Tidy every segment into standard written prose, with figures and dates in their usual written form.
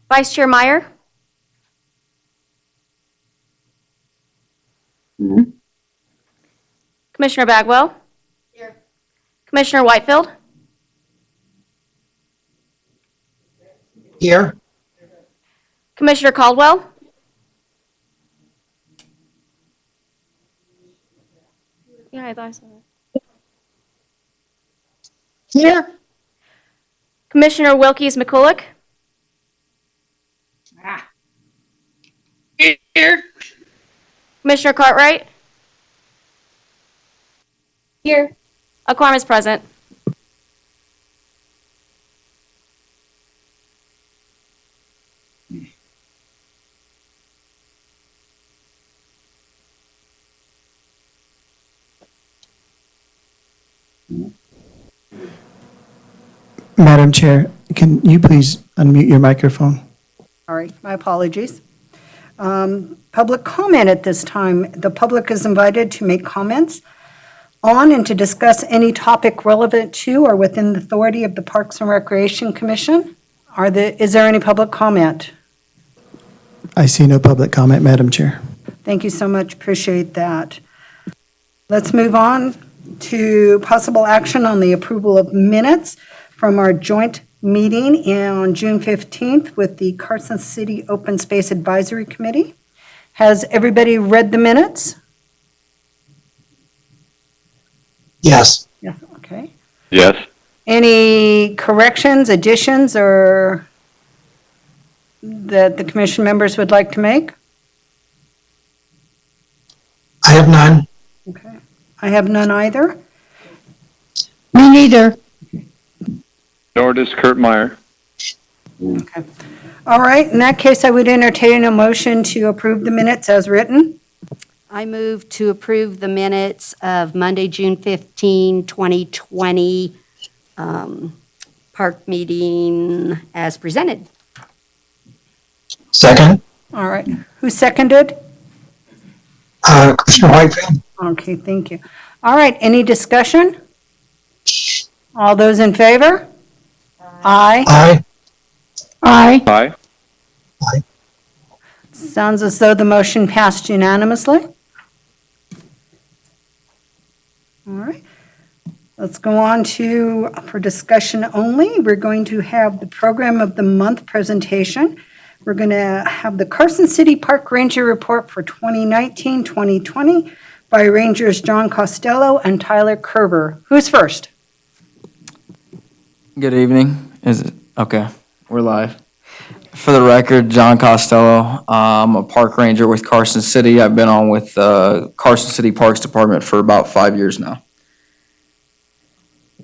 Vice Chair Meyer? Mhm. Commissioner Bagwell? Here. Commissioner Whitefield? Here. Commissioner Caldwell? Yeah, I thought so. Here. Commissioner Wilkies McCulloch? Here. Commissioner Cartwright? Here. A quorum is present. Madam Chair, can you please unmute your microphone? Sorry, my apologies. Public comment at this time. The public is invited to make comments on and to discuss any topic relevant to or within the authority of the Parks and Recreation Commission. Is there any public comment? I see no public comment, Madam Chair. Thank you so much. Appreciate that. Let's move on to possible action on the approval of minutes from our joint meeting on June 15th with the Carson City Open Space Advisory Committee. Has everybody read the minutes? Yes. Yes, okay. Yes. Any corrections, additions, or that the commission members would like to make? I have none. Okay. I have none either. Me neither. Nor does Kurt Meyer. Okay. All right, in that case, I would entertain a motion to approve the minutes as written. I move to approve the minutes of Monday, June 15, 2020, park meeting as presented. Second. All right, who seconded? Commissioner Whitefield. Okay, thank you. All right, any discussion? All those in favor? Aye. Aye. Aye. Aye. Sounds as though the motion passed unanimously. All right. Let's go on to, for discussion only, we're going to have the Program of the Month presentation. We're going to have the Carson City Park Ranger Report for 2019-2020 by Rangers John Costello and Tyler Kerber. Who's first? Good evening. Is it okay? We're live. For the record, John Costello. I'm a park ranger with Carson City. I've been on with Carson City Parks Department for about 5 years now.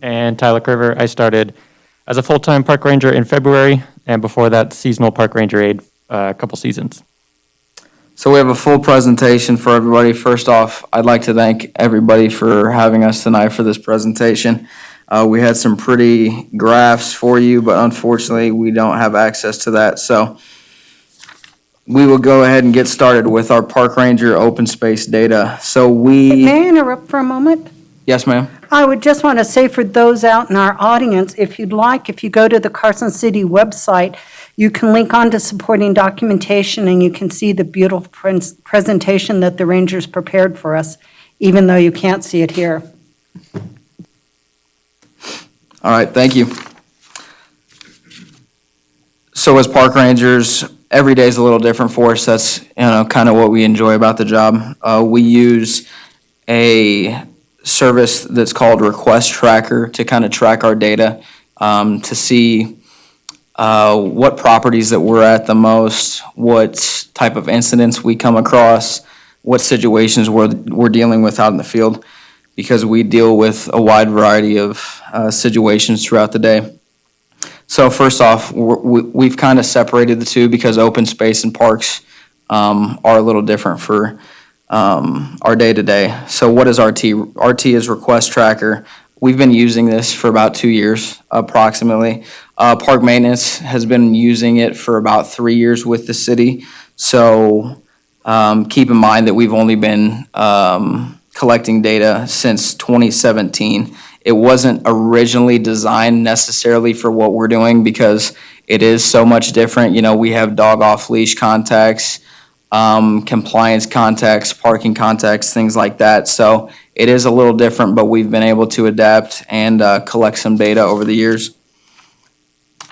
And Tyler Kerber, I started as a full-time park ranger in February, and before that, seasonal park ranger aide a couple seasons. So we have a full presentation for everybody. First off, I'd like to thank everybody for having us tonight for this presentation. We had some pretty graphs for you, but unfortunately, we don't have access to that. So we will go ahead and get started with our park ranger open space data. So May I interrupt for a moment? Yes, ma'am. I would just want to say for those out in our audience, if you'd like, if you go to the Carson City website, you can link on to supporting documentation and you can see the beautiful presentation that the Rangers prepared for us, even though you can't see it here. All right, thank you. So as park rangers, every day is a little different for us. That's kind of what we enjoy about the job. We use a service that's called Request Tracker to kind of track our data, to see what properties that we're at the most, what type of incidents we come across, what situations we're dealing with out in the field, because we deal with a wide variety of situations throughout the day. So first off, we've kind of separated the two because open space and parks are a little different for our day-to-day. So what is RT? RT is Request Tracker. We've been using this for about 2 years, approximately. Park maintenance has been using it for about 3 years with the city. So keep in mind that we've only been collecting data since 2017. It wasn't originally designed necessarily for what we're doing because it is so much different. We have dog off leash contacts, compliance contacts, parking contacts, things like that. So it is a little different, but we've been able to adapt and collect some data over the years.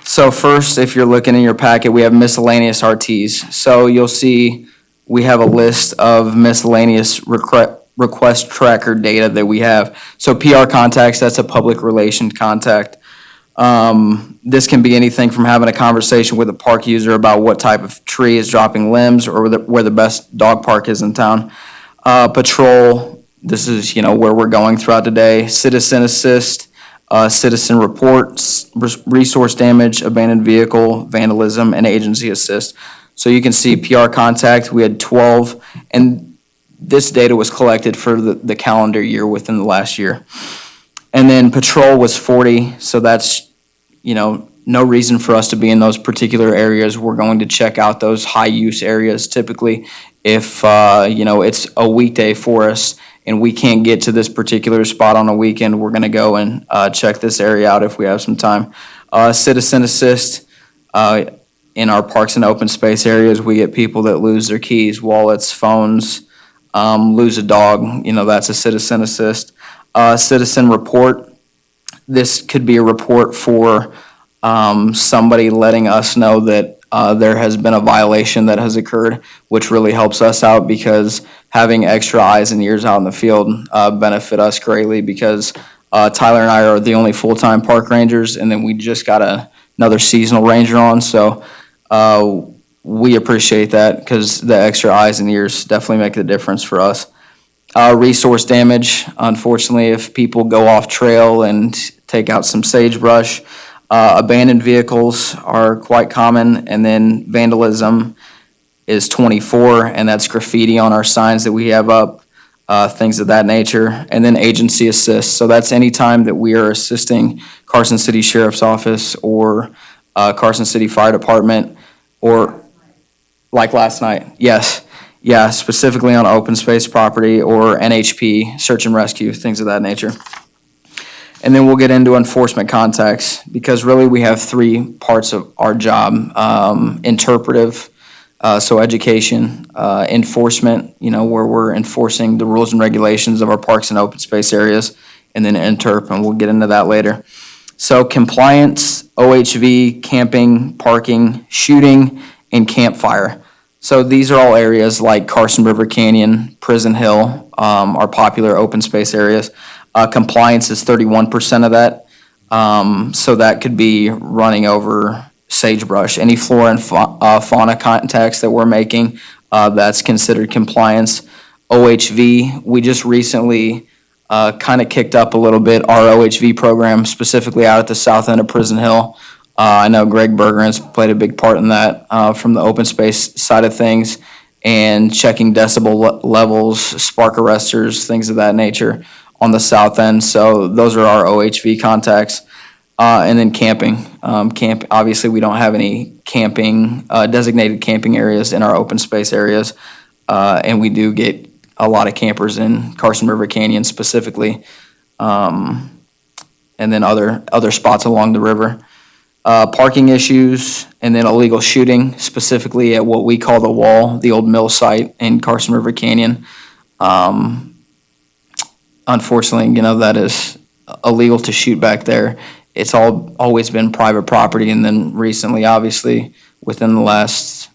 So first, if you're looking in your packet, we have miscellaneous RTs. So you'll see we have a list of miscellaneous request tracker data that we have. So PR contacts, that's a public relations contact. This can be anything from having a conversation with a park user about what type of tree is dropping limbs or where the best dog park is in town. Patrol, this is, where we're going throughout the day. Citizen assist, citizen reports, resource damage, abandoned vehicle, vandalism, and agency assist. So you can see PR contact, we had 12, and this data was collected for the calendar year within the last year. And then patrol was 40, so that's, no reason for us to be in those particular areas. We're going to check out those high-use areas typically. If, it's a weekday for us and we can't get to this particular spot on a weekend, we're gonna go and check this area out if we have some time. Citizen assist, in our parks and open space areas, we get people that lose their keys, wallets, phones, lose a dog, that's a citizen assist. Citizen report, this could be a report for somebody letting us know that there has been a violation that has occurred, which really helps us out because having extra eyes and ears out in the field benefit us greatly because Tyler and I are the only full-time park rangers, and then we just got another seasonal ranger on, so we appreciate that because the extra eyes and ears definitely make the difference for us. Resource damage, unfortunately, if people go off trail and take out some sagebrush, abandoned vehicles are quite common, and then vandalism is 24, and that's graffiti on our signs that we have up, things of that nature. And then agency assist, so that's any time that we are assisting Carson City Sheriff's Office or Carson City Fire Department, or like last night, yes. Yeah, specifically on open space property or NHP, search and rescue, things of that nature. And then we'll get into enforcement contacts because really we have three parts of our job. Interpretive, so education, enforcement, where we're enforcing the rules and regulations of our parks and open space areas, and then interp, and we'll get into that later. So compliance, OHV, camping, parking, shooting, and campfire. So these are all areas like Carson River Canyon, Prison Hill, our popular open space areas. Compliance is 31% of that. So that could be running over sagebrush. Any flora and fauna contacts that we're making, that's considered compliance. OHV, we just recently kind of kicked up a little bit our OHV program, specifically out at the south end of Prison Hill. I know Greg Berger has played a big part in that from the open space side of things and checking decibel levels, spark arresters, things of that nature on the south end. So those are our OHV contacts. And then camping. Obviously, we don't have any camping, designated camping areas in our open space areas. And we do get a lot of campers in Carson River Canyon specifically. And then other spots along the river. Parking issues, and then illegal shooting, specifically at what we call the wall, the old mill site in Carson River Canyon. Unfortunately, that is illegal to shoot back there. It's always been private property, and then recently, obviously, within the last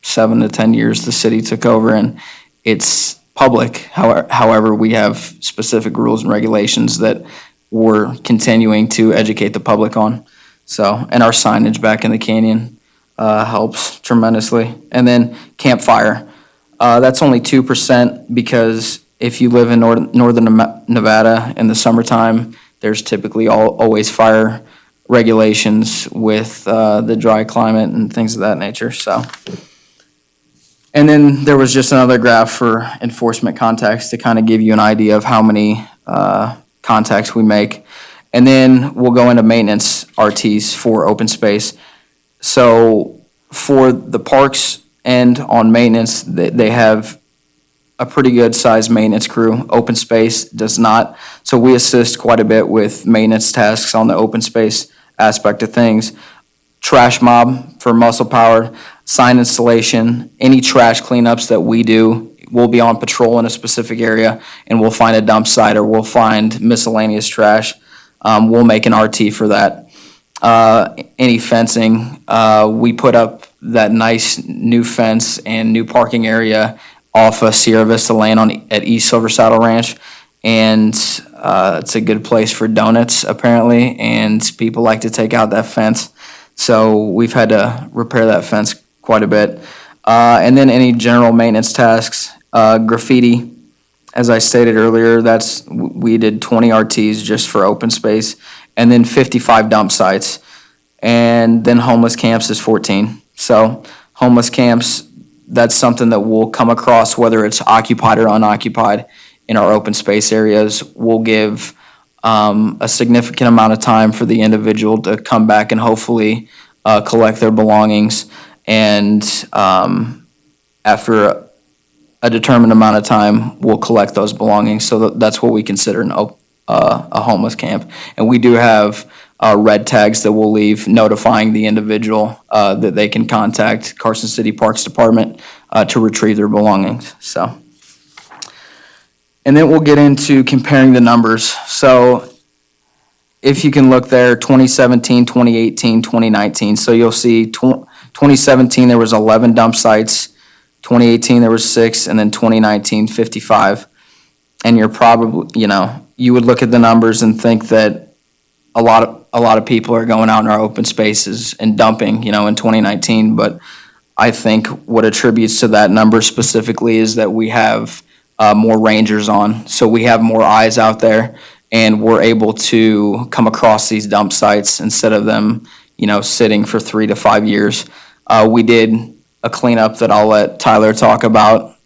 7 to 10 years, the city took over, and it's public. However, we have specific rules and regulations that we're continuing to educate the public on. So, and our signage back in the canyon helps tremendously. And then campfire, that's only 2% because if you live in northern Nevada in the summertime, there's typically always fire regulations with the dry climate and things of that nature. So, and then there was just another graph for enforcement contacts to kind of give you an idea of how many contacts we make. And then we'll go into maintenance RTs for open space. So for the parks and on maintenance, they have a pretty good sized maintenance crew. Open space does not. So we assist quite a bit with maintenance tasks on the open space aspect of things. trash mob for muscle powered, sign installation, any trash cleanups that we do. We'll be on patrol in a specific area and we'll find a dump site or we'll find miscellaneous trash. We'll make an RT for that. Any fencing, we put up that nice new fence and new parking area off of Sierra Vista Lane at East Silver Saddle Ranch. And it's a good place for donuts apparently, and people like to take out that fence. So we've had to repair that fence quite a bit. And then any general maintenance tasks, graffiti, as I stated earlier, we did 20 RTs just for open space, and then 55 dump sites. And then homeless camps is 14. So homeless camps, that's something that we'll come across, whether it's occupied or unoccupied in our open space areas. We'll give a significant amount of time for the individual to come back and hopefully collect their belongings. And after a determined amount of time, we'll collect those belongings. So that's what we consider a homeless camp. And we do have red tags that we'll leave notifying the individual that they can contact Carson City Parks Department to retrieve their belongings. So, and then we'll get into comparing the numbers. So if you can look there, 2017, 2018, 2019. So you'll see 2017, there was 11 dump sites. 2018, there was 6, and then 2019, 55. And you're probably, you would look at the numbers and think that a lot of people are going out in our open spaces and dumping, in 2019. But I think what attributes to that number specifically is that we have more rangers on. So we have more eyes out there, and we're able to come across these dump sites instead of them, sitting for 3 to 5 years. We did a cleanup that I'll let Tyler talk about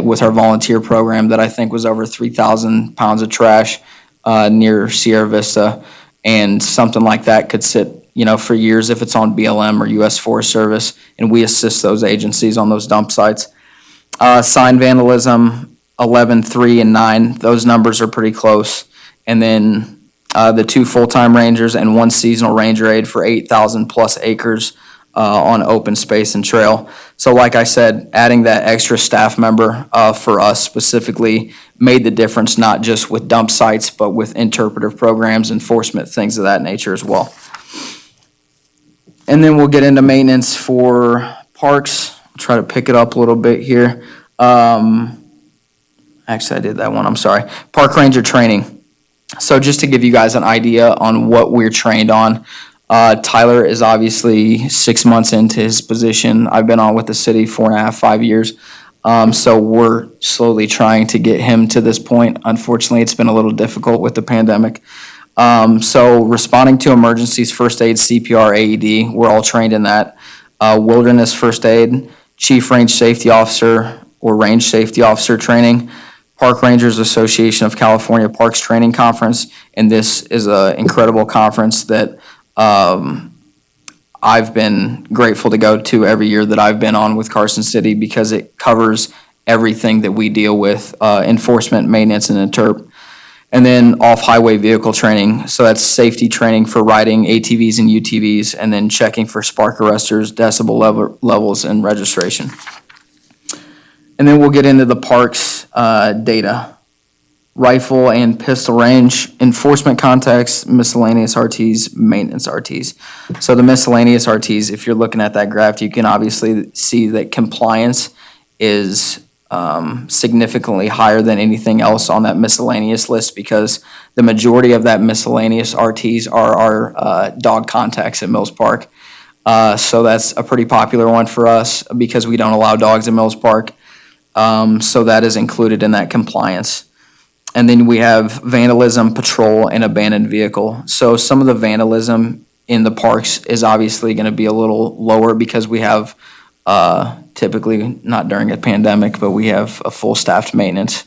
with our volunteer program that I think was over 3,000 pounds of trash near Sierra Vista. And something like that could sit, for years if it's on BLM or U.S. Forest Service, and we assist those agencies on those dump sites. Sign vandalism, 11, 3, and 9, those numbers are pretty close. And then the 2 full-time rangers and 1 seasonal ranger aide for 8,000 plus acres on open space and trail. So like I said, adding that extra staff member for us specifically made the difference, not just with dump sites, but with interpretive programs, enforcement, things of that nature as well. And then we'll get into maintenance for parks. I'll try to pick it up a little bit here. Actually, I did that one, I'm sorry. Park ranger training. So just to give you guys an idea on what we're trained on, Tyler is obviously 6 months into his position. I've been on with the city 4.5, 5 years. So we're slowly trying to get him to this point. Unfortunately, it's been a little difficult with the pandemic. So responding to emergencies, first aid, CPR, AED, we're all trained in that. Wilderness first aid, chief range safety officer or range safety officer training, Park Rangers Association of California Parks Training Conference. And this is an incredible conference that I've been grateful to go to every year that I've been on with Carson City because it covers everything that we deal with, enforcement, maintenance, and interp. And then off-highway vehicle training, so that's safety training for riding ATVs and UTVs, and then checking for spark arresters, decibel levels, and registration. And then we'll get into the parks data. Rifle and pistol range, enforcement context, miscellaneous RTs, maintenance RTs. So the miscellaneous RTs, if you're looking at that graph, you can obviously see that compliance is significantly higher than anything else on that miscellaneous list because the majority of that miscellaneous RTs are our dog contacts at Mills Park. So that's a pretty popular one for us because we don't allow dogs at Mills Park. So that is included in that compliance. And then we have vandalism, patrol, and abandoned vehicle. So some of the vandalism in the parks is obviously going to be a little lower because we have typically, not during a pandemic, but we have a full staffed maintenance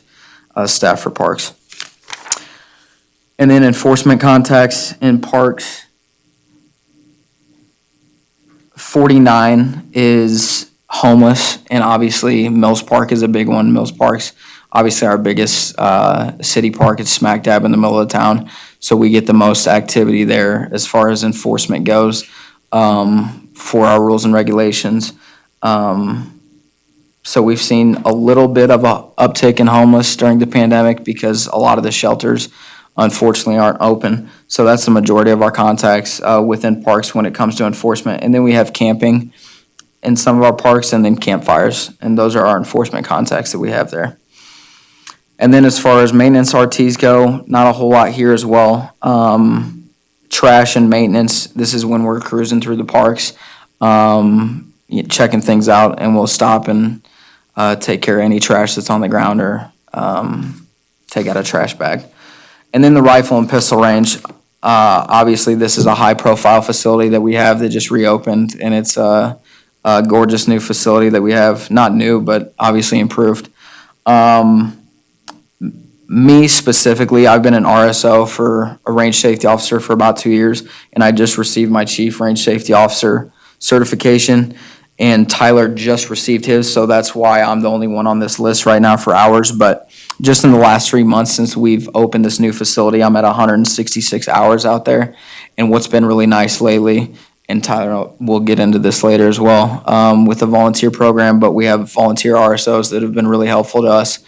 staff for parks. And then enforcement contacts in parks, 49 is homeless, and obviously Mills Park is a big one. Mills Park's obviously our biggest city park. It's smack dab in the middle of town, so we get the most activity there as far as enforcement goes. for our rules and regulations. So we've seen a little bit of a uptick in homeless during the pandemic because a lot of the shelters unfortunately aren't open. So that's the majority of our contacts within parks when it comes to enforcement. And then we have camping in some of our parks and then campfires. And those are our enforcement contacts that we have there. And then as far as maintenance RTs go, not a whole lot here as well. Trash and maintenance, this is when we're cruising through the parks, checking things out, and we'll stop and take care of any trash that's on the ground or take out a trash bag. And then the rifle and pistol range, obviously this is a high-profile facility that we have that just reopened, and it's a gorgeous new facility that we have, not new, but obviously improved. Me specifically, I've been an RSO for a range safety officer for about 2 years, and I just received my chief range safety officer certification, and Tyler just received his, so that's why I'm the only one on this list right now for hours. But just in the last 3 months since we've opened this new facility, I'm at 166 hours out there. And what's been really nice lately, and Tyler will get into this later as well, with the volunteer program, but we have volunteer RSOs that have been really helpful to us.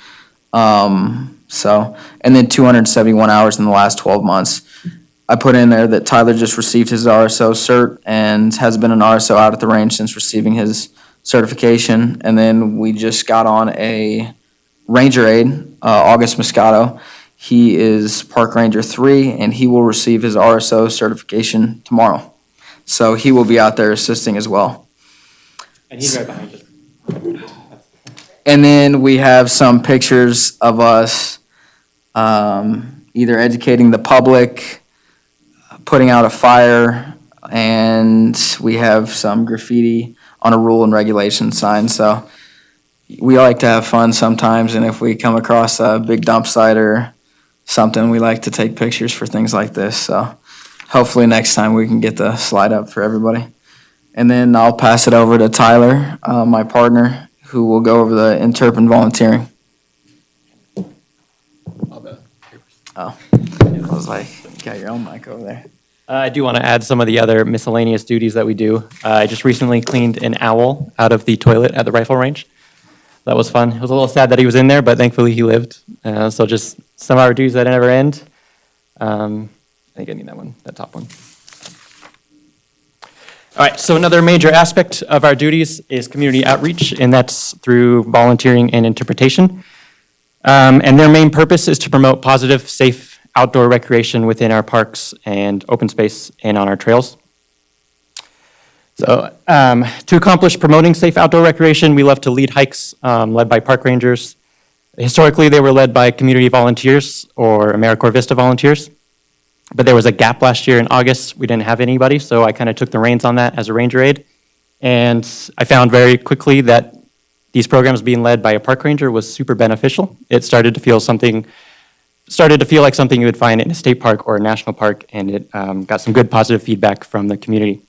And then 271 hours in the last 12 months. I put in there that Tyler just received his RSO cert and has been an RSO out at the range since receiving his certification. And then we just got on a Ranger aide, August Moscato. He is Park Ranger 3, and he will receive his RSO certification tomorrow. So he will be out there assisting as well. And he's right behind us. And then we have some pictures of us either educating the public, putting out a fire, and we have some graffiti on a rule and regulation sign. So we like to have fun sometimes, and if we come across a big dump site or something, we like to take pictures for things like this. So hopefully next time we can get the slide up for everybody. And then I'll pass it over to Tyler, my partner, who will go over the interp volunteering. Oh, I was like, you got your own mic over there. I do want to add some of the other miscellaneous duties that we do. I just recently cleaned an owl out of the toilet at the rifle range. That was fun. It was a little sad that he was in there, but thankfully he lived. So just some of our duties that never end. I think I need that one, that top one. All right, so another major aspect of our duties is community outreach, and that's through volunteering and interpretation. And their main purpose is to promote positive, safe outdoor recreation within our parks and open space and on our trails. So to accomplish promoting safe outdoor recreation, we love to lead hikes led by park rangers. Historically, they were led by community volunteers or AmeriCorps Vista volunteers. But there was a gap last year in August. We didn't have anybody, so I kind of took the reins on that as a ranger aide. And I found very quickly that these programs being led by a park ranger was super beneficial. It started to feel like something you would find in a state park or a national park, and it got some good positive feedback from the community.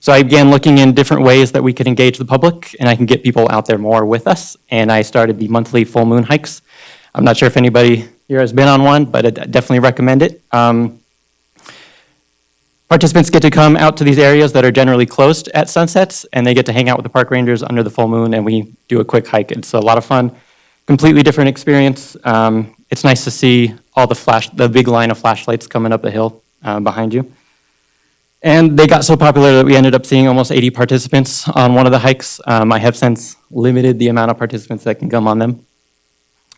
So I began looking in different ways that we could engage the public, and I can get people out there more with us. And I started the monthly full moon hikes. I'm not sure if anybody here has been on one, but I definitely recommend it. Participants get to come out to these areas that are generally closed at sunsets, and they get to hang out with the park rangers under the full moon, and we do a quick hike. It's a lot of fun, completely different experience. It's nice to see all the big line of flashlights coming up the hill behind you. And they got so popular that we ended up seeing almost 80 participants on one of the hikes. I have since limited the amount of participants that can come on them.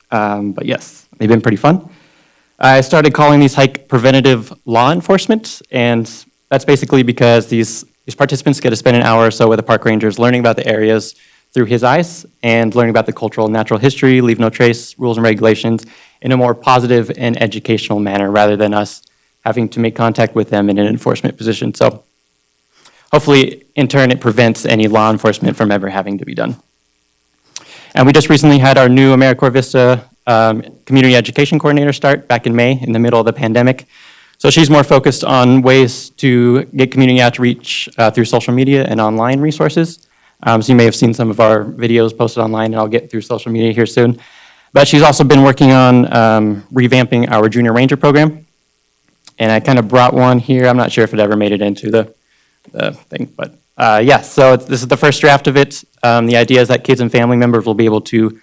But yes, they've been pretty fun. I started calling these hike preventative law enforcement, and that's basically because these participants get to spend an hour or so with the park rangers learning about the areas through his eyes and learning about the cultural and natural history, leave no trace, rules and regulations in a more positive and educational manner rather than us having to make contact with them in an enforcement position. So hopefully, in turn, it prevents any law enforcement from ever having to be done. And we just recently had our new AmeriCorps Vista community education coordinator start back in May in the middle of the pandemic. So she's more focused on ways to get community outreach through social media and online resources. So you may have seen some of our videos posted online, and I'll get through social media here soon. But she's also been working on revamping our junior ranger program. And I kind of brought one here. I'm not sure if it ever made it into the the thing, but yeah, so this is the first draft of it. The idea is that kids and family members will be able to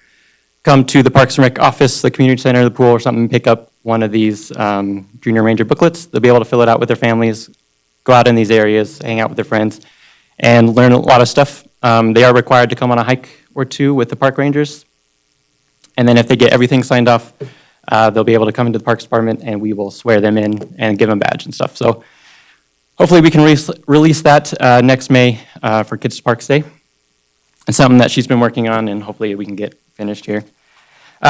come to the Parks and Rec office, the community center, the pool, or something, pick up one of these Junior Ranger booklets. They'll be able to fill it out with their families, go out in these areas, hang out with their friends, and learn a lot of stuff. They are required to come on a hike or two with the park rangers. And then if they get everything signed off, they'll be able to come into the Parks Department and we will swear them in and give them a badge and stuff. So hopefully we can release that next May for Kids to Parks Day. It's something that she's been working on and hopefully we can get finished here.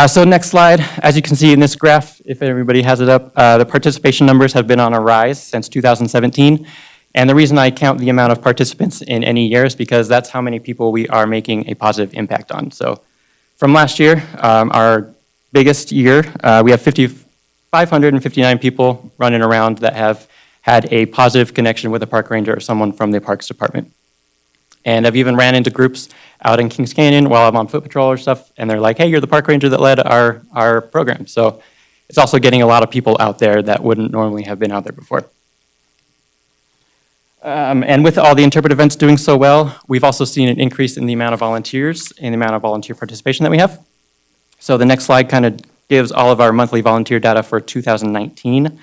So next slide, as you can see in this graph, if everybody has it up, the participation numbers have been on a rise since 2017. And the reason I count the amount of participants in any year is because that's how many people we are making a positive impact on. So from last year, our biggest year, we have 559 people running around that have had a positive connection with a park ranger or someone from the Parks Department. And I've even ran into groups out in Kings Canyon while I'm on foot patrol or stuff, and they're like, hey, you're the park ranger that led our program. So it's also getting a lot of people out there that wouldn't normally have been out there before. And with all the interpretive events doing so well, we've also seen an increase in the amount of volunteers and the amount of volunteer participation that we have. So the next slide kind of gives all of our monthly volunteer data for 2019.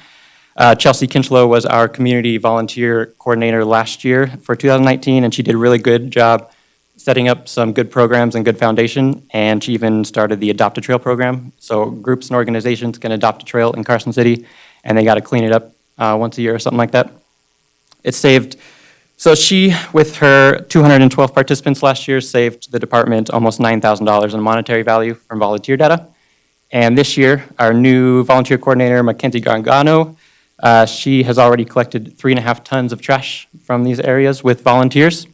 Chelsea Kinchlow was our community volunteer coordinator last year for 2019, and she did a really good job setting up some good programs and good foundation, and she even started the Adopt a Trail program. So groups and organizations can adopt a trail in Carson City, and they got to clean it up once a year or something like that. It saved, so she, with her 212 participants last year, saved the department almost $9,000 in monetary value from volunteer data. And this year, our new volunteer coordinator, Mackenzie Gargano, she has already collected 3.5 tons of trash from these areas with volunteers,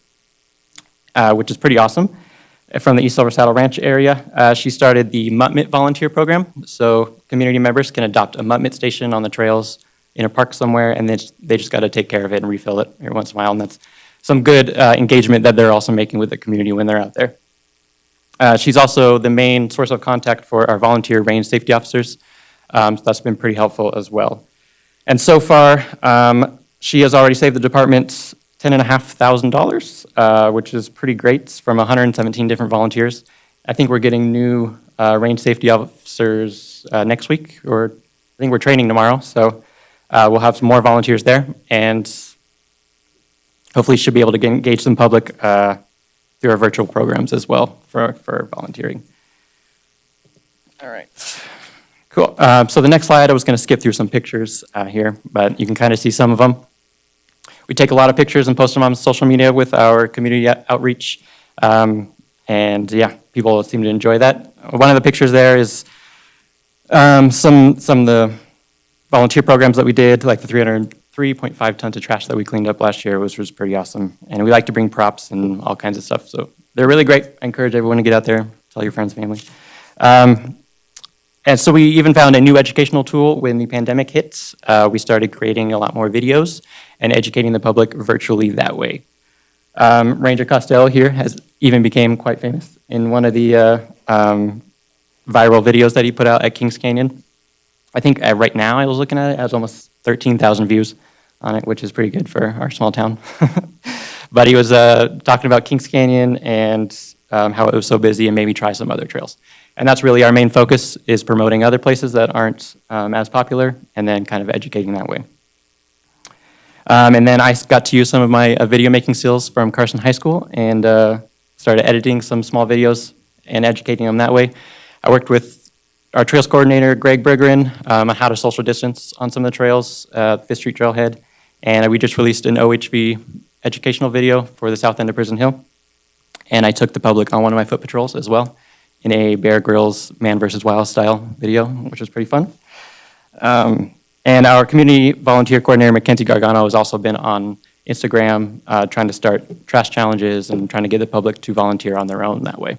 which is pretty awesome. From the East Silver Saddle Ranch area, she started the Mutt Mitt volunteer program. So community members can adopt a Mutt Mitt station on the trails in a park somewhere, and they just got to take care of it and refill it every once in a while. And that's some good engagement that they're also making with the community when they're out there. She's also the main source of contact for our volunteer range safety officers. So that's been pretty helpful as well. And so far, she has already saved the department $10,500, which is pretty great from 117 different volunteers. I think we're getting new range safety officers next week, or I think we're training tomorrow. So we'll have some more volunteers there, and hopefully should be able to engage some public through our virtual programs as well for volunteering. All right. Cool. So the next slide, I was going to skip through some pictures here, but you can kind of see some of them. We take a lot of pictures and post them on social media with our community outreach, and yeah, people seem to enjoy that. One of the pictures there is some of the volunteer programs that we did, like the 303.5 tons of trash that we cleaned up last year, which was pretty awesome. And we like to bring props and all kinds of stuff, so they're really great. I encourage everyone to get out there, tell your friends, family. And so we even found a new educational tool when the pandemic hit. We started creating a lot more videos and educating the public virtually that way. Ranger Costello here has even became quite famous in one of the viral videos that he put out at Kings Canyon. I think right now I was looking at it, it has almost 13,000 views on it, which is pretty good for our small town. But he was talking about Kings Canyon and how it was so busy and maybe try some other trails. And that's really our main focus, is promoting other places that aren't as popular and then kind of educating that way. And then I got to use some of my video making skills from Carson High School and started editing some small videos and educating them that way. I worked with our trails coordinator, Greg Bergeron, on how to social distance on some of the trails, Fifth Street Trailhead. And we just released an OHV educational video for the south end of Prison Hill. And I took the public on one of my foot patrols as well, in a Bear Grylls Man vs. Wild style video, which was pretty fun. And our community volunteer coordinator, Mackenzie Gargano, has also been on Instagram trying to start trash challenges and trying to get the public to volunteer on their own that way.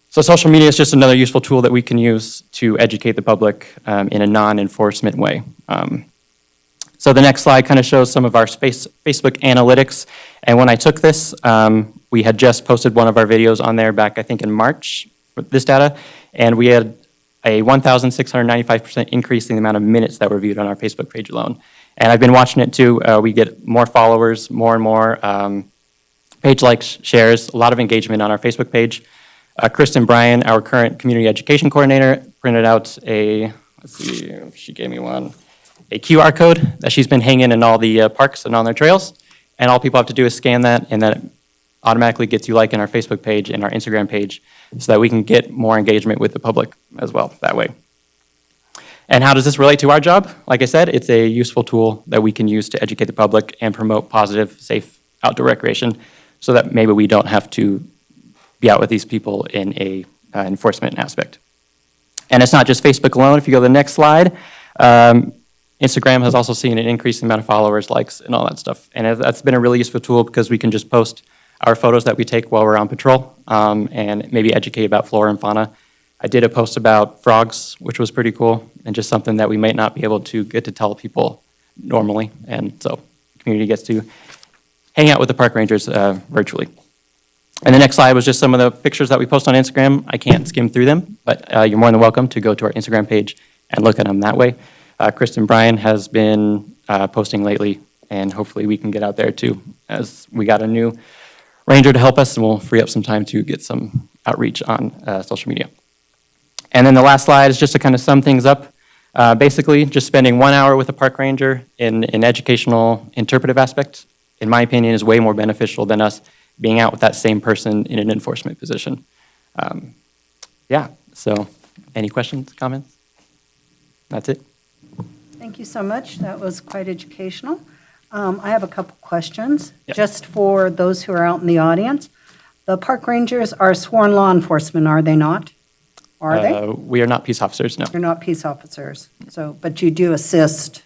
So social media is just another useful tool that we can use to educate the public in a non-enforcement way. So the next slide kind of shows some of our Facebook analytics. And when I took this, we had just posted one of our videos on there back, I think, in March for this data. And we had a 1,695% increase in the amount of minutes that were viewed on our Facebook page alone. And I've been watching it too. We get more followers, more and more page likes, shares, a lot of engagement on our Facebook page. Kristen Bryan, our current community education coordinator, printed out a, let's see, she gave me one, a QR code that she's been hanging in all the parks and on their trails. And all people have to do is scan that, and then automatically gets you liking our Facebook page and our Instagram page so that we can get more engagement with the public as well that way. And how does this relate to our job? Like I said, it's a useful tool that we can use to educate the public and promote positive, safe outdoor recreation so that maybe we don't have to be out with these people in a enforcement aspect. And it's not just Facebook alone. If you go to the next slide, Instagram has also seen an increased amount of followers, likes, and all that stuff. And that's been a really useful tool because we can just post our photos that we take while we're on patrol and maybe educate about flora and fauna. I did a post about frogs, which was pretty cool, and just something that we might not be able to get to tell people normally. And so the community gets to hang out with the park rangers virtually. And the next slide was just some of the pictures that we post on Instagram. I can't skim through them, but you're more than welcome to go to our Instagram page and look at them that way. Kristen Bryan has been posting lately, and hopefully we can get out there too, as we got a new ranger to help us, and we'll free up some time to get some outreach on social media. And then the last slide is just to kind of sum things up. Basically, just spending 1 hour with a park ranger in an educational, interpretive aspect, in my opinion, is way more beneficial than us being out with that same person in an enforcement position. Yeah, so any questions, comments? That's it. Thank you so much. That was quite educational. I have a couple questions, Yep. just for those who are out in the audience. The park rangers are sworn law enforcement, are they not? Are they? We are not peace officers, no. You're not peace officers, so, but you do assist.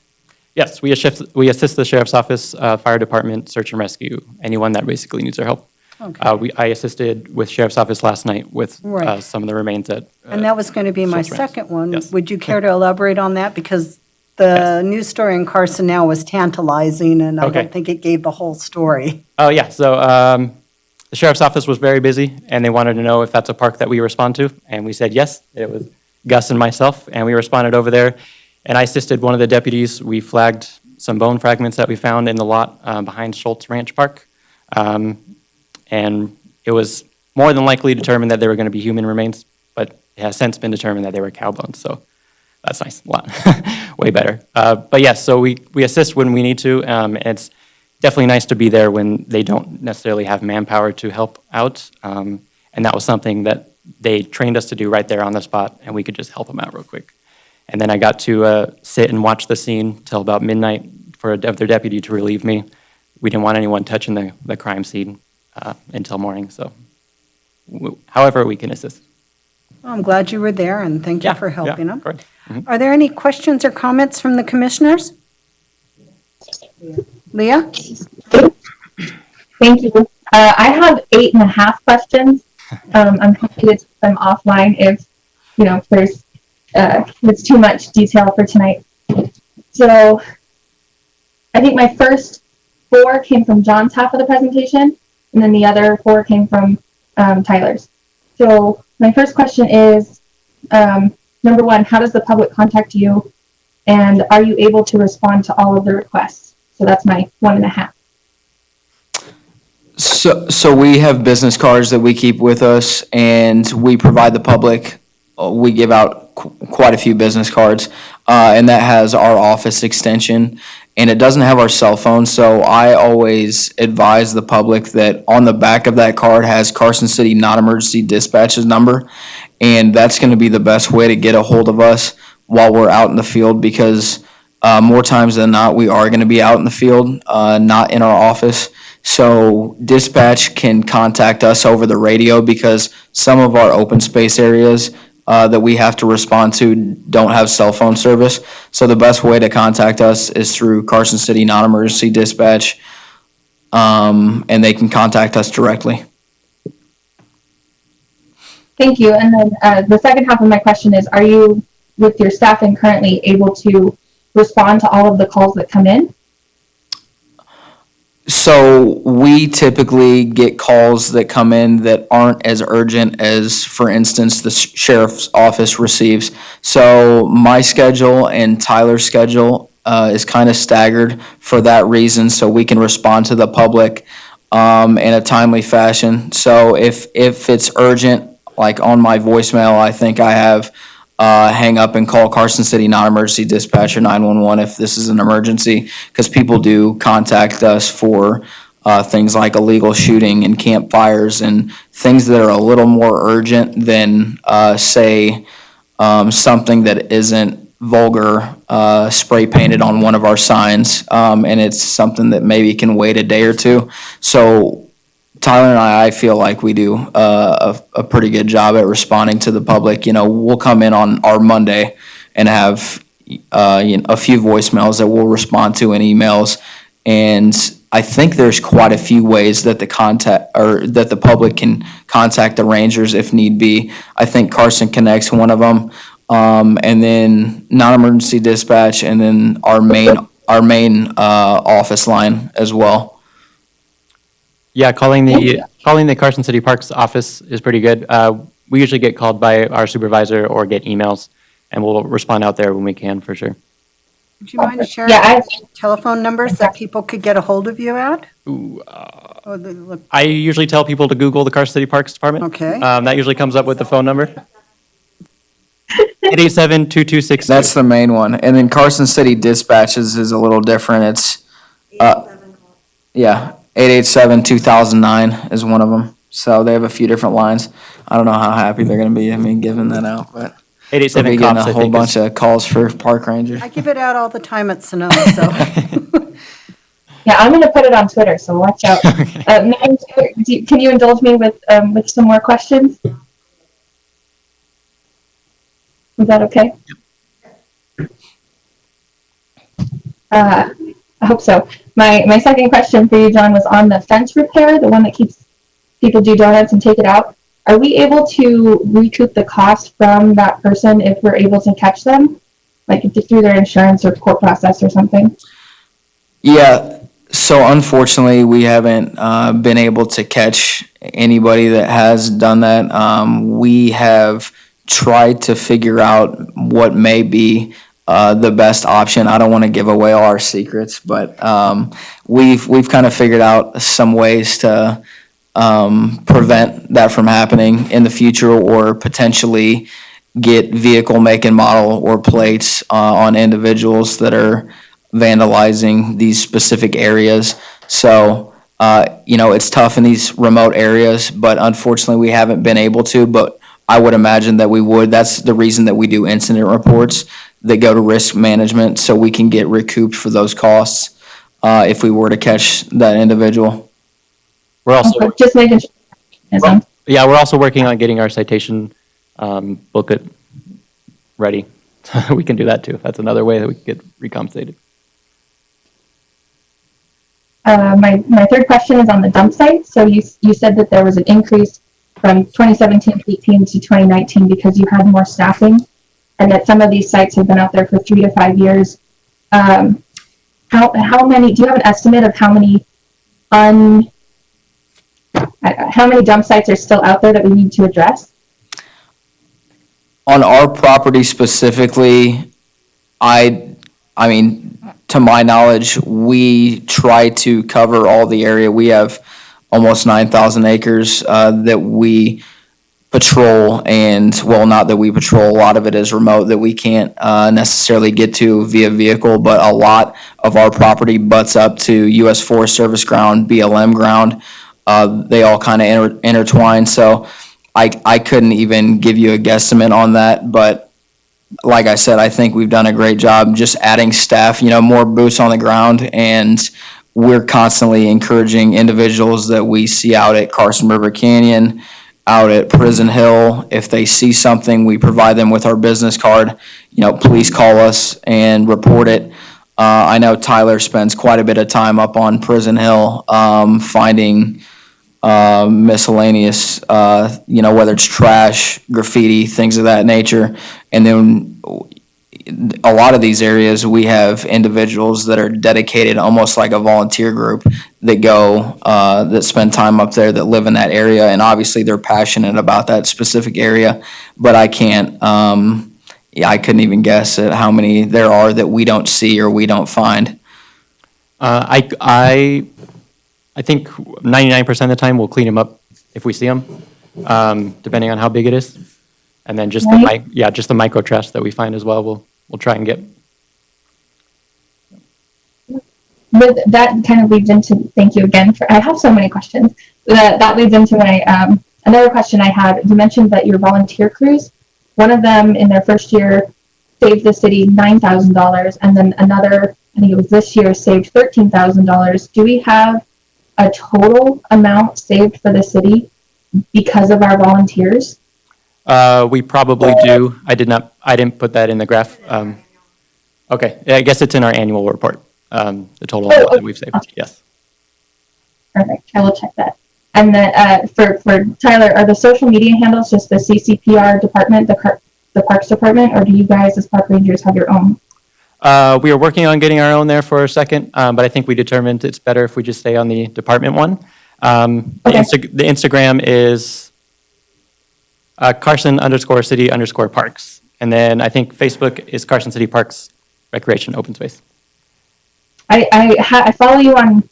Yes, we assist the sheriff's office, fire department, search and rescue, anyone that basically needs our help. Okay. I assisted with sheriff's office last night with Right. some of the remains that. And that was going to be my social ramps. second one. Yes. Would you care to elaborate on that? Because the news story in Carson now was tantalizing, and I Okay. don't think it gave the whole story. Oh, yeah, so the sheriff's office was very busy, and they wanted to know if that's a park that we respond to, and we said yes. It was Gus and myself, and we responded over there, and I assisted one of the deputies. We flagged some bone fragments that we found in the lot behind Schultz Ranch Park, and it was more than likely determined that they were going to be human remains, but it has since been determined that they were cow bones, so that's nice, a lot, way better. But yes, so we assist when we need to, and it's definitely nice to be there when they don't necessarily have manpower to help out, and that was something that they trained us to do right there on the spot, and we could just help them out real quick. And then I got to sit and watch the scene till about midnight for their deputy to relieve me. We didn't want anyone touching the crime scene until morning, so however we can assist. Well, I'm glad you were there, and thank you Yeah, for helping yeah, them. correct. Mhm. Are there any questions or comments from the commissioners? Leah? Thank you. I have 8.5 questions. I'm happy to take them offline if there's it's too much detail for tonight. So I think my first 4 came from John's half of the presentation, and then the other 4 came from Tyler's. So my first question is, number 1, how does the public contact you, and are you able to respond to all of the requests? So that's my 1.5. So we have business cards that we keep with us, and we provide the public, we give out quite a few business cards, and that has our office extension, and it doesn't have our cell phone, so I always advise the public that on the back of that card has Carson City non-emergency dispatch's number, and that's going to be the best way to get a hold of us while we're out in the field, because more times than not, we are going to be out in the field, not in our office. So dispatch can contact us over the radio because some of our open space areas that we have to respond to don't have cell phone service. So the best way to contact us is through Carson City non-emergency dispatch, and they can contact us directly. Thank you. And then the second half of my question is, are you, with your staffing currently, able to respond to all of the calls that come in? So we typically get calls that come in that aren't as urgent as, for instance, the sheriff's office receives. So my schedule and Tyler's schedule is kind of staggered for that reason, so we can respond to the public in a timely fashion. So if it's urgent, like on my voicemail, I think I have hang up and call Carson City non-emergency dispatcher 911 if this is an emergency, because people do contact us for things like illegal shooting and campfires and things that are a little more urgent than, say, something that isn't vulgar, spray painted on one of our signs, and it's something that maybe can wait a day or two. So Tyler and I feel like we do a pretty good job at responding to the public. You know, we'll come in on our Monday and have a few voicemails that we'll respond to and emails, and I think there's quite a few ways that the public can contact the Rangers if need be. I think Carson Connect's one of them, and then non-emergency dispatch, and then our main office line as well. Yeah, calling the Carson City Parks office is pretty good. We usually get called by our supervisor or get emails, and we'll respond out there when we can, for sure. Would you mind sharing Yeah, telephone numbers that people could get a hold of you at? Ooh, Oh, look, I usually tell people to Google the Carson City Parks Department. Okay. That usually comes up with the phone number. 887-2266. That's the main one. And then Carson City Dispatches is a little different. It's, yeah, 887-2009 is one of them. So they have a few different lines. I don't know how happy they're going to be, giving that out, but they'll 887 be getting cops, a I whole think. bunch of calls for park rangers. I give it out all the time at Sonoma, so. Yeah, I'm going to put it on Twitter, so watch out. Madam Chair, can you indulge me with some more questions? Is that okay? I hope so. My second question for you, John, was on the fence repair, the one that keeps people do donuts and take it out. Are we able to recoup the cost from that person if we're able to catch them? Like through their insurance or court process or something? Yeah, so unfortunately, we haven't been able to catch anybody that has done that. We have tried to figure out what may be the best option. I don't want to give away all our secrets, but we've kind of figured out some ways to prevent that from happening in the future, or potentially get vehicle make and model or plates on individuals that are vandalizing these specific areas. So, it's tough in these remote areas, but unfortunately we haven't been able to, but I would imagine that we would. That's the reason that we do incident reports that go to risk management, so we can get recouped for those costs if we were to catch that individual. We're also, Just making sure. yeah, we're also working on getting our citation booklet ready. We can do that too. That's another way that we can get recompensated. My third question is on the dump site. So you said that there was an increase from 2017 to 18 to 2019 because you had more staffing, and that some of these sites have been out there for 3 to 5 years. How many? Do you have an estimate of how many dump sites are still out there that we need to address? On our property specifically, to my knowledge, we try to cover all the area. We have almost 9,000 acres that we patrol, and, well, not that we patrol, a lot of it is remote that we can't necessarily get to via vehicle, but a lot of our property butts up to U.S. Forest Service ground, BLM ground. They all kind of intertwine, so I couldn't even give you a guesstimate on that, but like I said, I think we've done a great job just adding staff, more boots on the ground, and we're constantly encouraging individuals that we see out at Carson River Canyon, out at Prison Hill. If they see something, we provide them with our business card. Please call us and report it. I know Tyler spends quite a bit of time up on Prison Hill, finding miscellaneous, whether it's trash, graffiti, things of that nature. And then a lot of these areas, we have individuals that are dedicated, almost like a volunteer group, that go, that spend time up there, that live in that area, and obviously they're passionate about that specific area. But I can't yeah, I couldn't even guess at how many there are that we don't see or we don't find. I think 99% of the time we'll clean them up if we see them, depending on how big it is. And then just Right. just the micro trash that we find as well, we'll try and get. With that kind of leads into, thank you again for, I have so many questions. That leads into my, another question I had. You mentioned that your volunteer crews, one of them in their first year saved the city $9,000, and then another, I think it was this year, saved $13,000. Do we have a total amount saved for the city because of our volunteers? We probably do. I didn't put that in the graph. Okay, yeah, I guess it's in our annual report, the total amount that we've saved, yes. Perfect. I will check that. And then for Tyler, are the social media handles just the CCPR department, the Parks Department, or do you guys as park rangers have your own? We are working on getting our own there for a second, but I think we determined it's better if we just stay on the department one. Okay. The Instagram is Carson_City_Parks. And then I think Facebook is Carson City Parks Recreation Open Space. I follow you on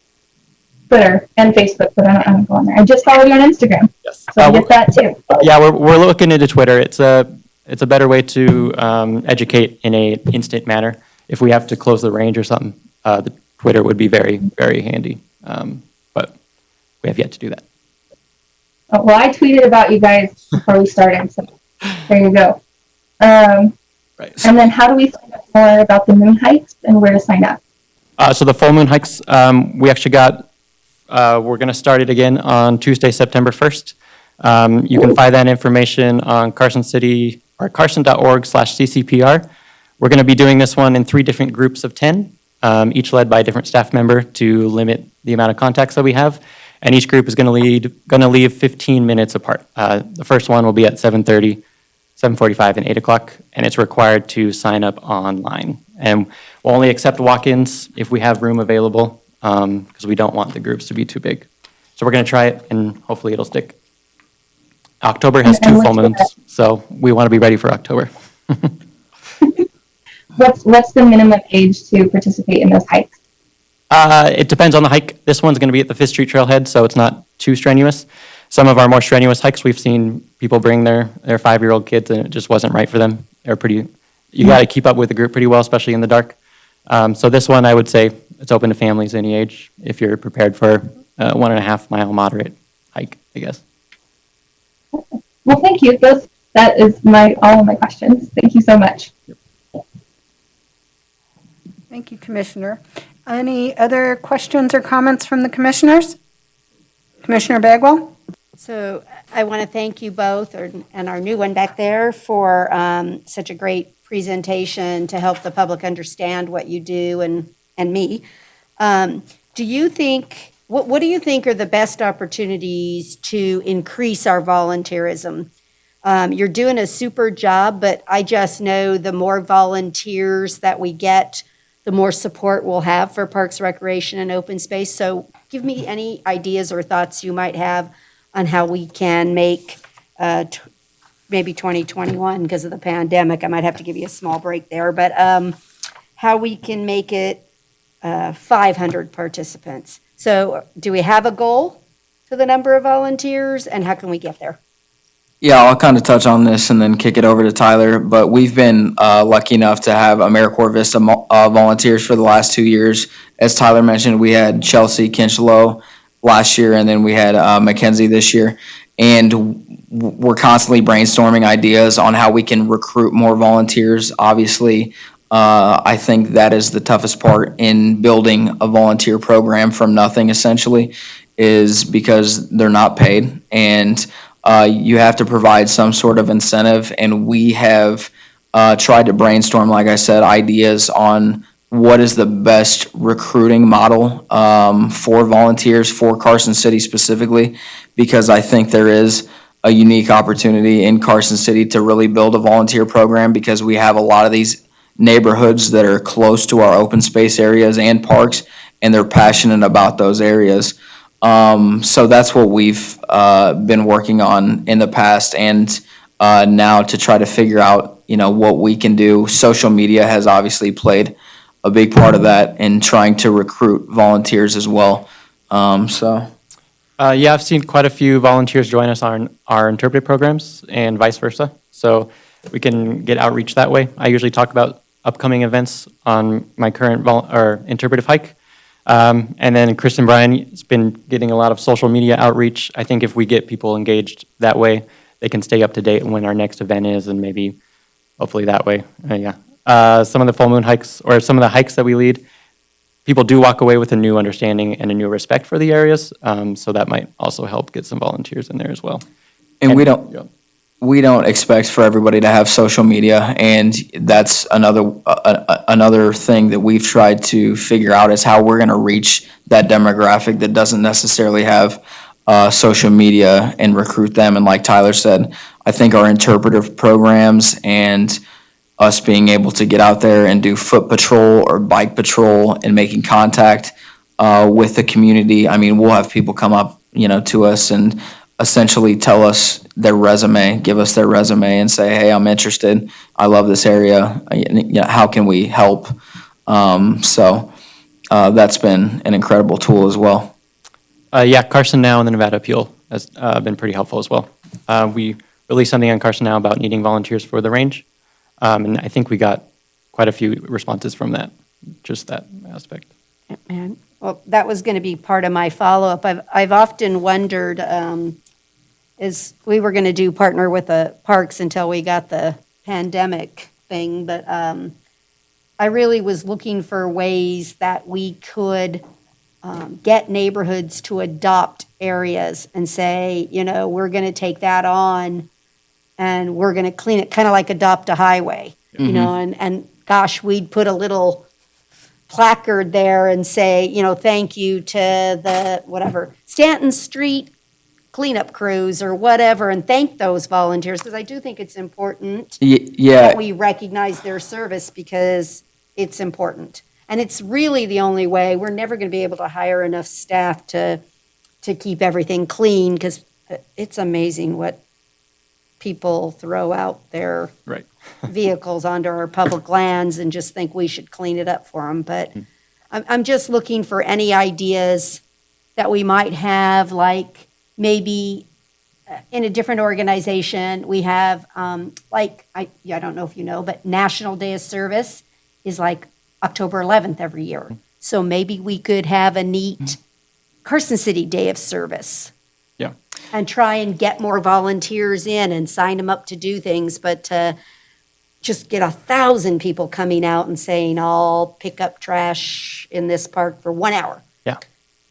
Twitter and Facebook, but I don't go on there. I just follow you on Instagram, Yes. so I get that too. Yeah, we're looking into Twitter. It's a better way to educate in a instant manner. If we have to close the range or something, the Twitter would be very, very handy. But we have yet to do that. Oh, well, I tweeted about you guys before we started, so there you go. Right. And then how do we find out more about the moon hikes and where to sign up? So the full moon hikes, we actually got, we're going to start it again on Tuesday, September 1st. You can find that information on Carson City or carson.org/CCPR. We're going to be doing this one in 3 different groups of 10, each led by a different staff member to limit the amount of contacts that we have. And each group is going to leave 15 minutes apart. The first one will be at 7:30, 7:45, and 8 o'clock, and it's required to sign up online. And we'll only accept walk-ins if we have room available, because we don't want the groups to be too big. So we're going to try it, and hopefully it'll stick. October has And 2 full what's moons, so we want to be ready for October. What's the minimum age to participate in those hikes? It depends on the hike. This one's going to be at the 5th Street Trailhead, so it's not too strenuous. Some of our more strenuous hikes, we've seen people bring their 5-year-old kids, and it just wasn't right for them. You got to keep up with the group pretty well, especially in the dark. So this one, I would say, it's open to families any age if you're prepared for a 1.5-mile moderate hike, I guess. Well, thank you. That is all of my questions. Thank you so much. Thank you, Commissioner. Any other questions or comments from the commissioners? Commissioner Bagwell? So I want to thank you both, and our new one back there, for such a great presentation to help the public understand what you do and me. Do you think, what do you think are the best opportunities to increase our volunteerism? You're doing a super job, but I just know the more volunteers that we get, the more support we'll have for Parks, Recreation, and Open Space. So give me any ideas or thoughts you might have on how we can make maybe 2021, because of the pandemic, I might have to give you a small break there, but how we can make it 500 participants. So do we have a goal to the number of volunteers, and how can we get there? Yeah, I'll kind of touch on this and then kick it over to Tyler, but we've been lucky enough to have AmeriCorps Vista volunteers for the last 2 years. As Tyler mentioned, we had Chelsea Kinchlow last year, and then we had Mackenzie this year. And we're constantly brainstorming ideas on how we can recruit more volunteers. Obviously, I think that is the toughest part in building a volunteer program from nothing, essentially, is because they're not paid. And you have to provide some sort of incentive, and we have tried to brainstorm, like I said, ideas on what is the best recruiting model for volunteers for Carson City specifically, because I think there is a unique opportunity in Carson City to really build a volunteer program, because we have a lot of these neighborhoods that are close to our open space areas and parks, and they're passionate about those areas. So that's what we've been working on in the past, and now to try to figure out what we can do. Social media has obviously played a big part of that in trying to recruit volunteers as well. Yeah, I've seen quite a few volunteers join us on our interpretive programs and vice versa. So we can get outreach that way. I usually talk about upcoming events on my current interpretive hike. And then Kristen Bryan has been getting a lot of social media outreach. I think if we get people engaged that way, they can stay up to date when our next event is, and maybe hopefully that way. Some of the full moon hikes or some of the hikes that we lead, people do walk away with a new understanding and a new respect for the areas. So that might also help get some volunteers in there as well. And we don't expect for everybody to have social media, and that's another thing that we've tried to figure out is how we're going to reach that demographic that doesn't necessarily have social media and recruit them. And like Tyler said, I think our interpretive programs and us being able to get out there and do foot patrol or bike patrol and making contact with the community. I mean, we'll have people come up, to us and essentially tell us their resume, give us their resume and say, hey, I'm interested. I love this area. How can we help? That's been an incredible tool as well. Carson Now and the Nevada Appeal has been pretty helpful as well. We released something on Carson Now about needing volunteers for the range. And I think we got quite a few responses from that, just that aspect. And, well, that was going to be part of my follow-up. I've often wondered, is we were going to do partner with the parks until we got the pandemic thing, but I really was looking for ways that we could get neighborhoods to adopt areas and say, we're going to take that on and we're going to clean it, kind of like adopt a highway, and gosh, we'd put a little placard there and say, thank you to the whatever Stanton Street cleanup crews or whatever, and thank those volunteers, because I do think it's important that we recognize their service because it's important. And it's really the only way. We're never going to be able to hire enough staff to keep everything clean, because it's amazing what people throw out their vehicles onto our public lands and just think we should clean it up for them. But I'm just looking for any ideas that we might have, like maybe in a different organization, we have, I don't know if you know, but National Day of Service is like October 11th every year. So maybe we could have a neat Carson City Day of Service. Yeah. And try and get more volunteers in and sign them up to do things, but to just get 1,000 people coming out and saying, I'll pick up trash in this park for 1 hour. Yeah.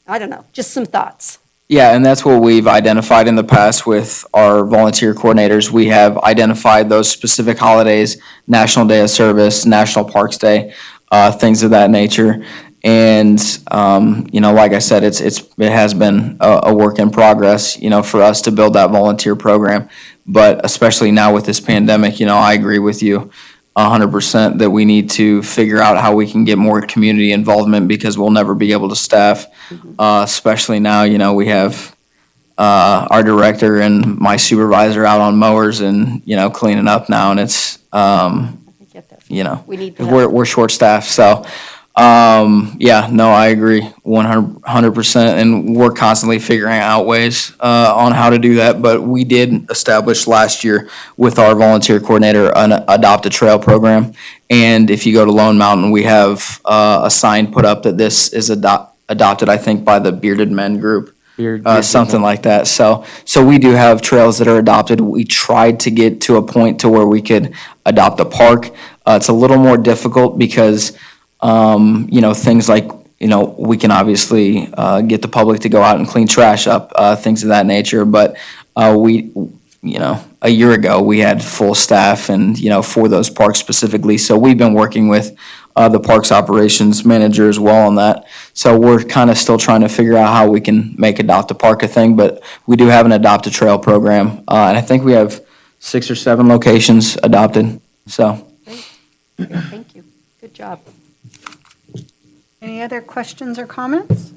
I don't know, just some thoughts. Yeah, and that's what we've identified in the past with our volunteer coordinators. We have identified those specific holidays, National Day of Service, National Parks Day, things of that nature. And, like I said, it has been a work in progress, for us to build that volunteer program. But especially now with this pandemic, I agree with you 100% that we need to figure out how we can get more community involvement, because we'll never be able to staff, especially now, we have our director and my supervisor out on mowers and, cleaning up now, and it's, I get that. We need the help. we're short-staffed, so. I agree 100%, and we're constantly figuring out ways on how to do that. But we did establish last year with our volunteer coordinator an Adopt a Trail program. And if you go to Lone Mountain, we have a sign put up that this is adopted, I think, by the Bearded Men group. Something like that. So we do have trails that are adopted. We tried to get to a point to where we could adopt a park. It's a little more difficult because things like, we can obviously get the public to go out and clean trash up, things of that nature. But a year ago, we had full staff and, for those parks specifically. So we've been working with the parks operations manager as well on that. So we're kind of still trying to figure out how we can make Adopt a Park a thing. But we do have an Adopt a Trail program. And I think we have 6 or 7 locations adopted. So. Great. Thank you. Good job. Any other questions or comments?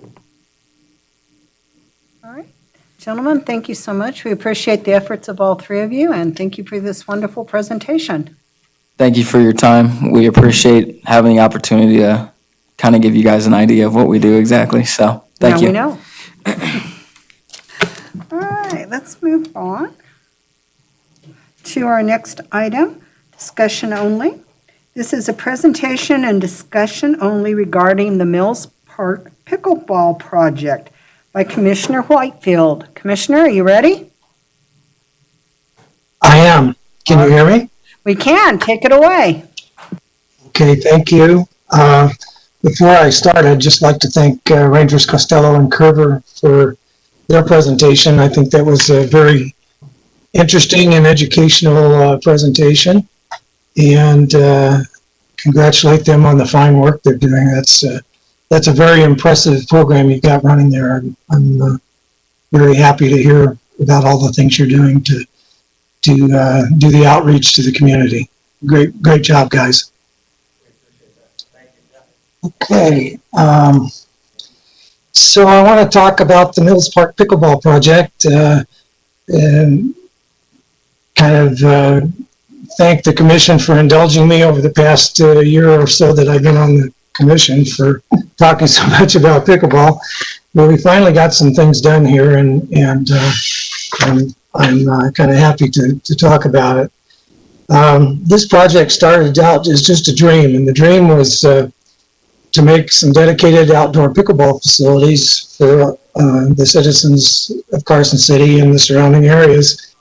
All right. Gentlemen, thank you so much. We appreciate the efforts of all three of you, and thank you for this wonderful presentation. Thank you for your time. We appreciate having the opportunity to kind of give you guys an idea of what we do exactly. So, thank you. Now we know. All right, let's move on to our next item, discussion only. This is a presentation and discussion only regarding the Mills Park Pickleball Project by Commissioner Whitefield. Commissioner, are you ready? I am. Can you hear me? We can. Take it away. Okay, thank you. Before I start, I'd just like to thank Rangers Costello and Kerber for their presentation. I think that was a very interesting and educational presentation, and congratulate them on the fine work they're doing. That's a very impressive program you've got running there. I'm very happy to hear about all the things you're doing to do the outreach to the community. Great job, guys. Okay, so I want to talk about the Mills Park Pickleball Project, and kind of thank the commission for indulging me over the past year or so that I've been on the commission for talking so much about pickleball. Well, we finally got some things done here, and I'm kind of happy to talk about it. This project started out as just a dream, and the dream was to make some dedicated outdoor pickleball facilities for the citizens of Carson City and the surrounding areas.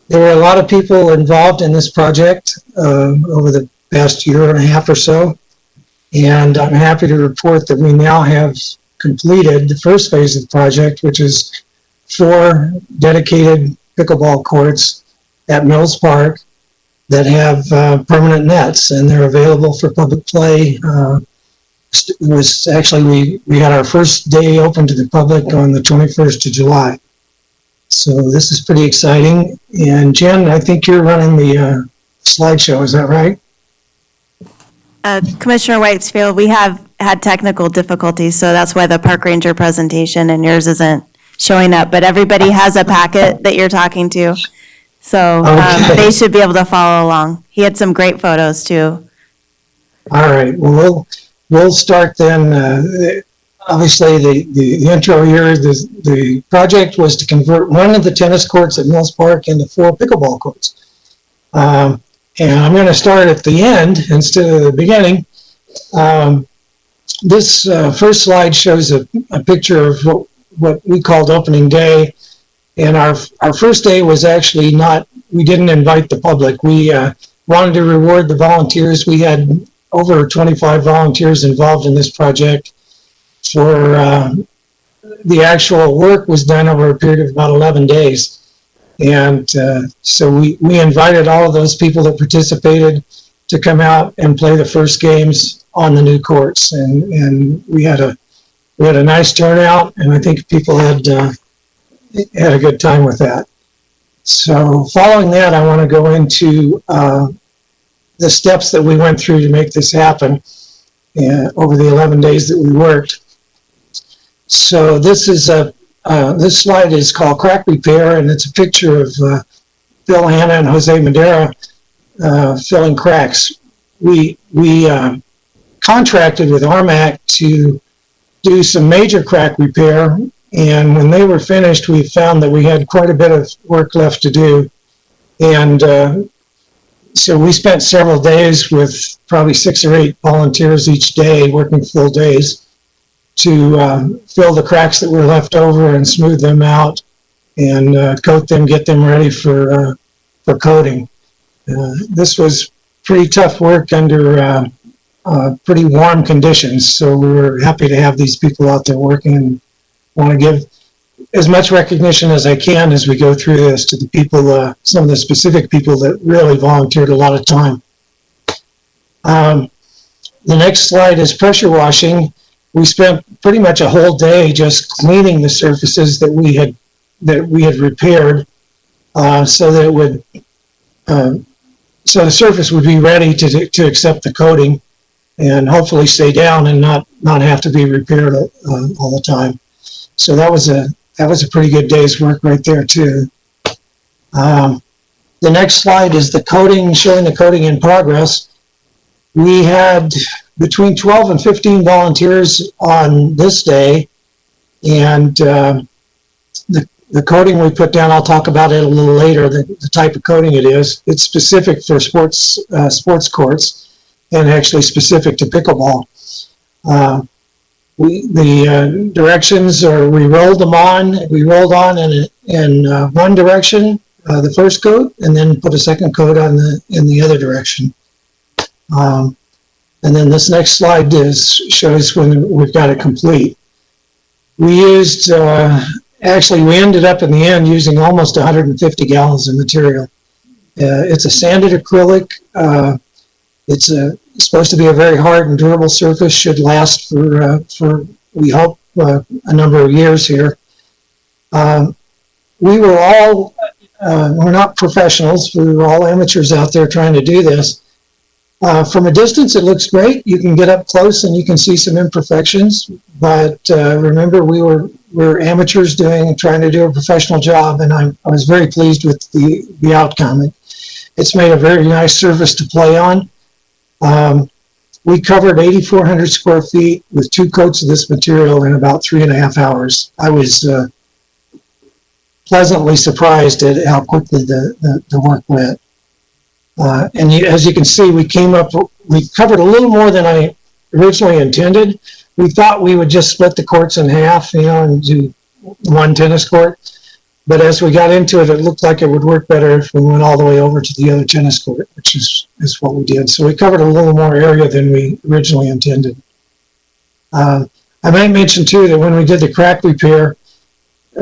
There were a lot of people involved in this project over the past year and a half or so, and I'm happy to report that we now have completed the first phase of the project, which is 4 dedicated pickleball courts at Mills Park that have permanent nets, and they're available for public play. It was actually, we had our first day open to the public on the 21st of July. So this is pretty exciting. And Jen, I think you're running the slideshow, is that right? Commissioner Whitefield, we have had technical difficulties, so that's why the park ranger presentation and yours isn't showing up, but everybody has a packet that you're talking to. So Okay. they should be able to follow along. He had some great photos too. All right, well, we'll start then. Obviously, the intro here, the project was to convert one of the tennis courts at Mills Park into 4 pickleball courts. And I'm going to start at the end instead of the beginning. This first slide shows a picture of what we called opening day. And our first day was actually we didn't invite the public. We wanted to reward the volunteers. We had over 25 volunteers involved in this project. For the actual work was done over a period of about 11 days. And so we invited all of those people that participated to come out and play the first games on the new courts. And we had a nice turnout, and I think people had a good time with that. So following that, I want to go into the steps that we went through to make this happen over the 11 days that we worked. So this slide is called Crack Repair, and it's a picture of Phil Hanna and Jose Madera filling cracks. We contracted with RMAC to do some major crack repair, and when they were finished, we found that we had quite a bit of work left to do. And so we spent several days with probably 6 or 8 volunteers each day, working full days, to fill the cracks that were left over and smooth them out and coat them, get them ready for coating. This was pretty tough work under pretty warm conditions, so we were happy to have these people out there working, and want to give as much recognition as I can as we go through this to the people, some of the specific people that really volunteered a lot of time. The next slide is pressure washing. We spent pretty much a whole day just cleaning the surfaces that we had repaired, so that it would, so the surface would be ready to accept the coating and hopefully stay down and not have to be repaired all the time. So that was a pretty good day's work right there too. The next slide is the coating, showing the coating in progress. We had between 12 and 15 volunteers on this day, and the coating we put down, I'll talk about it a little later, the type of coating it is. It's specific for sports courts and actually specific to pickleball. The directions are, we rolled on in one direction, the first coat, and then put a second coat on in the other direction. And then this next slide shows when we've got it complete. We used, actually we ended up in the end using almost 150 gallons of material. It's a sanded acrylic. It's supposed to be a very hard and durable surface, should last for we hope, a number of years here. We're not professionals. We were all amateurs out there trying to do this. From a distance, it looks great. You can get up close and you can see some imperfections. But remember, we're amateurs trying to do a professional job, and I was very pleased with the outcome. It's made a very nice surface to play on. We covered 8,400 square feet with 2 coats of this material in about 3.5 hours. I was pleasantly surprised at how quickly the work went. And as you can see, we covered a little more than I originally intended. We thought we would just split the courts in half, and do one tennis court. But as we got into it, it looked like it would work better if we went all the way over to the other tennis court, which is what we did. So we covered a little more area than we originally intended. I might mention too that when we did the crack repair,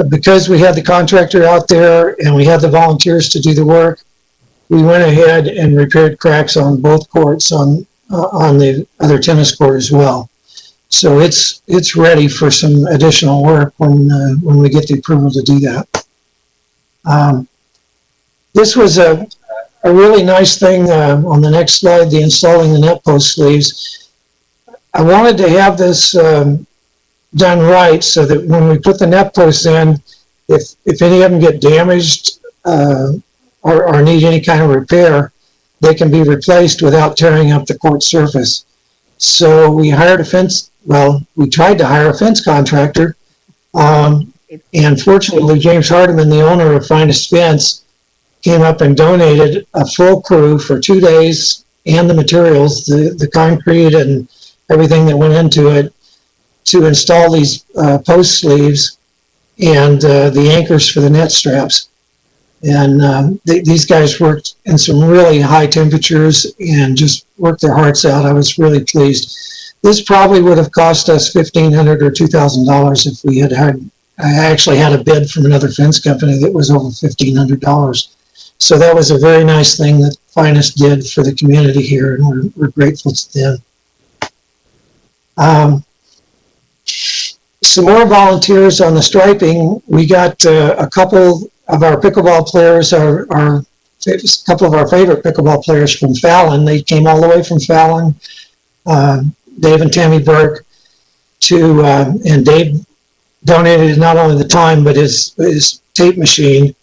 because we had the contractor out there and we had the volunteers to do the work, we went ahead and repaired cracks on both courts on the other tennis court as well. So it's ready for some additional work when we get the approval to do that. This was a really nice thing on the next slide, the installing the net post sleeves. I wanted to have this done right so that when we put the net posts in, if any of them get damaged or need any kind of repair, they can be replaced without tearing up the court surface. So we tried to hire a fence contractor. And fortunately, James Hardiman, the owner of Finest Fence, came up and donated a full crew for 2 days and the materials, the concrete and everything that went into it, to install these post sleeves and the anchors for the net straps. And these guys worked in some really high temperatures and just worked their hearts out. I was really pleased. This probably would have cost us $1,500 or $2,000 if we I actually had a bid from another fence company that was over $1,500. So that was a very nice thing that Finest did for the community here, and we're grateful to them. Some more volunteers on the striping. We got a couple of our pickleball players, a couple of our favorite pickleball players from Fallon. They came all the way from Fallon, Dave and Tammy Burke, and Dave donated not only the time but his tape machine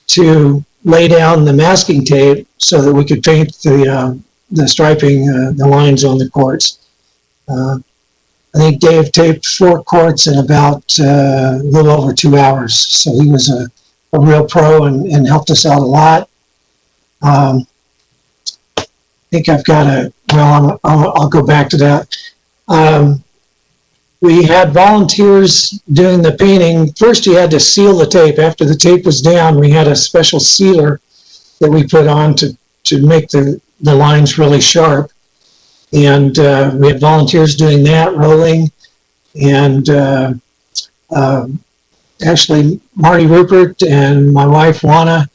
to lay down the masking tape so that we could paint the striping, the lines on the courts. I think Dave taped 4 courts in about a little over 2 hours. So he was a real pro and helped us out a lot. I think I've got I'll go back to that. We had volunteers doing the painting. First, you had to seal the tape. After the tape was down, we had a special sealer that we put on to make the lines really sharp. And we had volunteers doing that, rolling. And actually, Marty Rupert and my wife, Juana,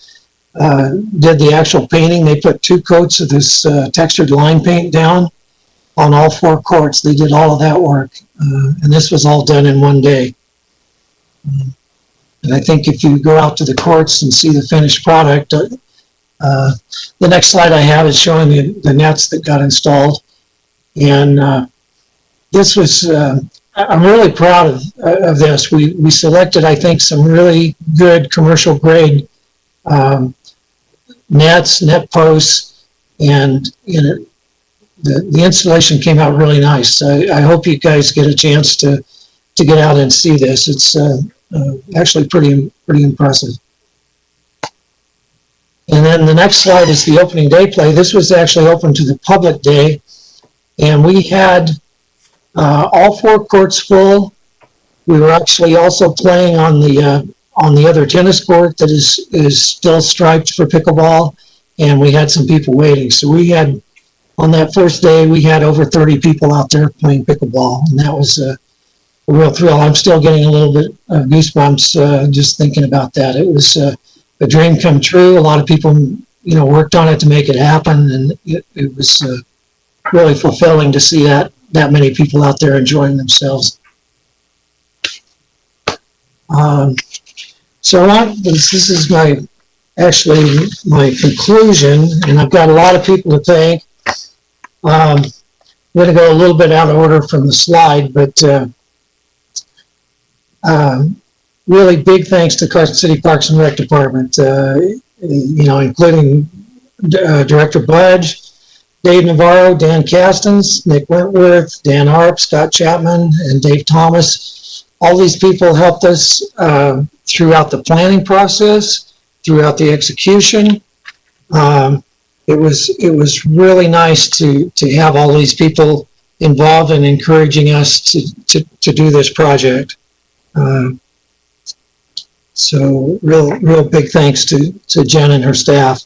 did the actual painting. They put 2 coats of this textured line paint down on all 4 courts. They did all of that work. And this was all done in 1 day. And I think if you go out to the courts and see the finished product, the next slide I have is showing the nets that got installed. And this was, I'm really proud of this. We selected, I think, some really good commercial grade net posts, and the installation came out really nice. I hope you guys get a chance to get out and see this. It's actually pretty impressive. And then the next slide is the opening day play. This was actually open to the public day, and we had all 4 courts full. We were actually also playing on the other tennis court that is still striped for pickleball, and we had some people waiting. So we had, on that first day, we had over 30 people out there playing pickleball, and that was a real thrill. I'm still getting a little bit of goosebumps just thinking about that. It was a dream come true. A lot of people, worked on it to make it happen, and it was really fulfilling to see that many people out there enjoying themselves. So this is my conclusion, and I've got a lot of people to thank. I'm going to go a little bit out of order from the slide, but really big thanks to Carson City Parks and Rec Department, including Director Budge, Dave Navarro, Dan Castens, Nick Wentworth, Dan Arp, Scott Chapman, and Dave Thomas. All these people helped us throughout the planning process, throughout the execution. It was really nice to have all these people involved in encouraging us to do this project. So real big thanks to Jen and her staff.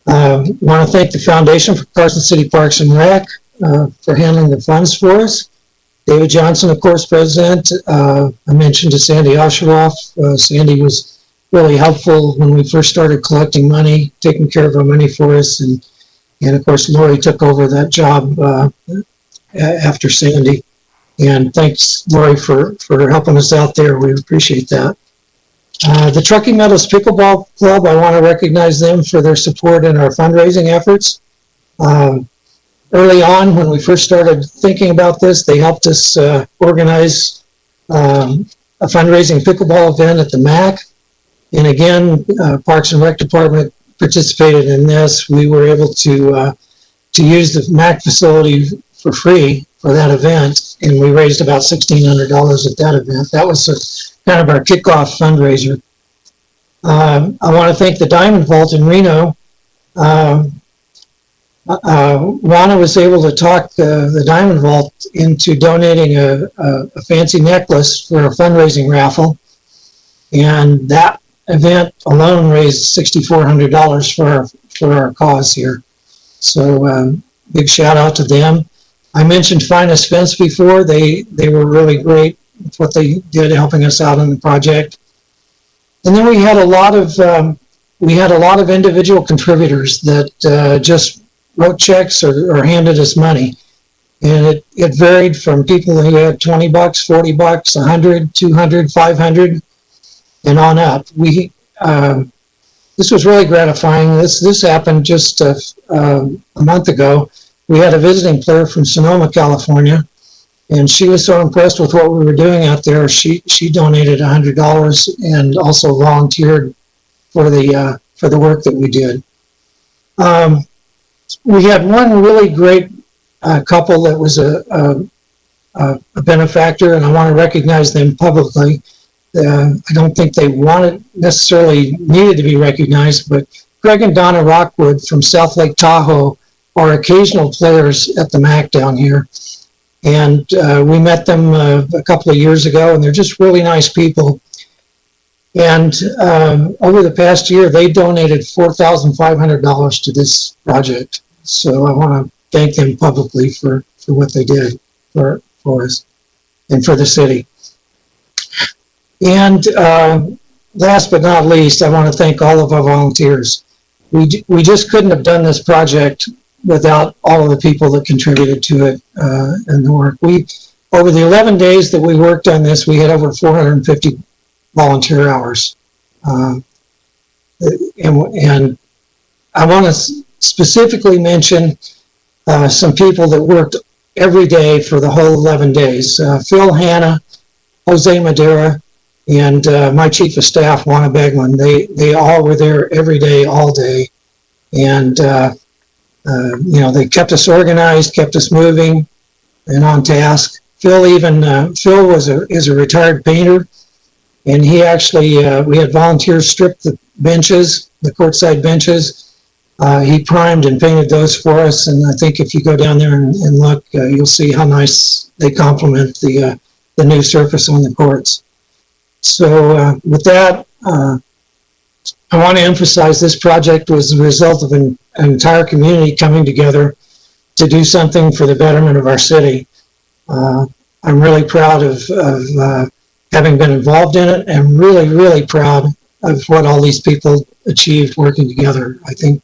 Want to thank the Foundation for Carson City Parks and Rec for handling the funds for us. David Johnson, of course, president. I mentioned to Sandy Osheroff. Sandy was really helpful when we first started collecting money, taking care of our money for us, and of course Lori took over that job after Sandy. And thanks, Lori, for helping us out there. We appreciate that. The Truckee Meadows Pickleball Club, I want to recognize them for their support in our fundraising efforts. Early on, when we first started thinking about this, they helped us organize a fundraising pickleball event at the MAC. And again, Parks and Rec Department participated in this. We were able to use the MAC facility for free for that event, and we raised about $1,600 at that event. That was kind of our kickoff fundraiser. I want to thank the Diamond Vault in Reno. Rana was able to talk the Diamond Vault into donating a fancy necklace for a fundraising raffle, and that event alone raised $6,400 for our cause here. So big shout out to them. I mentioned Finest Fence before. They were really great with what they did, helping us out on the project. And then we had a lot of individual contributors that just wrote checks or handed us money. And it varied from people who had $20, $40, $100, $200, $500, and on up. This was really gratifying. This happened just a month ago. We had a visiting player from Sonoma, California, and she was so impressed with what we were doing out there. She donated $100 and also volunteered for the work that we did. We had one really great couple that was a benefactor, and I want to recognize them publicly. I don't think they necessarily needed to be recognized, but Greg and Donna Rockwood from South Lake Tahoe are occasional players at the MAC down here. And we met them a couple of years ago, and they're just really nice people. And over the past year, they donated $4,500 to this project. So I want to thank them publicly for what they did for us and for the city. And last but not least, I want to thank all of our volunteers. We just couldn't have done this project without all of the people that contributed to it and the work. Over the 11 days that we worked on this, we had over 450 volunteer hours. And I want to specifically mention some people that worked every day for the whole 11 days. Phil Hanna, Jose Madera, and my chief of staff, Juana Beglin. They all were there every day, all day. And, they kept us organized, kept us moving and on task. Phil is a retired painter, and he actually, we had volunteers strip the benches, the courtside benches. He primed and painted those for us, and I think if you go down there and look, you'll see how nice they complement the new surface on the courts. So with that, I want to emphasize this project was the result of an entire community coming together to do something for the betterment of our city. I'm really proud of having been involved in it, and really, really proud of what all these people achieved working together. I think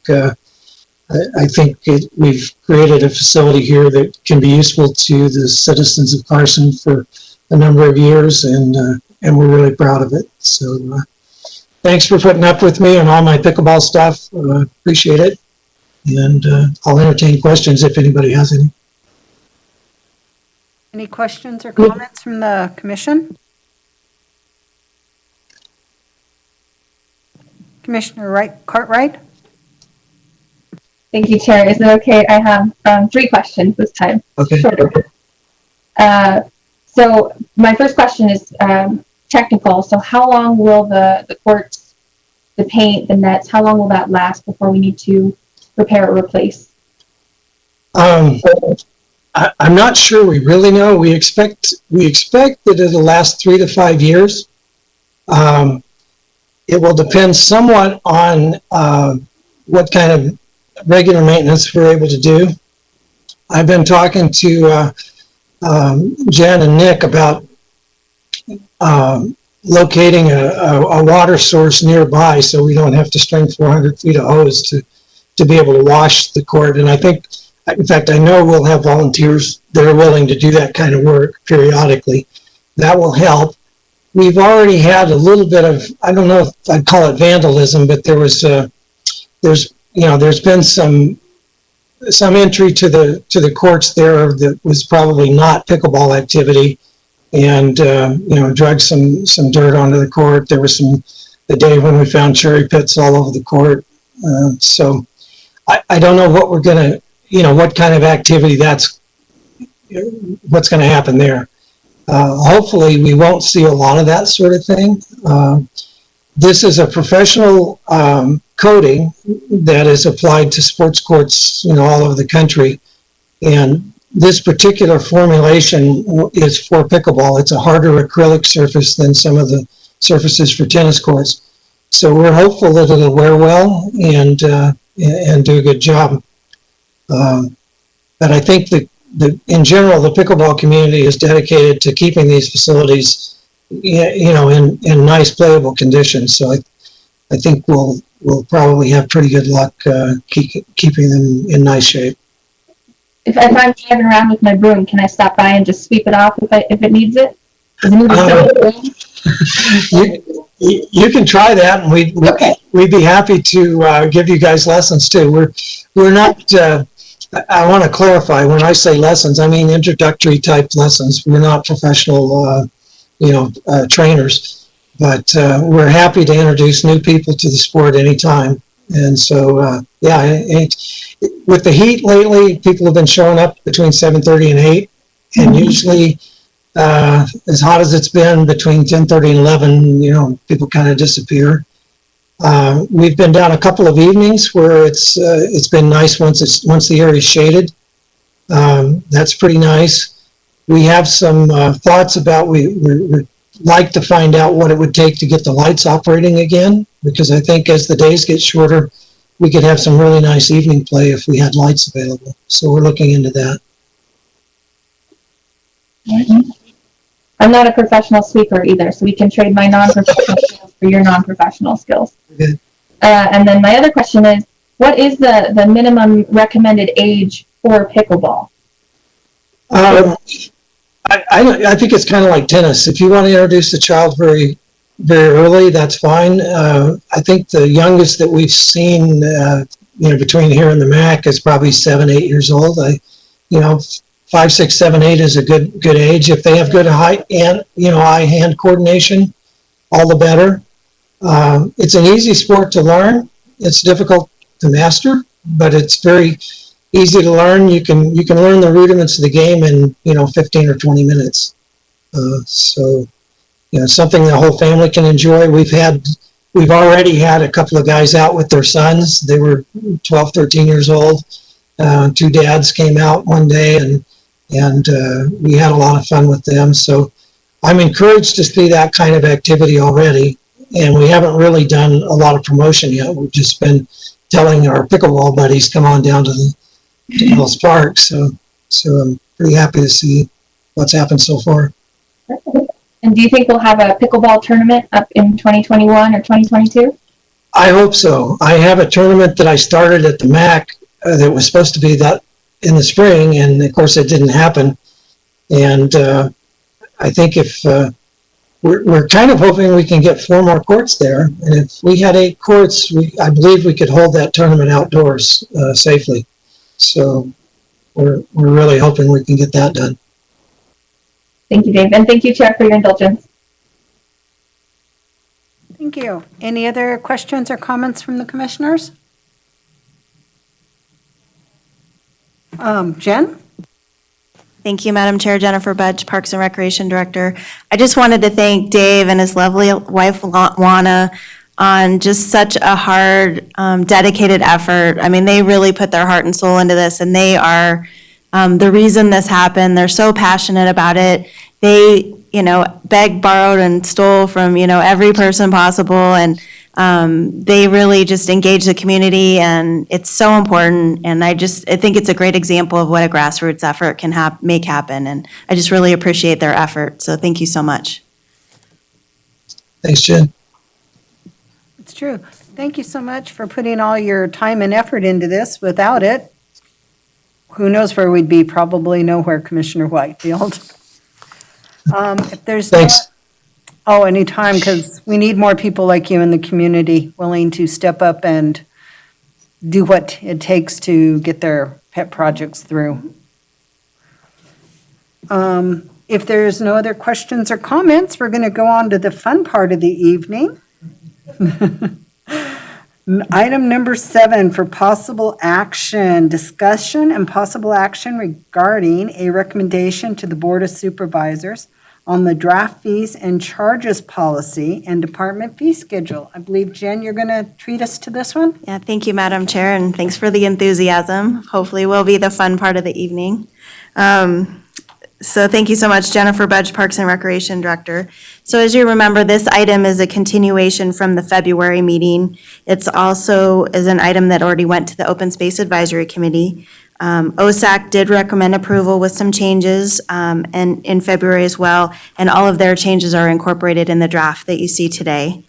we've created a facility here that can be useful to the citizens of Carson for a number of years, and we're really proud of it. So thanks for putting up with me and all my pickleball stuff. Appreciate it. And I'll entertain questions if anybody has any. Any questions or comments from the commission? Commissioner Cartwright? Thank you, Chair. Is it okay? I have 3 questions this time. Okay. Shorter. So my first question is technical. So how long will the courts, the paint, the nets, how long will that last before we need to repair or replace? I'm not sure. We really know. We expect that it'll last 3 to 5 years. It will depend somewhat on what kind of regular maintenance we're able to do. I've been talking to Jen and Nick about locating a water source nearby so we don't have to string 400 feet of hose to be able to wash the court. And I think, in fact, I know we'll have volunteers that are willing to do that kind of work periodically. That will help. We've already had a little bit of, I don't know if I'd call it vandalism, but there's been some entry to the courts there that was probably not pickleball activity, and dragged some dirt onto the court. There was the day when we found cherry pits all over the court. So I don't know what we're gonna, what kind of activity what's gonna happen there. Hopefully we won't see a lot of that sort of thing. This is a professional coating that is applied to sports courts, all over the country. And this particular formulation is for pickleball. It's a harder acrylic surface than some of the surfaces for tennis courts. So we're hopeful that it'll wear well and do a good job. But I think that in general, the pickleball community is dedicated to keeping these facilities, in nice playable conditions. So I think we'll probably have pretty good luck keeping them in nice shape. If I'm driving around with my broom, can I stop by and just sweep it off if it needs it? Does it need You can try that, and we'd be happy to give you guys lessons too. We're not. I want to clarify, when I say lessons, I mean introductory type lessons. We're not professional, trainers, but we're happy to introduce new people to the sport anytime. And so, with the heat lately, people have been showing up between 7:30 and 8, and usually, as hot as it's been, between 10:30 and 11, people kind of disappear. We've been down a couple of evenings where it's been nice once the area is shaded. That's pretty nice. We have some thoughts about we'd like to find out what it would take to get the lights operating again, because I think as the days get shorter, we could have some really nice evening play if we had lights available. So we're looking into that. I'm not a professional sweeper either, so we can trade my non-professional skills for your non-professional skills. Okay. And then my other question is, what is the minimum recommended age for pickleball? I think it's kind of like tennis. If you want to introduce the child very, very early, that's fine. I think the youngest that we've seen, between here and the MAC is probably 7, 8 years old. 5, 6, 7, 8 is a good age. If they have good eye-hand coordination, all the better. It's an easy sport to learn. It's difficult to master, but it's very easy to learn. You can learn the rudiments of the game in 15 or 20 minutes. So something the whole family can enjoy. We've already had a couple of guys out with their sons. They were 12, 13 years old. Two dads came out one day, and we had a lot of fun with them. So I'm encouraged to see that kind of activity already. And we haven't really done a lot of promotion yet. We've just been telling our pickleball buddies, come on down to Hills Park. So I'm pretty happy to see what's happened so far. And do you think we'll have a pickleball tournament up in 2021 or 2022? I hope so. I have a tournament that I started at the MAC that was supposed to be that in the spring, and of course it didn't happen. And I think if we're kind of hoping we can get 4 more courts there, and if we had 8 courts, I believe we could hold that tournament outdoors safely. So we're really hoping we can get that done. Thank you, Dave, and thank you, Chair, for your indulgence. Thank you. Any other questions or comments from the commissioners? Jen? Thank you, Madam Chair. Jennifer Budge, Parks and Recreation Director. I just wanted to thank Dave and his lovely wife, Juana, on just such a hard, dedicated effort. I mean, they really put their heart and soul into this, and they are the reason this happened. They're so passionate about it. They, begged, borrowed, and stole from, every person possible, and they really just engage the community, and it's so important. And I think it's a great example of what a grassroots effort can make happen. And I just really appreciate their effort. So thank you so much. Thanks, Jen. It's true. Thank you so much for putting all your time and effort into this. Without it, who knows where we'd be? Probably nowhere, Commissioner Whitefield. If there's Thanks. Anytime, because we need more people like you in the community willing to step up and do what it takes to get their pet projects through. If there's no other questions or comments, we're going to go on to the fun part of the evening. Item number 7 for possible action, discussion and possible action regarding a recommendation to the Board of Supervisors on the draft fees and charges policy and department fee schedule. I believe, Jen, you're going to treat us to this one? Yeah, thank you, Madam Chair, and thanks for the enthusiasm. Hopefully will be the fun part of the evening. So thank you so much, Jennifer Budge, Parks and Recreation Director. So as you remember, this item is a continuation from the February meeting. It's also is an item that already went to the Open Space Advisory Committee. OSAC did recommend approval with some changes and in February as well, and all of their changes are incorporated in the draft that you see today.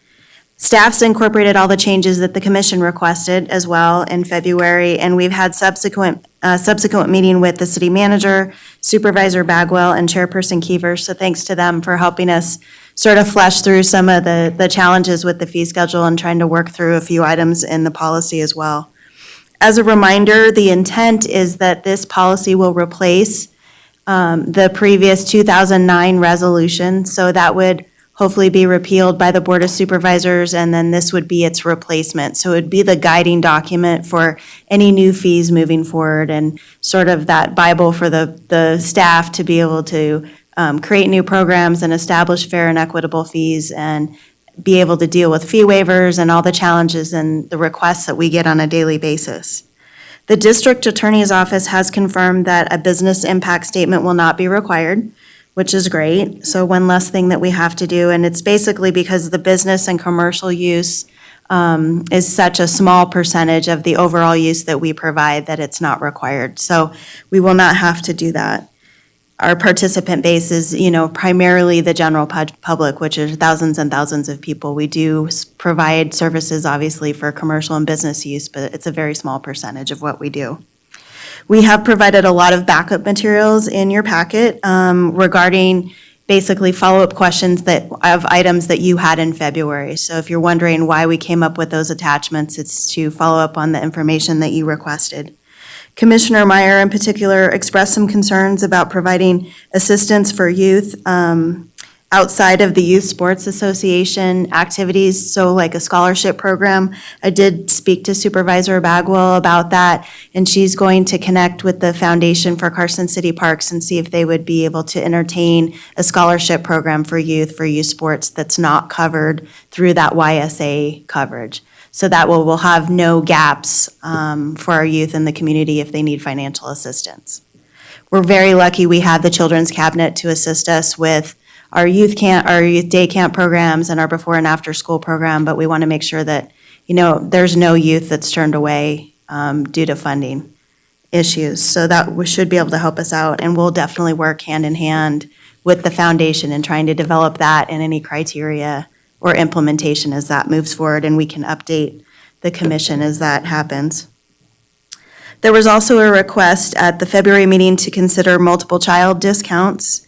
Staff's incorporated all the changes that the commission requested as well in February, and we've had subsequent meeting with the city manager, Supervisor Bagwell, and Chairperson Keever. So thanks to them for helping us sort of flesh through some of the challenges with the fee schedule and trying to work through a few items in the policy as well. As a reminder, the intent is that this policy will replace the previous 2009 resolution. So that would hopefully be repealed by the Board of Supervisors, and then this would be its replacement. So it would be the guiding document for any new fees moving forward and sort of that Bible for the staff to be able to create new programs and establish fair and equitable fees and be able to deal with fee waivers and all the challenges and the requests that we get on a daily basis. The district attorney's office has confirmed that a business impact statement will not be required, which is great. So one less thing that we have to do, and it's basically because the business and commercial use is such a small percentage of the overall use that we provide that it's not required. So we will not have to do that. Our participant base is, primarily the general public, which is thousands and thousands of people. We do provide services, obviously, for commercial and business use, but it's a very small percentage of what we do. We have provided a lot of backup materials in your packet regarding basically follow-up questions of items that you had in February. So if you're wondering why we came up with those attachments, it's to follow up on the information that you requested. Commissioner Meyer in particular expressed some concerns about providing assistance for youth outside of the Youth Sports Association activities, so like a scholarship program. I did speak to Supervisor Bagwell about that, and she's going to connect with the Foundation for Carson City Parks and see if they would be able to entertain a scholarship program for youth sports that's not covered through that YSA coverage. So that we'll have no gaps for our youth in the community if they need financial assistance. We're very lucky we have the Children's Cabinet to assist us with our youth day camp programs and our before and after school program, but we want to make sure that, there's no youth that's turned away due to funding issues. So that we should be able to help us out, and we'll definitely work hand in hand with the foundation in trying to develop that and any criteria or implementation as that moves forward, and we can update the commission as that happens. There was also a request at the February meeting to consider multiple child discounts.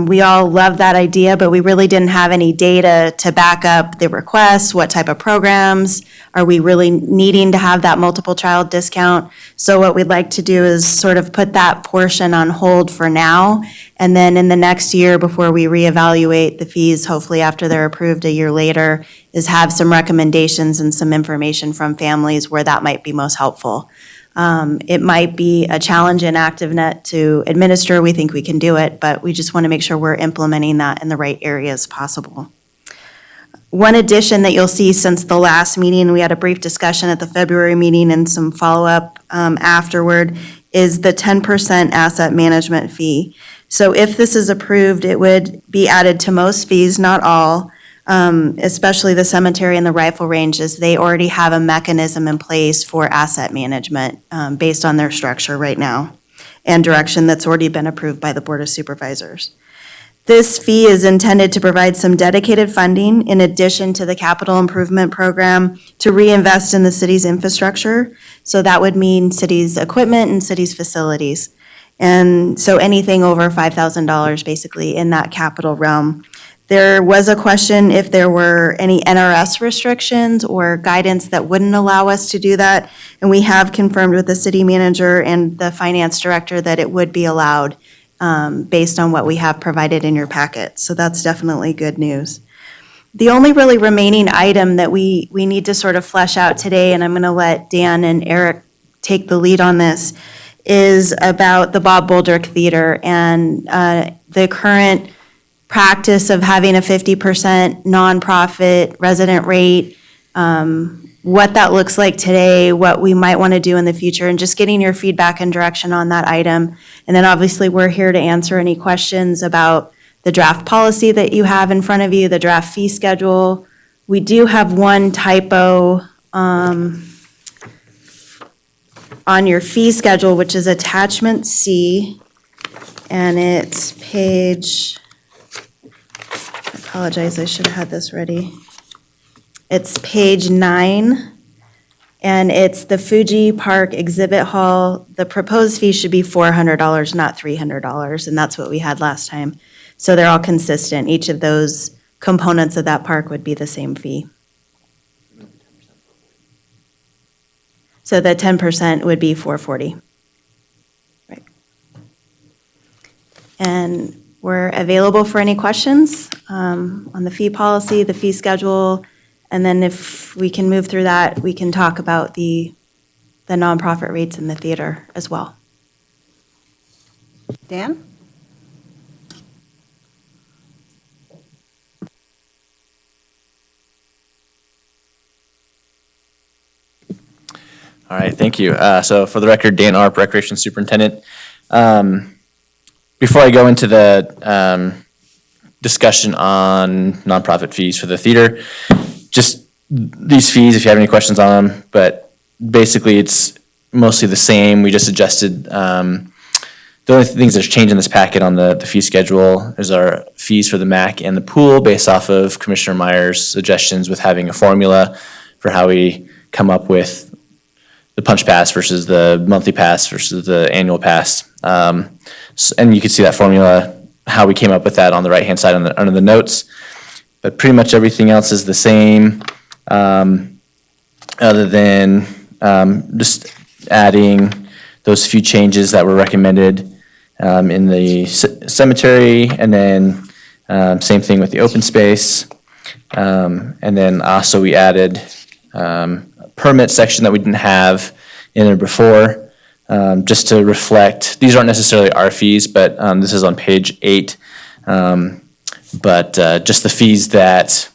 We all love that idea, but we really didn't have any data to back up the requests. What type of programs are we really needing to have that multiple child discount? So what we'd like to do is sort of put that portion on hold for now, and then in the next year, before we reevaluate the fees, hopefully after they're approved a year later, is have some recommendations and some information from families where that might be most helpful. It might be a challenge in ActiveNet to administer. We think we can do it, but we just want to make sure we're implementing that in the right areas possible. One addition that you'll see since the last meeting, we had a brief discussion at the February meeting and some follow-up afterward, is the 10% asset management fee. So if this is approved, it would be added to most fees, not all. Especially the cemetery and the rifle ranges, they already have a mechanism in place for asset management based on their structure right now and direction that's already been approved by the Board of Supervisors. This fee is intended to provide some dedicated funding in addition to the capital improvement program to reinvest in the city's infrastructure. So that would mean city's equipment and city's facilities. And so anything over $5,000 basically in that capital realm. There was a question if there were any NRS restrictions or guidance that wouldn't allow us to do that. And we have confirmed with the city manager and the finance director that it would be allowed based on what we have provided in your packet. So that's definitely good news. The only really remaining item that we need to sort of flesh out today, and I'm going to let Dan and Eric take the lead on this, is about the Bob Boldrick Theater and the current practice of having a 50% nonprofit resident rate, what that looks like today, what we might want to do in the future, and just getting your feedback and direction on that item. And then obviously we're here to answer any questions about the draft policy that you have in front of you, the draft fee schedule. We do have one typo on your fee schedule, which is attachment C, and it's page, I apologize, I should have had this ready. It's page 9, and it's the Fuji Park Exhibit Hall. The proposed fee should be $400, not $300, and that's what we had last time. So they're all consistent. Each of those components of that park would be the same fee. So the 10% would be $440. Right. And we're available for any questions on the fee policy, the fee schedule, and then if we can move through that, we can talk about the nonprofit rates in the theater as well. Dan? All right, thank you. So for the record, Dan Arp, Recreation Superintendent. Before I go into the discussion on nonprofit fees for the theater, just these fees, if you have any questions on them, but basically it's mostly the same. We just adjusted, the only things that's changed in this packet on the fee schedule is our fees for the MAC and the pool based off of Commissioner Meyer's suggestions with having a formula for how we come up with the punch pass versus the monthly pass versus the annual pass. And you can see that formula, how we came up with that on the right-hand side under the notes. But pretty much everything else is the same, other than just adding those few changes that were recommended in the cemetery, and then Same thing with the open space. And then also we added a permit section that we didn't have in there before, just to reflect, these aren't necessarily our fees, but this is on page 8. But just the fees that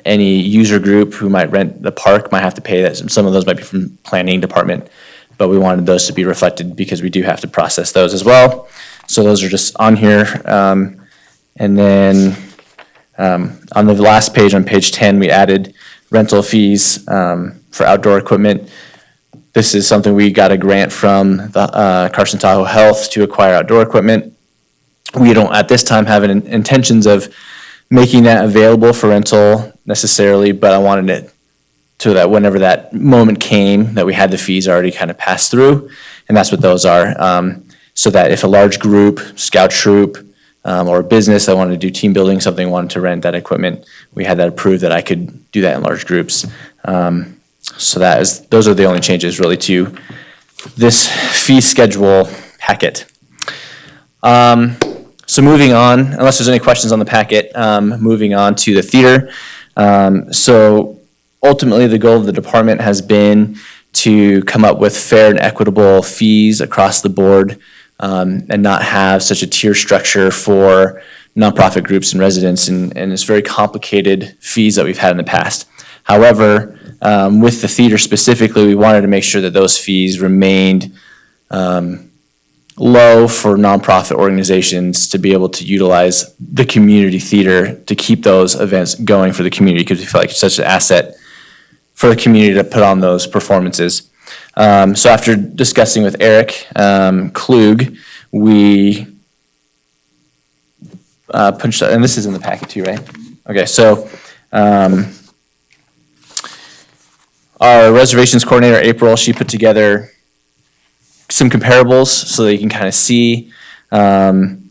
any user group who might rent the park might have to pay. That some of those might be from planning department, but we wanted those to be reflected because we do have to process those as well. So those are just on here. And then on the last page, on page 10, we added rental fees for outdoor equipment. This is something we got a grant from the Carson Tahoe Health to acquire outdoor equipment. We don't at this time have intentions of making that available for rental necessarily, but I wanted it so that whenever that moment came, that we had the fees already kind of passed through, and that's what those are. So that if a large group, scout troop, or a business that wanted to do team building, something wanted to rent that equipment, we had that approved that I could do that in large groups. So those are the only changes really to this fee schedule packet. So moving on, unless there's any questions on the packet, moving on to the theater. So ultimately, the goal of the department has been to come up with fair and equitable fees across the board, and not have such a tier structure for nonprofit groups and residents, and it's very complicated fees that we've had in the past. However, with the theater specifically, we wanted to make sure that those fees remained low for nonprofit organizations to be able to utilize the community theater to keep those events going for the community, because we feel like it's such an asset for the community to put on those performances. So after discussing with Eric Klug, we punched out, and this is in the packet too, right? Okay, so our reservations coordinator, April, she put together some comparables so that you can kind of see some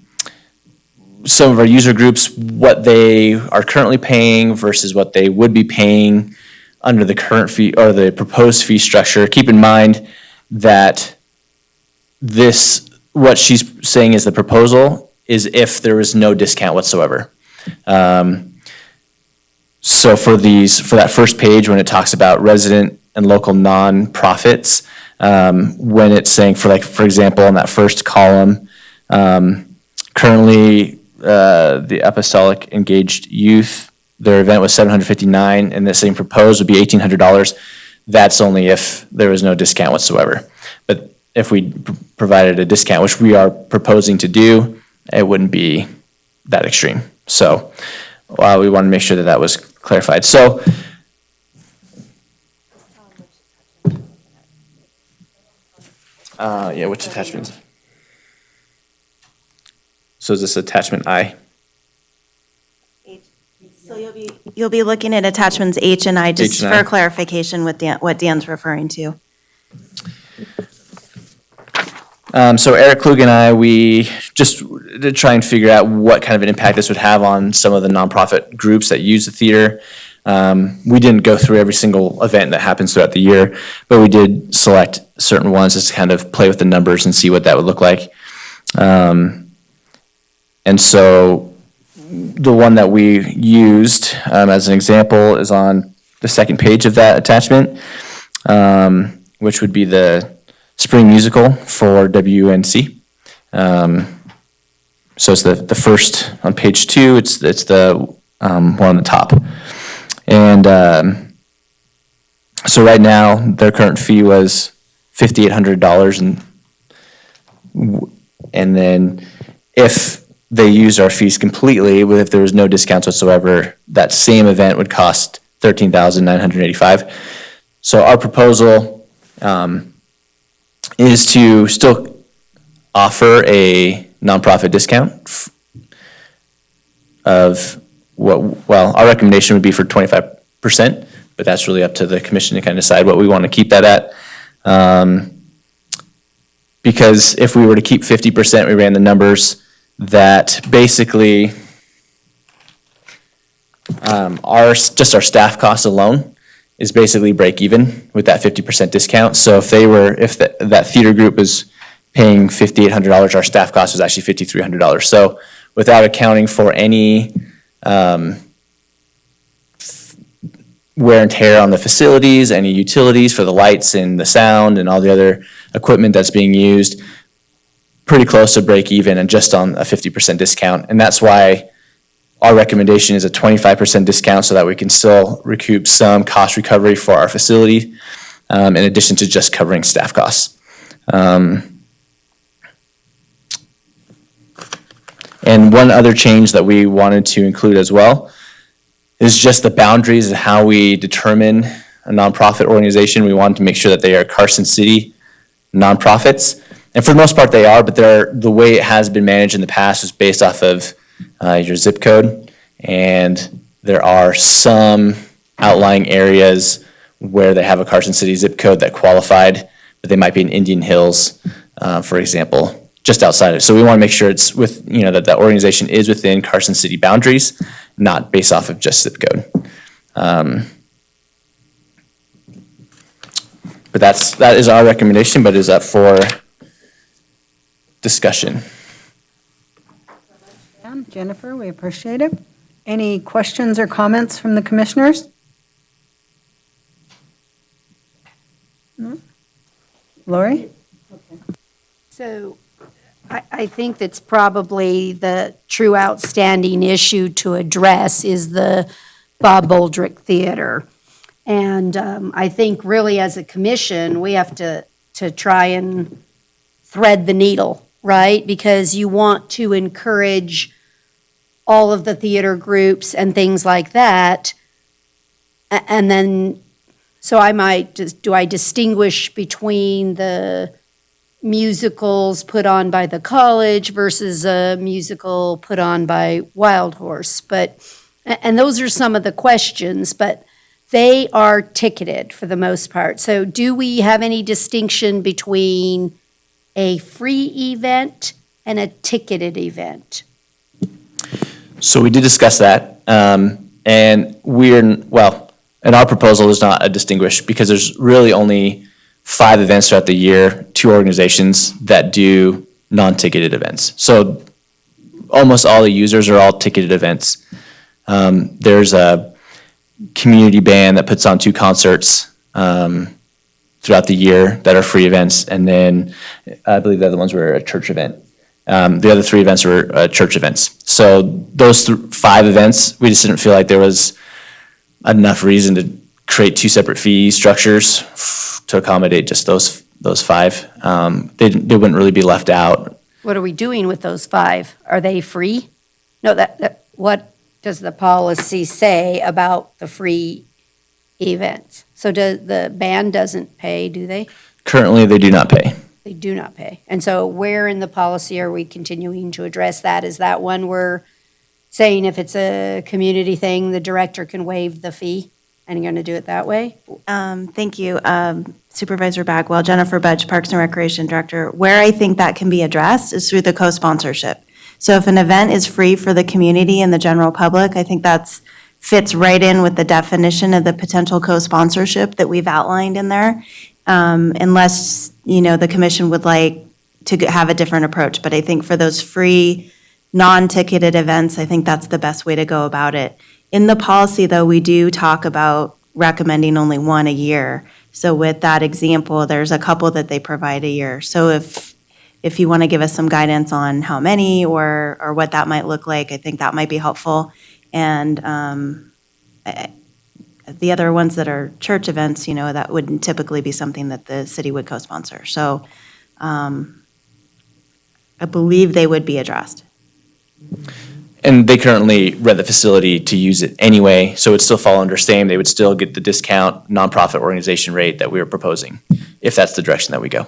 of our user groups, what they are currently paying versus what they would be paying under the current fee or the proposed fee structure. Keep in mind that what she's saying is the proposal is if there is no discount whatsoever. So for that first page, when it talks about resident and local nonprofits, when it's saying for example, in that first column, currently the Apostolic Engaged Youth, their event was $759, and the same proposed would be $1,800. That's only if there was no discount whatsoever. But if we provided a discount, which we are proposing to do, it wouldn't be that extreme. So we want to make sure that that was clarified. So which attachments? So is this attachment I? So you'll be looking at attachments H and I, just H and I. for clarification with what Dan's referring to. So Eric Klug and I, we just to try and figure out what kind of an impact this would have on some of the nonprofit groups that use the theater. We didn't go through every single event that happens throughout the year, but we did select certain ones just to kind of play with the numbers and see what that would look like. And so the one that we used as an example is on the second page of that attachment, which would be the spring musical for WNC. So it's the first on page 2. It's the one on the top. And so right now, their current fee was $5,800, and then if they used our fees completely, if there was no discounts whatsoever, that same event would cost $13,985. So our proposal is to still offer a nonprofit discount of our recommendation would be for 25%, but that's really up to the commission to kind of decide what we want to keep that at. Because if we were to keep 50%, we ran the numbers that basically our staff costs alone is basically break even with that 50% discount. So if that theater group was paying $5,800, our staff cost was actually $5,300. So without accounting for any wear and tear on the facilities, any utilities for the lights and the sound and all the other equipment that's being used, pretty close to break even and just on a 50% discount. And that's why our recommendation is a 25% discount so that we can still recoup some cost recovery for our facility, in addition to just covering staff costs. And one other change that we wanted to include as well is just the boundaries of how we determine a nonprofit organization. We wanted to make sure that they are Carson City nonprofits. And for the most part, they are, but the way it has been managed in the past is based off of your zip code. And there are some outlying areas where they have a Carson City zip code that qualified, but they might be in Indian Hills, for example, just outside of it. So we want to make sure it's that the organization is within Carson City boundaries, not based off of just zip code. But that is our recommendation, but is up for discussion. Jennifer, we appreciate it. Any questions or comments from the commissioners? No? Lori? So I think that's probably the true outstanding issue to address is the Bob Boldrick Theater. And I think really as a commission, we have to try and thread the needle, right? Because you want to encourage all of the theater groups and things like that. And then, so I might just, do I distinguish between the musicals put on by the college versus a musical put on by Wild Horse? But, and those are some of the questions, but they are ticketed for the most part. So do we have any distinction between a free event and a ticketed event? So we did discuss that, and and our proposal is not a distinguish because there's really only 5 events throughout the year, 2 organizations that do non-ticketed events. So almost all the users are all ticketed events. There's a community band that puts on 2 concerts throughout the year that are free events, and then I believe the other ones were a church event. The other 3 events were church events. So those 5 events, we just didn't feel like there was enough reason to create 2 separate fee structures to accommodate just those 5. They wouldn't really be left out. What are we doing with those 5? Are they free? No, what does the policy say about the free events? So the band doesn't pay, do they? Currently, they do not pay. They do not pay. And so where in the policy are we continuing to address that? Is that one we're saying if it's a community thing, the director can waive the fee? And you're going to do it that way? Thank you, Supervisor Bagwell. Jennifer Budge, Parks and Recreation Director. Where I think that can be addressed is through the co-sponsorship. So if an event is free for the community and the general public, I think that fits right in with the definition of the potential co-sponsorship that we've outlined in there. Unless, the commission would like to have a different approach. But I think for those free, non-ticketed events, I think that's the best way to go about it. In the policy, though, we do talk about recommending only 1 a year. So with that example, there's a couple that they provide a year. So if you want to give us some guidance on how many or what that might look like, I think that might be helpful. And the other ones that are church events, that wouldn't typically be something that the city would co-sponsor. So I believe they would be addressed. And they currently rent the facility to use it anyway, so it would still fall under SAME. They would still get the discount nonprofit organization rate that we were proposing, if that's the direction that we go.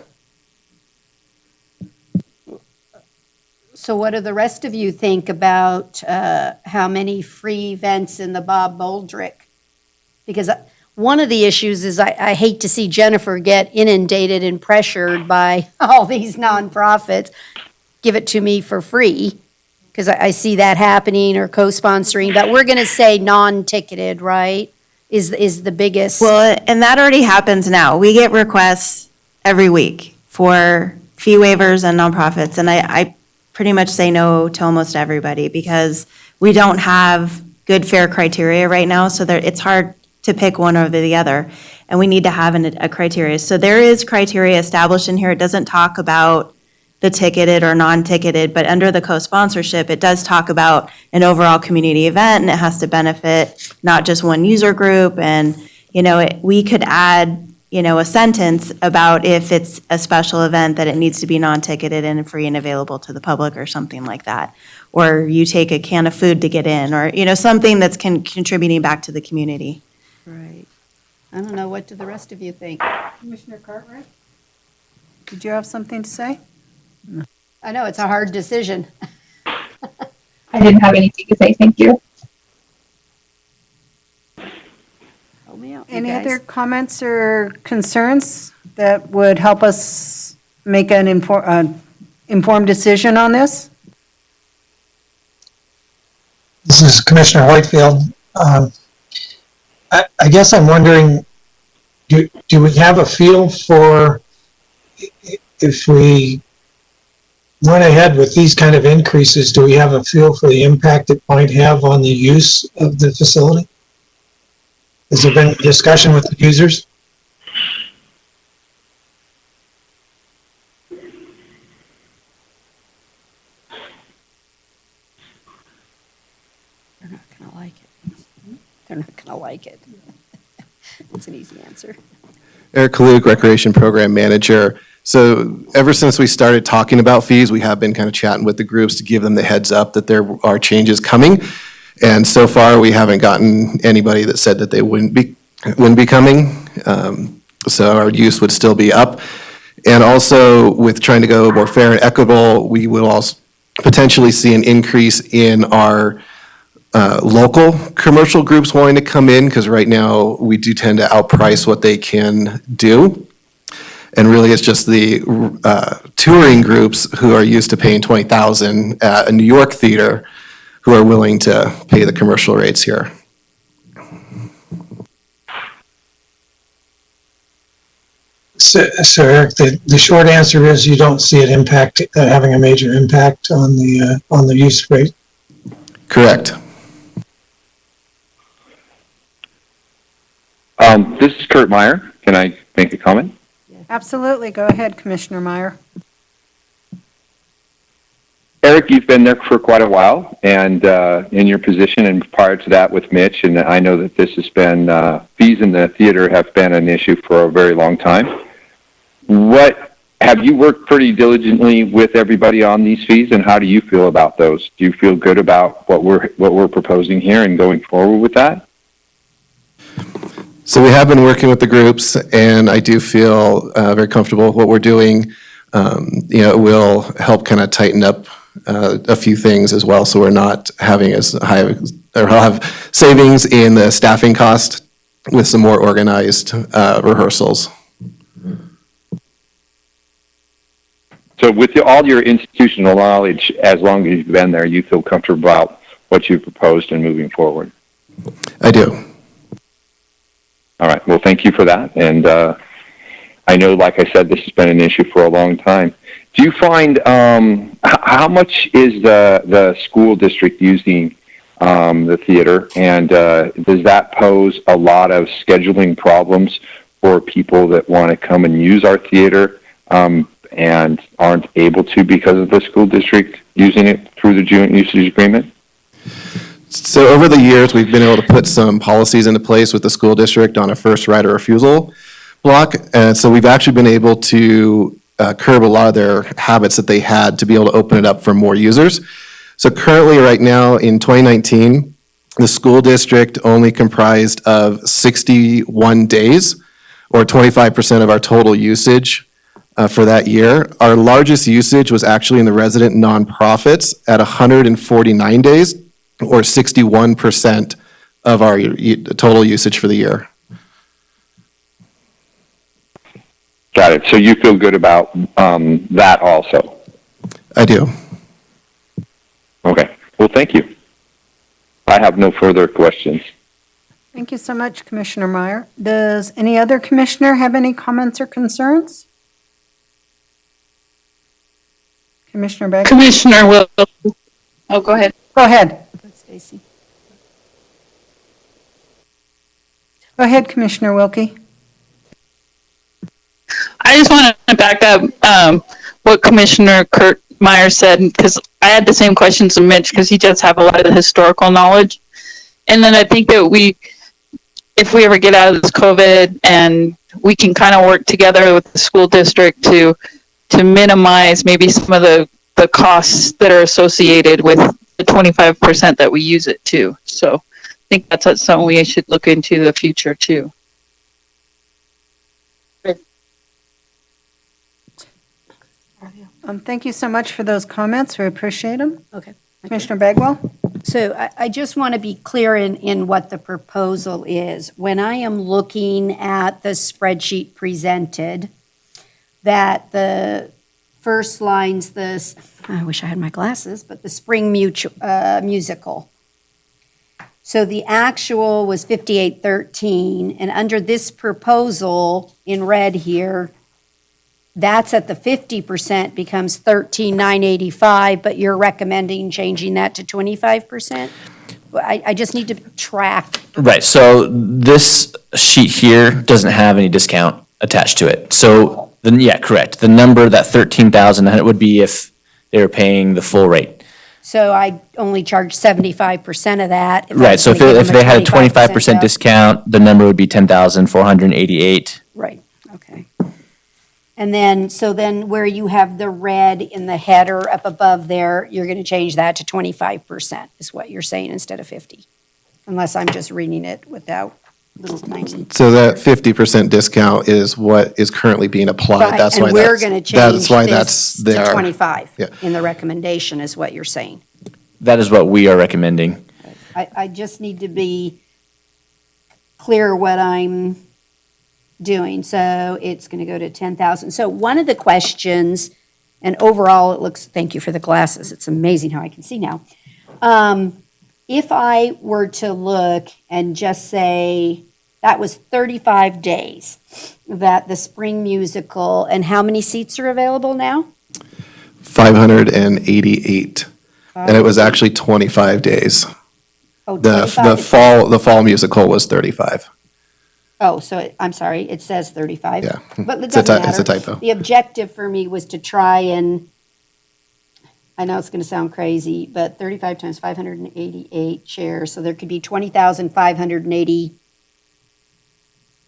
So what do the rest of you think about how many free events in the Bob Boldrick? Because one of the issues is I hate to see Jennifer get inundated and pressured by all these nonprofits. Give it to me for free, because I see that happening, or co-sponsoring, but we're going to say non-ticketed, right? Is the biggest. Well, and that already happens now. We get requests every week for fee waivers and nonprofits, and I pretty much say no to almost everybody because we don't have good fair criteria right now, so that it's hard to pick one over the other. And we need to have a criteria. So there is criteria established in here. It doesn't talk about the ticketed or non-ticketed, but under the co-sponsorship, it does talk about an overall community event, and it has to benefit not just one user group. And, we could add, a sentence about if it's a special event that it needs to be non-ticketed and free and available to the public or something like that. Or you take a can of food to get in, or, something that's contributing back to the community. Right. I don't know, what do the rest of you think? Commissioner Cartwright? Did you have something to say? I know, it's a hard decision. I didn't have anything to say, thank you. Help me out, you Any guys. other comments or concerns that would help us make an informed decision on this? This is Commissioner Whitefield. I guess I'm wondering, do we have a feel for if we went ahead with these kind of increases, do we have a feel for the impact it might have on the use of the facility? Has there been discussion with the users? They're not going to like it. They're not going to like it. It's an easy answer. Eric Kalug, Recreation Program Manager. So ever since we started talking about fees, we have been kind of chatting with the groups to give them the heads up that there are changes coming. And so far, we haven't gotten anybody that said that they wouldn't be coming. So our use would still be up. And also with trying to go more fair and equitable, we will also potentially see an increase in our local commercial groups wanting to come in, because right now we do tend to outprice what they can do. And really, it's just the touring groups who are used to paying $20,000 at a New York theater who are willing to pay the commercial rates here. So Eric, the short answer is you don't see it having a major impact on the use rate? Correct. This is Kurt Meyer. Can I make a comment? Absolutely. Go ahead, Commissioner Meyer. Eric, you've been there for quite a while, and in your position, and prior to that with Mitch, and I know that this has been, fees in the theater have been an issue for a very long time. Have you worked pretty diligently with everybody on these fees, and how do you feel about those? Do you feel good about what we're proposing here and going forward with that? So we have been working with the groups, and I do feel very comfortable with what we're doing. It will help kind of tighten up a few things as well, so we're not having as high, or have savings in the staffing cost with some more organized rehearsals. So with all your institutional knowledge, as long as you've been there, you feel comfortable about what you've proposed and moving forward? I do. All right. Well, thank you for that. And I know, like I said, this has been an issue for a long time. Do you find how much is the school district using the theater, and does that pose a lot of scheduling problems for people that want to come and use our theater and aren't able to because of the school district using it through the joint usage agreement? So over the years, we've been able to put some policies into place with the school district on a first right of refusal block. And so we've actually been able to curb a lot of their habits that they had to be able to open it up for more users. So currently, right now, in 2019, the school district only comprised of 61 days, or 25% of our total usage for that year. Our largest usage was actually in the resident nonprofits at 149 days, or 61% of our total usage for the year. Got it. So you feel good about that also? I do. Okay. Well, thank you. I have no further questions. Thank you so much, Commissioner Meyer. Does any other commissioner have any comments or concerns? Commissioner Beck? Commissioner Wilkie. Oh, go ahead. Go ahead. Stacy. Go ahead, Commissioner Wilkie. I just want to back up what Commissioner Kurt Meyer said, because I had the same questions as Mitch, because he does have a lot of the historical knowledge. And then I think that if we ever get out of this COVID, and we can kind of work together with the school district to minimize maybe some of the costs that are associated with the 25% that we use it to. So I think that's something we should look into the future too. Thank you so much for those comments. We appreciate them. Okay. Commissioner Bagwell? So I just want to be clear in what the proposal is. When I am looking at the spreadsheet presented, that the first line's I wish I had my glasses, but the spring musical. So the actual was 5813, and under this proposal in red here, that's at the 50% becomes 13,985, but you're recommending changing that to 25%? I just need to track. Right, so this sheet here doesn't have any discount attached to it. So, then, yeah, correct. The number, that 13,000, it would be if they were paying the full rate. So I only charge 75% of that. I Right, so was gonna give if them they had a 25% discount, the number would be 10,488. Right, okay. And then, so then where you have the red in the header up above there, you're going to change that to 25% is what you're saying instead of 50? Unless I'm just reading it without little tiny. So that 50% discount is what is currently being applied. Right, That's and why we're that's, going to that's change why that's this to there. 25 Yeah. in the recommendation is what you're saying. That is what we are recommending. I just need to be clear what I'm doing. So it's going to go to 10,000. So one of the questions, and overall it looks, thank you for the glasses. It's amazing how I can see now. If I were to look and just say that was 35 days that the spring musical, and how many seats are available now? 588. And it was actually 25 days. Oh, The 25? the fall musical was 35. Oh, so I'm sorry, it says 35. Yeah. But it It's a doesn't it's a matter. typo. The objective for me was to try and, I know it's going to sound crazy, but 35 times 588 chairs, so there could be 20,580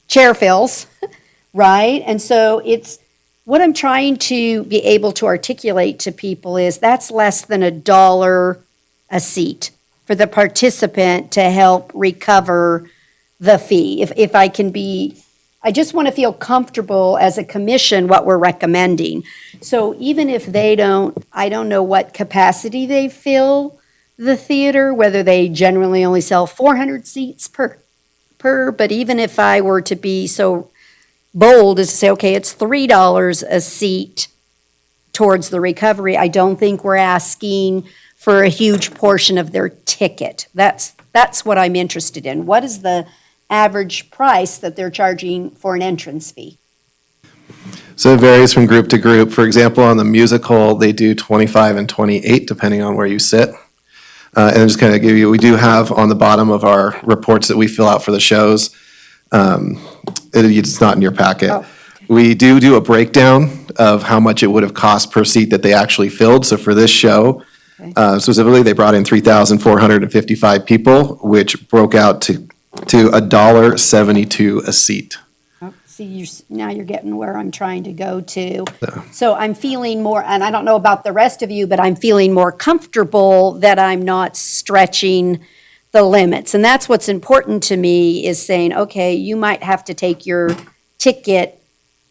chair fills, right? And so it's, what I'm trying to be able to articulate to people is that's less than $1 a seat for the participant to help recover the fee. If I can be, I just want to feel comfortable as a commission what we're recommending. So even if they don't, I don't know what capacity they fill the theater, whether they generally only sell 400 seats per, but even if I were to be so bold as to say, okay, it's $3 a seat towards the recovery, I don't think we're asking for a huge portion of their ticket. That's what I'm interested in. What is the average price that they're charging for an entrance fee? So it varies from group to group. For example, on the musical, they do 25 and 28, depending on where you sit. And just kind of give you, we do have on the bottom of our reports that we fill out for the shows, it's not in your packet. Oh, We do a breakdown of how much it would have cost per seat that they actually filled. So for this show, specifically, they brought in 3,455 people, which broke out to $1.72 a seat. See, now you're getting where I'm trying to go to. So I'm feeling more, and I don't know about the rest of you, but I'm feeling more comfortable that I'm not stretching the limits. And that's what's important to me is saying, okay, you might have to take your ticket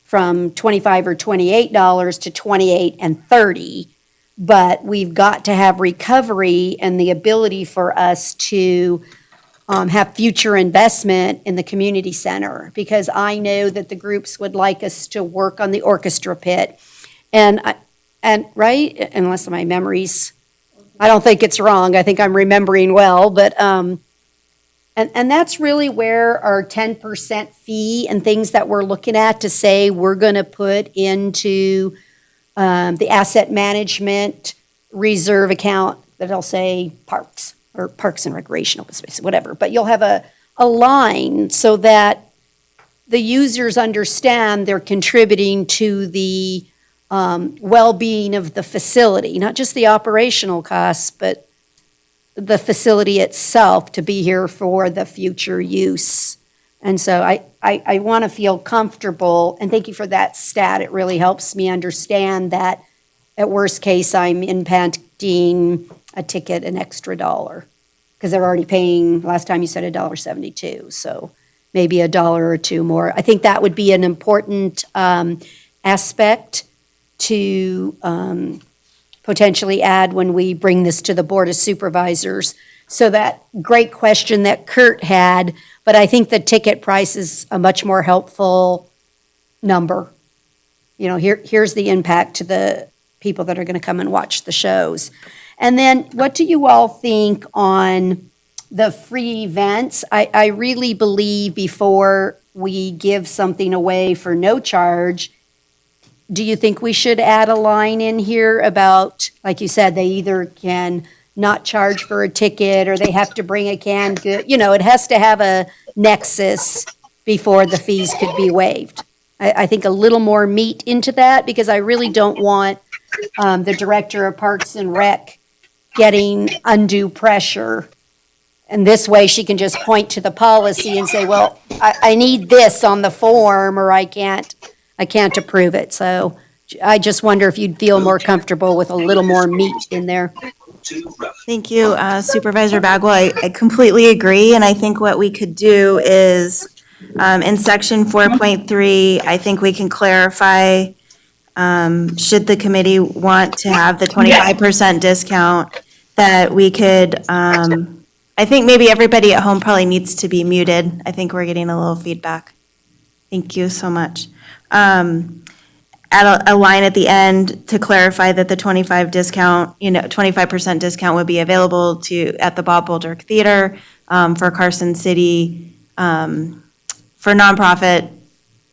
from $25 or $28 to $28 and $30, but we've got to have recovery and the ability for us to have future investment in the community center, because I know that the groups would like us to work on the orchestra pit. And right, unless my memory's, I don't think it's wrong, I think I'm remembering well, but, and that's really where our 10% fee and things that we're looking at to say we're gonna put into the asset management reserve account that'll say parks or parks and recreational space, whatever. But you'll have a line so that the users understand they're contributing to the well-being of the facility, not just the operational costs, but the facility itself to be here for the future use. And so I want to feel comfortable, and thank you for that stat. It really helps me understand that at worst case, I'm impacting a ticket an extra $1 because they're already paying, last time you said $1.72. So maybe $1 or $2 more. I think that would be an important aspect to potentially add when we bring this to the Board of Supervisors. So that great question that Kurt had, but I think the ticket price is a much more helpful number. You know, here's the impact to the people that are going to come and watch the shows. And then what do you all think on the free events? I really believe before we give something away for no charge, do you think we should add a line in here about, like you said, they either can not charge for a ticket or they have to bring a canned good, you know, it has to have a nexus before the fees could be waived. I think a little more meat into that because I really don't want the Director of Parks and Rec getting undue pressure. And this way she can just point to the policy and say, well, I need this on the form or I can't approve it. So I just wonder if you'd feel more comfortable with a little more meat in there. Thank you, Supervisor Bagwell. I completely agree, and I think what we could do is, in section 4.3, I think we can clarify, should the committee want to have the 25% discount, that we could, I think maybe everybody at home probably needs to be muted. I think we're getting a little feedback. Thank you so much. Add a line at the end to clarify that the 25% discount would be available at the Bob Boldrick Theater for Carson City, for nonprofit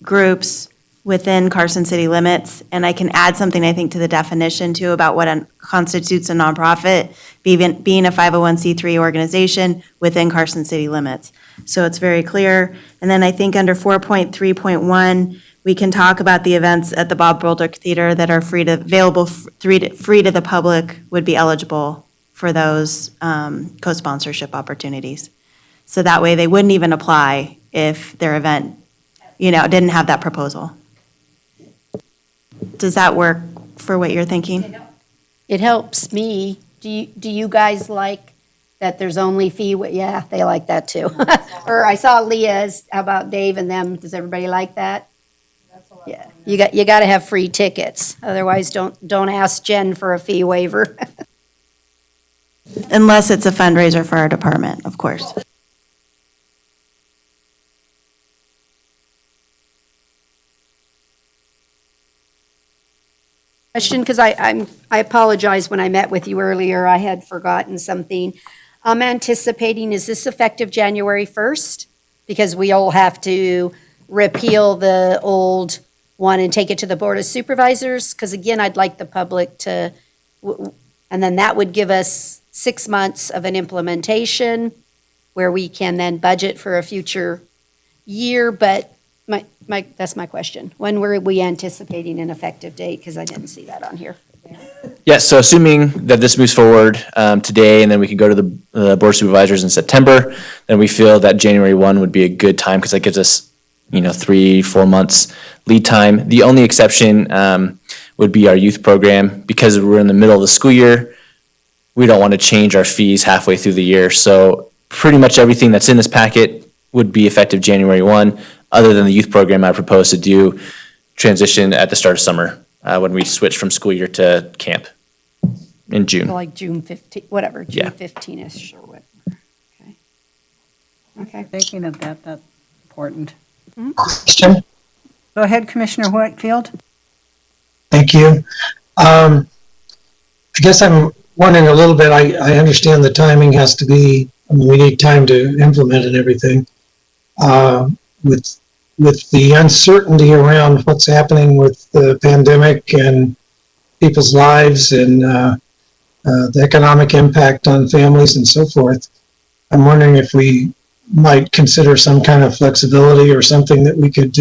groups within Carson City limits. And I can add something, I think, to the definition too about what constitutes a nonprofit, being a 501c3 organization within Carson City limits. So it's very clear. And then I think under 4.3.1, we can talk about the events at the Bob Boldrick Theater that are free to the public would be eligible for those co-sponsorship opportunities. So that way they wouldn't even apply if their event, didn't have that proposal. Does that work for what you're thinking? It helps me. Do you guys like that there's only fee? Yeah, they like that too. Or I saw Leah's, how about Dave and them? Does everybody like that? Yeah, you got to have free tickets. Otherwise, don't ask Jen for a fee waiver. Unless it's a fundraiser for our department, of course. Question, because I apologize, when I met with you earlier, I had forgotten something. I'm anticipating, is this effective January 1st? Because we all have to repeal the old one and take it to the Board of Supervisors? Because again, I'd like the public to, and then that would give us 6 months of an implementation where we can then budget for a future year. But that's my question. When were we anticipating an effective date? Because I didn't see that on here. Yes, so assuming that this moves forward today, and then we can go to the Board of Supervisors in September, then we feel that January 1 would be a good time because that gives us 3-4 months lead time. The only exception would be our youth program. Because we're in the middle of the school year, we don't want to change our fees halfway through the year. So pretty much everything that's in this packet would be effective January 1, other than the youth program I propose to do transition at the start of summer when we switch from school year to camp in June. Like June 15, whatever, June Yeah. 15-ish or whatever. Okay. Thinking of that, that's important. Question? Go ahead, Commissioner Whitefield. Thank you. I guess I'm wondering a little bit, I understand the timing has to be, we need time to implement and everything. With the uncertainty around what's happening with the pandemic and people's lives and the economic impact on families and so forth. I'm wondering if we might consider some kind of flexibility or something that we could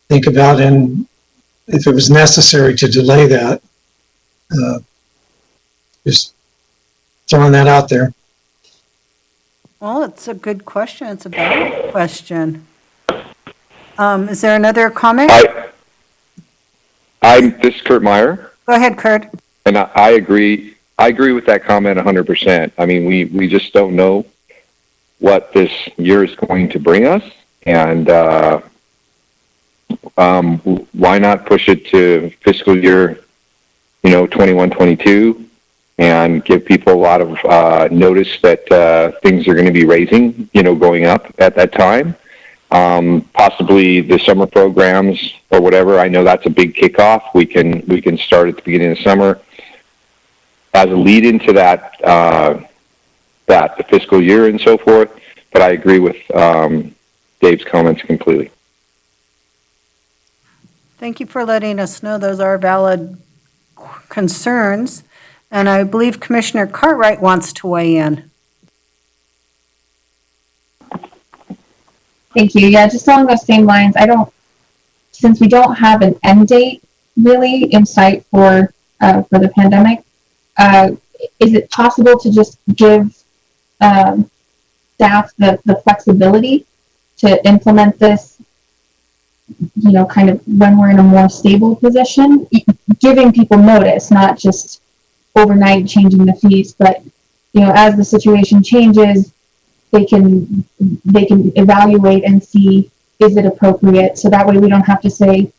think about, and if it was necessary to delay that. Just throwing that out there. Well, it's a good question. It's a valid question. Is there another comment? This is Kurt Meyer, Go ahead, Kurt. and I agree. I agree with that comment 100%. I mean, we just don't know what this year is going to bring us, and why not push it to fiscal year, 21, 22, and give people a lot of notice that things are going to be raising, going up at that time. Possibly the summer programs or whatever. I know that's a big kickoff. We can start at the beginning of summer as a lead into that the fiscal year and so forth. But I agree with Dave's comments completely. Thank you for letting us know those are valid concerns. And I believe Commissioner Cartwright wants to weigh in. Thank you. Yeah, just along those same lines, since we don't have an end date really in sight for the pandemic, is it possible to just give staff the flexibility to implement this, kind of when we're in a more stable position, giving people notice, not just overnight changing the fees, but, as the situation changes, they can evaluate and see, is it appropriate? So that way we don't have to say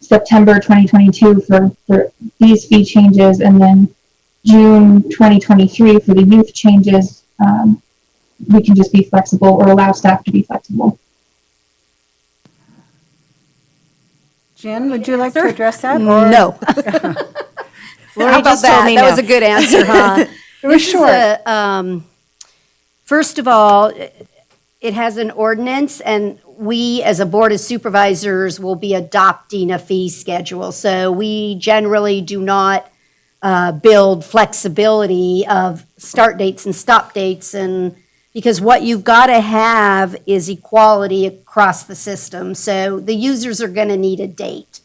September 2022 for these fee changes and then June 2023 for the youth changes. We can just be flexible or allow staff to be flexible. Jen, would you like to address that? No. Lori How about just told that? me That no. was a good answer, huh? It was short. First of all, it has an ordinance, and we, as a board of supervisors, will be adopting a fee schedule. So we generally do not build flexibility of start dates and stop dates, and because what you've got to have is equality across the system. So the users are going to need a date.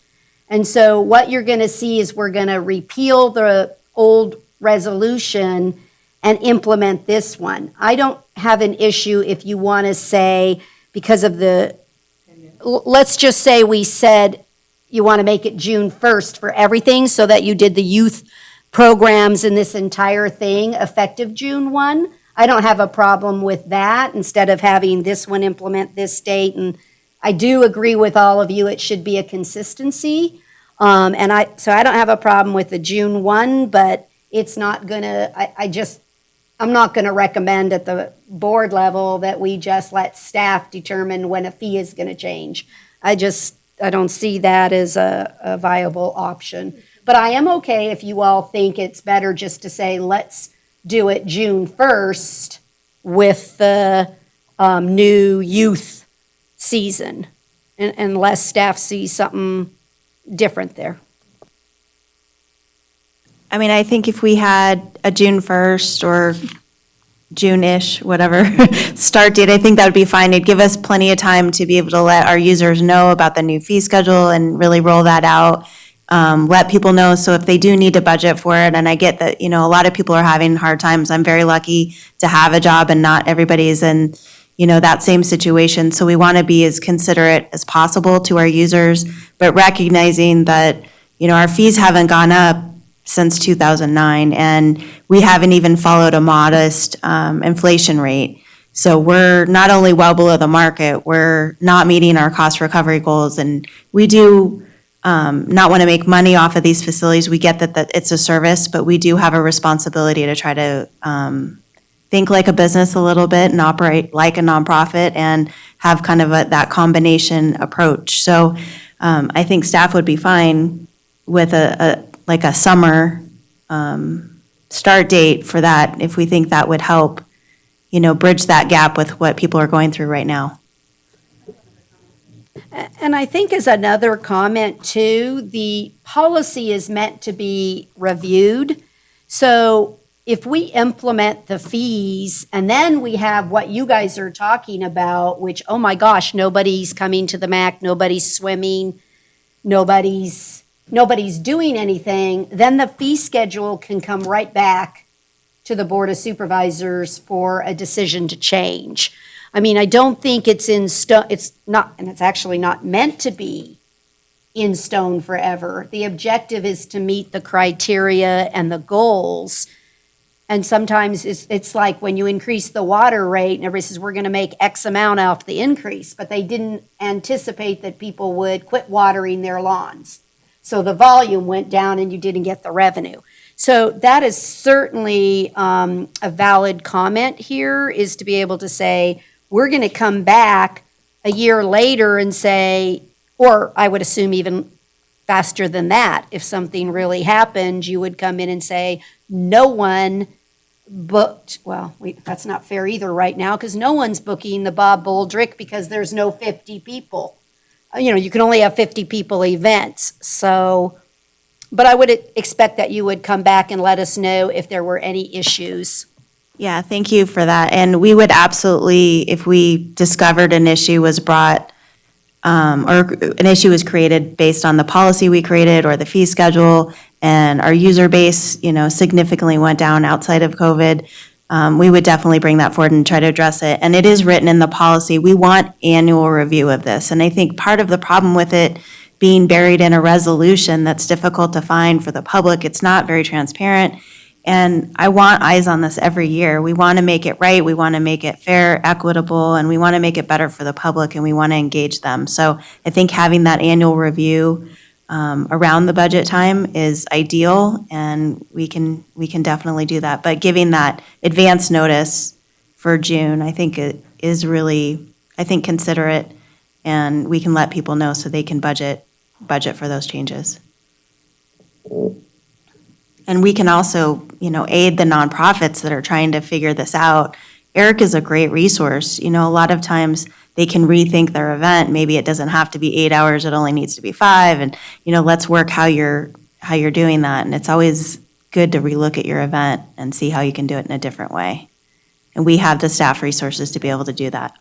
And so what you're going to see is we're going to repeal the old resolution and implement this one. I don't have an issue if you want to say, because of let's just say we said you want to make it June 1st for everything so that you did the youth programs and this entire thing effective June 1. I don't have a problem with that instead of having this one implement this date. And I do agree with all of you, it should be a consistency. So I don't have a problem with the June 1, but it's not gonna, I'm not gonna recommend at the board level that we just let staff determine when a fee is gonna change. I don't see that as a viable option. But I am okay if you all think it's better just to say, let's do it June 1st with the new youth season, unless staff sees something different there. I mean, I think if we had a June 1st or June-ish, whatever, start date, I think that would be fine. It'd give us plenty of time to be able to let our users know about the new fee schedule and really roll that out. Let people know, so if they do need to budget for it, and I get that, a lot of people are having hard times. I'm very lucky to have a job and not everybody's in, that same situation. So we want to be as considerate as possible to our users, but recognizing that, our fees haven't gone up since 2009, and we haven't even followed a modest inflation rate. So we're not only well below the market, we're not meeting our cost recovery goals, and we do not want to make money off of these facilities. We get that it's a service, but we do have a responsibility to try to think like a business a little bit and operate like a nonprofit and have kind of that combination approach. So I think staff would be fine with a summer start date for that, if we think that would help, bridge that gap with what people are going through right now. And I think as another comment too, the policy is meant to be reviewed. So if we implement the fees and then we have what you guys are talking about, which, oh my gosh, nobody's coming to the MAC, nobody's swimming, nobody's doing anything, then the fee schedule can come right back to the Board of Supervisors for a decision to change. I mean, I don't think it's in stone, it's not, and it's actually not meant to be in stone forever. The objective is to meet the criteria and the goals. And sometimes it's like when you increase the water rate and everybody says, we're going to make X amount off the increase, but they didn't anticipate that people would quit watering their lawns. So the volume went down and you didn't get the revenue. So that is certainly a valid comment here, is to be able to say, we're going to come back a year later and say, or I would assume even faster than that, if something really happened, you would come in and say, no one booked, well, that's not fair either right now, because no one's booking the Bob Boldrick because there's no 50 people. You know, you can only have 50 people events. So, but I would expect that you would come back and let us know if there were any issues. Yeah, thank you for that. And we would absolutely, if we discovered an issue was brought, or an issue was created based on the policy we created or the fee schedule, and our user base, you know, significantly went down outside of COVID, we would definitely bring that forward and try to address it. And it is written in the policy, we want annual review of this. And I think part of the problem with it being buried in a resolution that's difficult to find for the public, it's not very transparent. And I want eyes on this every year. We want to make it right, we want to make it fair, equitable, and we want to make it better for the public, and we want to engage them. So I think having that annual review around the budget time is ideal, and we can definitely do that. But giving that advance notice for June, I think it is really, I think, considerate, and we can let people know so they can budget for those changes. And we can also, you know, aid the nonprofits that are trying to figure this out. Eric is a great resource. You know, a lot of times they can rethink their event. Maybe it doesn't have to be 8 hours, it only needs to be 5. And, you know, let's work how you're doing that. And it's always good to relook at your event and see how you can do it in a different way. And we have the staff resources to be able to do that.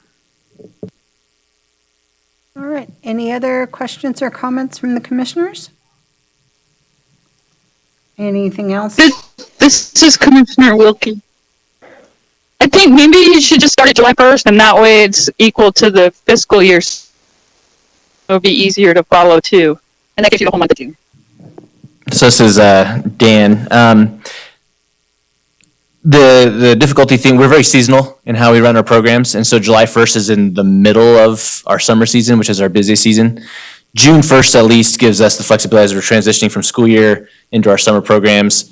All right. Any other questions or comments from the commissioners? Anything else? This is Commissioner Wilkie. I think maybe you should just start at July 1st, and that way it's equal to the fiscal year. It'll be easier to follow too. And that gives you the whole month of June. So this is Dan. The difficulty thing, we're very seasonal in how we run our programs, and so July 1st is in the middle of our summer season, which is our busy season. June 1st at least gives us the flexibility as we're transitioning from school year into our summer programs.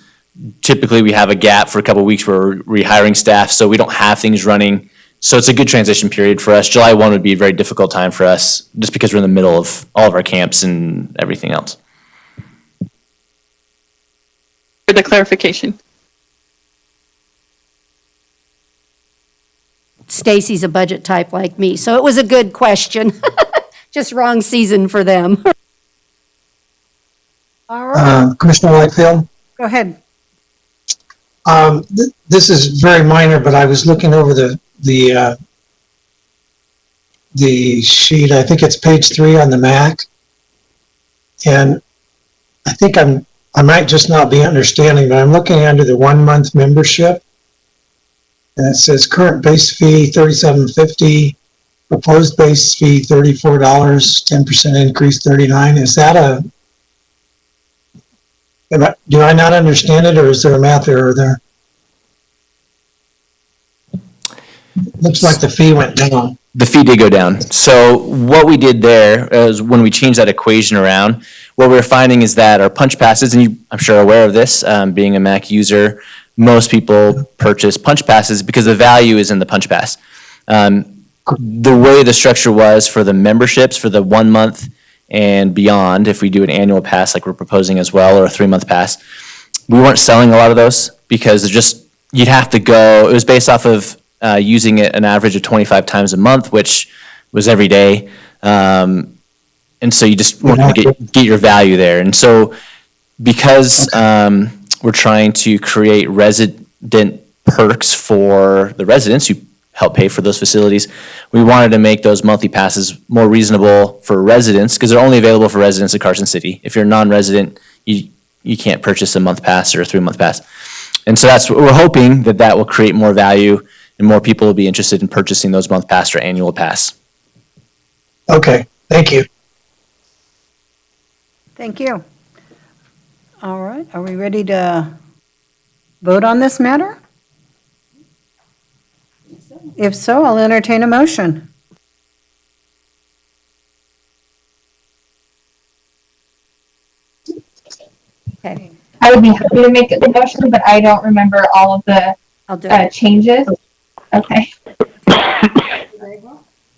Typically, we have a gap for a couple of weeks where we're rehiring staff, so we don't have things running. So it's a good transition period for us. July 1 would be a very difficult time for us, just because we're in the middle of all of our camps and everything else. For the clarification. Stacy's a budget type like me, so it was a good question. Just wrong season for them. All right. Commissioner Whitefield? Go ahead. This is very minor, but I was looking over the sheet. I think it's page 3 on the Mac. And I think I might just not be understanding, but I'm looking under the 1 month membership. And it says current base fee $37.50, proposed base fee $34, 10% increase $39. Is that do I not understand it, or is there a math error there? Looks like the fee went down. The fee did go down. So what we did there is when we changed that equation around, what we're finding is that our punch passes, and you, I'm sure, are aware of this, being a Mac user, most people purchase punch passes because the value is in the punch pass. The way the structure was for the memberships for the 1 month and beyond, if we do an annual pass like we're proposing as well, or a 3-month pass, we weren't selling a lot of those because you'd have to go, it was based off of using it an average of 25 times a month, which was every day. And so you just want to get your value there. And so because we're trying to create resident perks for the residents who help pay for those facilities, we wanted to make those monthly passes more reasonable for residents because they're only available for residents of Carson City. If you're a non-resident, you can't purchase a month pass or a 3-month pass. And so that's what we're hoping that will create more value and more people will be interested in purchasing those month pass or annual pass. Okay, thank you. Thank you. All right, are we ready to vote on this matter? If so, I'll entertain a motion. Okay, I would be happy to make the motion, but I don't remember all of the I'll do it. changes. Okay.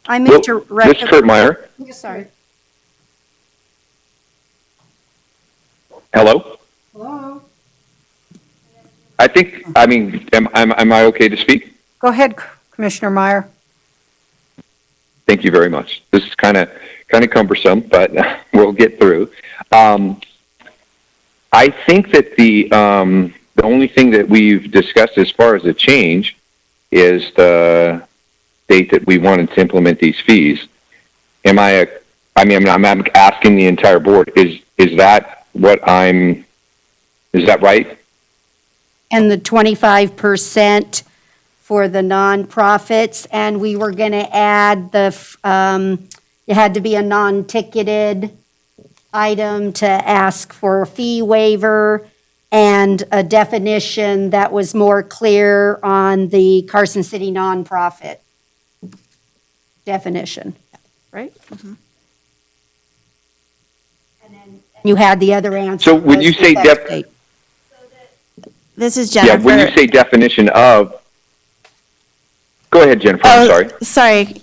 I move to This is Kurt Meyer. Sorry. Hello? Hello? Am I okay to speak? Go ahead, Commissioner Meyer. Thank you very much. This is kind of cumbersome, but we'll get through. I think that the only thing that we've discussed as far as a change is the date that we wanted to implement these fees. I'm asking the entire board, is that right? And the 25% for the nonprofits, and we were going to add it had to be a non-ticketed item to ask for a fee waiver and a definition that was more clear on the Carson City nonprofit definition, right? Mm-hmm. And then you had the other answer. So when you say This is Jennifer. when you say definition of, go ahead, Jennifer, I'm sorry. Sorry.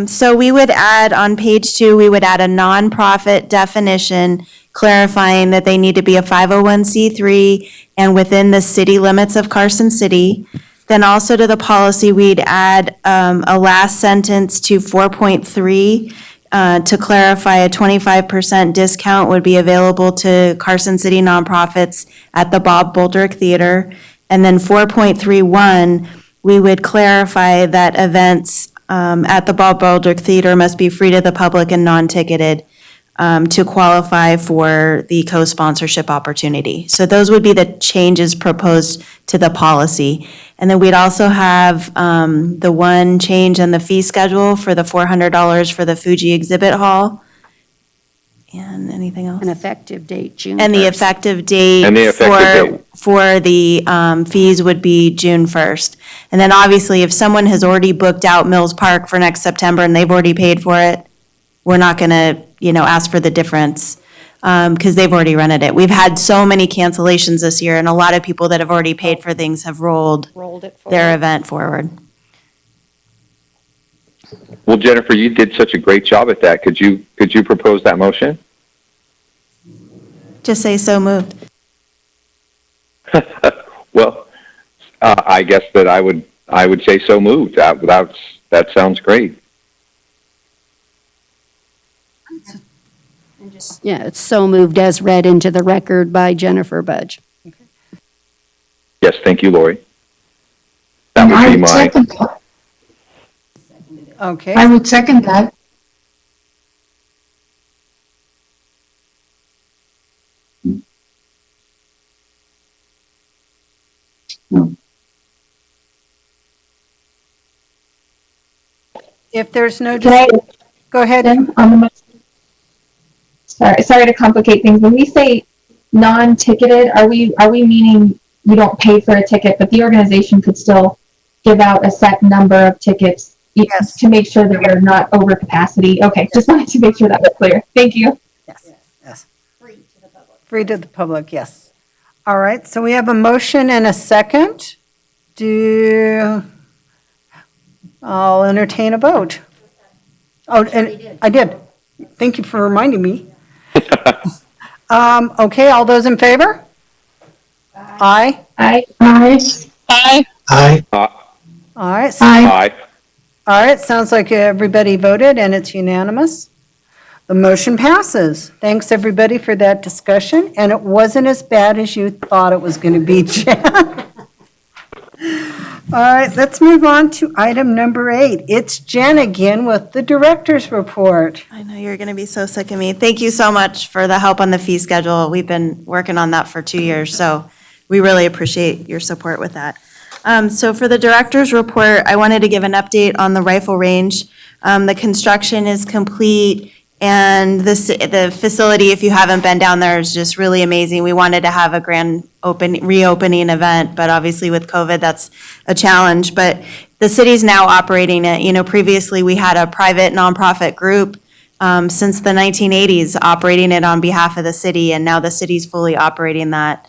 So we would add on page 2, we would add a nonprofit definition clarifying that they need to be a 501c3 and within the city limits of Carson City. Then also to the policy, we'd add a last sentence to 4.3 to clarify a 25% discount would be available to Carson City nonprofits at the Bob Boldrick Theater. And then 4.31, we would clarify that events at the Bob Boldrick Theater must be free to the public and non-ticketed to qualify for the co-sponsorship opportunity. So those would be the changes proposed to the policy. And then we'd also have the one change in the fee schedule for the $400 for the Fuji exhibit hall. And anything else? An effective date, June 1st. And the effective date for the fees would be June 1st. And then obviously, if someone has already booked out Mills Park for next September and they've already paid for it, we're not going to, ask for the difference because they've already rented it. We've had so many cancellations this year, and a lot of people that have already paid for things have rolled it forward. their event forward. Well, Jennifer, you did such a great job at that. Could you propose that motion? Just say so moved. Well, I guess that I would say so moved. That sounds great. Yeah, it's so moved as read into the record by Jennifer Budge. Yes, thank you, Lori. That would be my. Okay. I would second that. If there's no, Can I go ahead. on the motion? Sorry to complicate things. When we say non-ticketed, are we meaning you don't pay for a ticket, but the organization could still give out a set number of tickets to make sure that we're not over capacity? Okay, just wanted to make sure that was clear. Thank you. Yes. Free to the public, yes. All right, so we have a motion and a second. I'll entertain a vote. Oh, and I did. Thank you for reminding me. Okay, all those in favor? Aye. Aye. Aye. Aye. Aye. All right. Aye. Aye. All right, sounds like everybody voted and it's unanimous. The motion passes. Thanks, everybody, for that discussion, and it wasn't as bad as you thought it was going to be, Jen. All right, let's move on to item number 8. It's Jen again with the director's report. I know you're going to be so sick of me. Thank you so much for the help on the fee schedule. We've been working on that for 2 years, so we really appreciate your support with that. So for the director's report, I wanted to give an update on the rifle range. The construction is complete, and the facility, if you haven't been down there, is just really amazing. We wanted to have a grand reopening event, but obviously with COVID, that's a challenge. But the city's now operating it. You know, previously we had a private nonprofit group since the 1980s operating it on behalf of the city, and now the city's fully operating that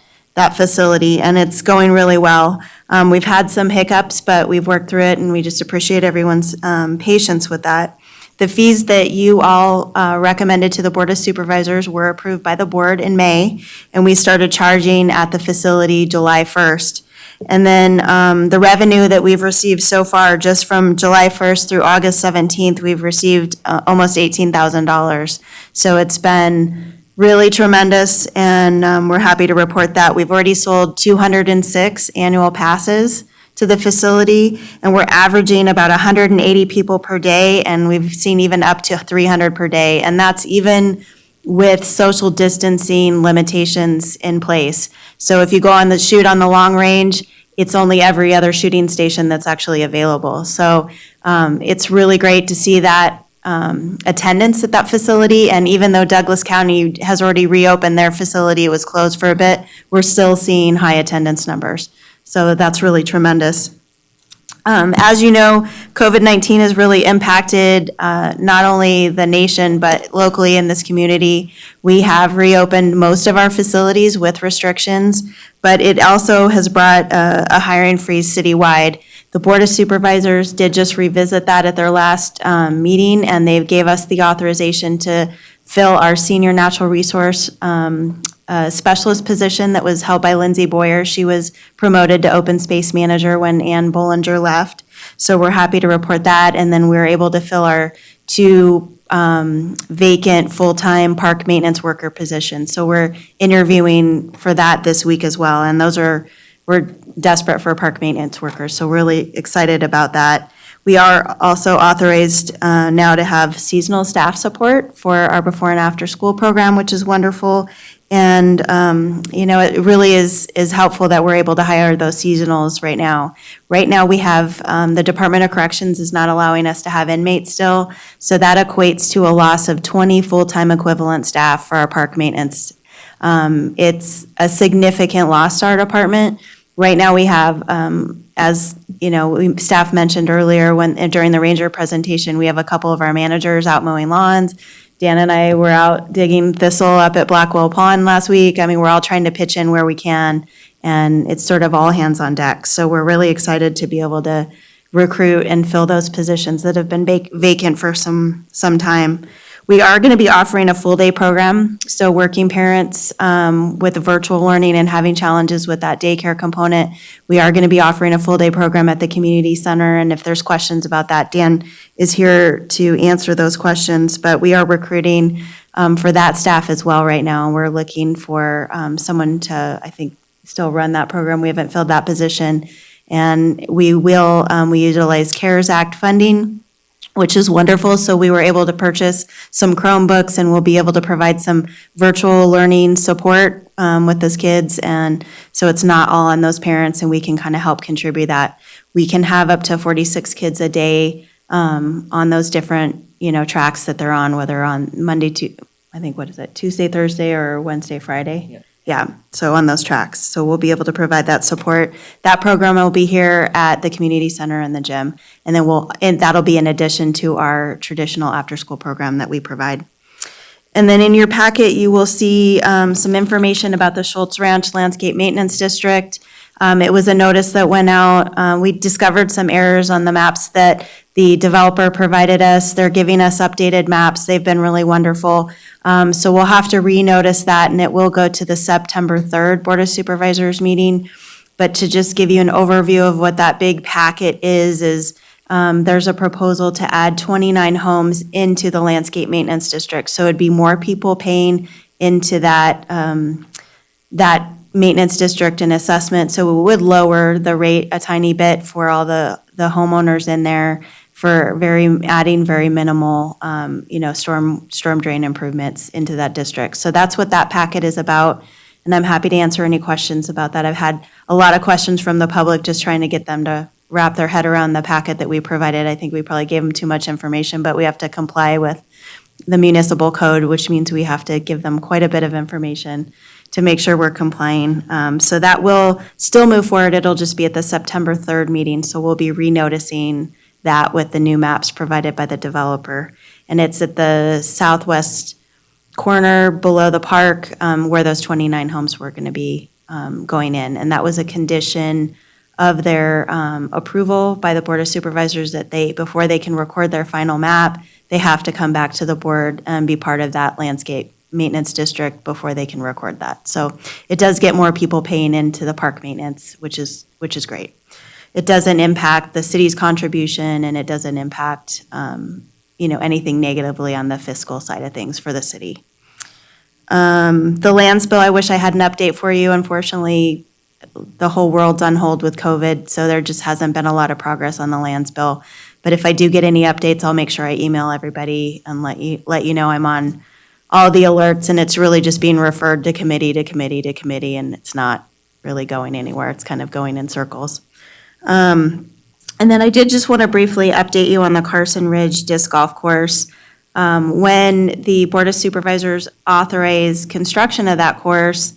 facility, and it's going really well. We've had some hiccups, but we've worked through it, and we just appreciate everyone's patience with that. The fees that you all recommended to the Board of Supervisors were approved by the board in May, and we started charging at the facility July 1st. And then the revenue that we've received so far, just from July 1st through August 17th, we've received almost $18,000. So it's been really tremendous, and we're happy to report that. We've already sold 206 annual passes to the facility, and we're averaging about 180 people per day, and we've seen even up to 300 per day, and that's even with social distancing limitations in place. So if you go on the shoot on the long range, it's only every other shooting station that's actually available. So it's really great to see that attendance at that facility, and even though Douglas County has already reopened their facility, it was closed for a bit, we're still seeing high attendance numbers. So that's really tremendous. As you know, COVID-19 has really impacted not only the nation, but locally in this community. We have reopened most of our facilities with restrictions, but it also has brought a hiring freeze citywide. The Board of Supervisors did just revisit that at their last meeting, and they gave us the authorization to fill our senior natural resource specialist position that was held by Lindsay Boyer. She was promoted to open space manager when Ann Bollinger left. So we're happy to report that. And then we were able to fill our 2 vacant full-time park maintenance worker positions. So we're interviewing for that this week as well. And we're desperate for park maintenance workers. So really excited about that. We are also authorized now to have seasonal staff support for our before and after school program, which is wonderful. And, it really is helpful that we're able to hire those seasonals right now. Right now, we have, the Department of Corrections is not allowing us to have inmates still. So that equates to a loss of 20 full-time equivalent staff for our park maintenance. It's a significant loss to our department. Right now, we have, as you know, staff mentioned earlier during the ranger presentation, we have a couple of our managers out mowing lawns. Dan and I were out digging thistle up at Blackwell Pond last week. I mean, we're all trying to pitch in where we can, and it's sort of all hands on deck. So we're really excited to be able to recruit and fill those positions that have been vacant for some time. We are going to be offering a full-day program, so working parents with virtual learning and having challenges with that daycare component, we are going to be offering a full-day program at the community center, and if there's questions about that, Dan is here to answer those questions, but we are recruiting for that staff as well right now, and we're looking for someone to, I think, still run that program. We haven't filled that position, and we utilize CARES Act funding, which is wonderful. So we were able to purchase some Chromebooks, and we'll be able to provide some virtual learning support with those kids. And so it's not all on those parents, and we can kind of help contribute that. We can have up to 46 kids a day on those different, tracks that they're on, whether on Monday to, I think, Tuesday, Thursday, or Wednesday, Friday? Yeah, so on those tracks. So we'll be able to provide that support. That program will be here at the community center and the gym. And then that'll be in addition to our traditional after-school program that we provide. And then in your packet, you will see some information about the Schultz Ranch Landscape Maintenance District. It was a notice that went out. We discovered some errors on the maps that the developer provided us. They're giving us updated maps. They've been really wonderful. So we'll have to renotice that, and it will go to the September 3rd Board of Supervisors meeting. But to just give you an overview of what that big packet is there's a proposal to add 29 homes into the landscape maintenance district. So it'd be more people paying into that, that maintenance district and assessment. So it would lower the rate a tiny bit for all the homeowners in there for adding very minimal, storm drain improvements into that district. So that's what that packet is about. And I'm happy to answer any questions about that. I've had a lot of questions from the public, just trying to get them to wrap their head around the packet that we provided. I think we probably gave them too much information, but we have to comply with the municipal code, which means we have to give them quite a bit of information to make sure we're complying. So that will still move forward. It'll just be at the September 3rd meeting. So we'll be renoticing that with the new maps provided by the developer. And it's at the southwest corner below the park, where those 29 homes were going to be going in. And that was a condition of their approval by the Board of Supervisors that before they can record their final map, they have to come back to the board and be part of that landscape maintenance district before they can record that. So it does get more people paying into the park maintenance, which is great. It doesn't impact the city's contribution, and it doesn't impact anything negatively on the fiscal side of things for the city. The lands bill, I wish I had an update for you. Unfortunately, the whole world's on hold with COVID, so there just hasn't been a lot of progress on the lands bill. But if I do get any updates, I'll make sure I email everybody and let you know I'm on all the alerts, and it's really just being referred to committee to committee to committee, and it's not really going anywhere. It's kind of going in circles. And then I did just want to briefly update you on the Carson Ridge Disc Golf Course. When the Board of Supervisors authorized construction of that course,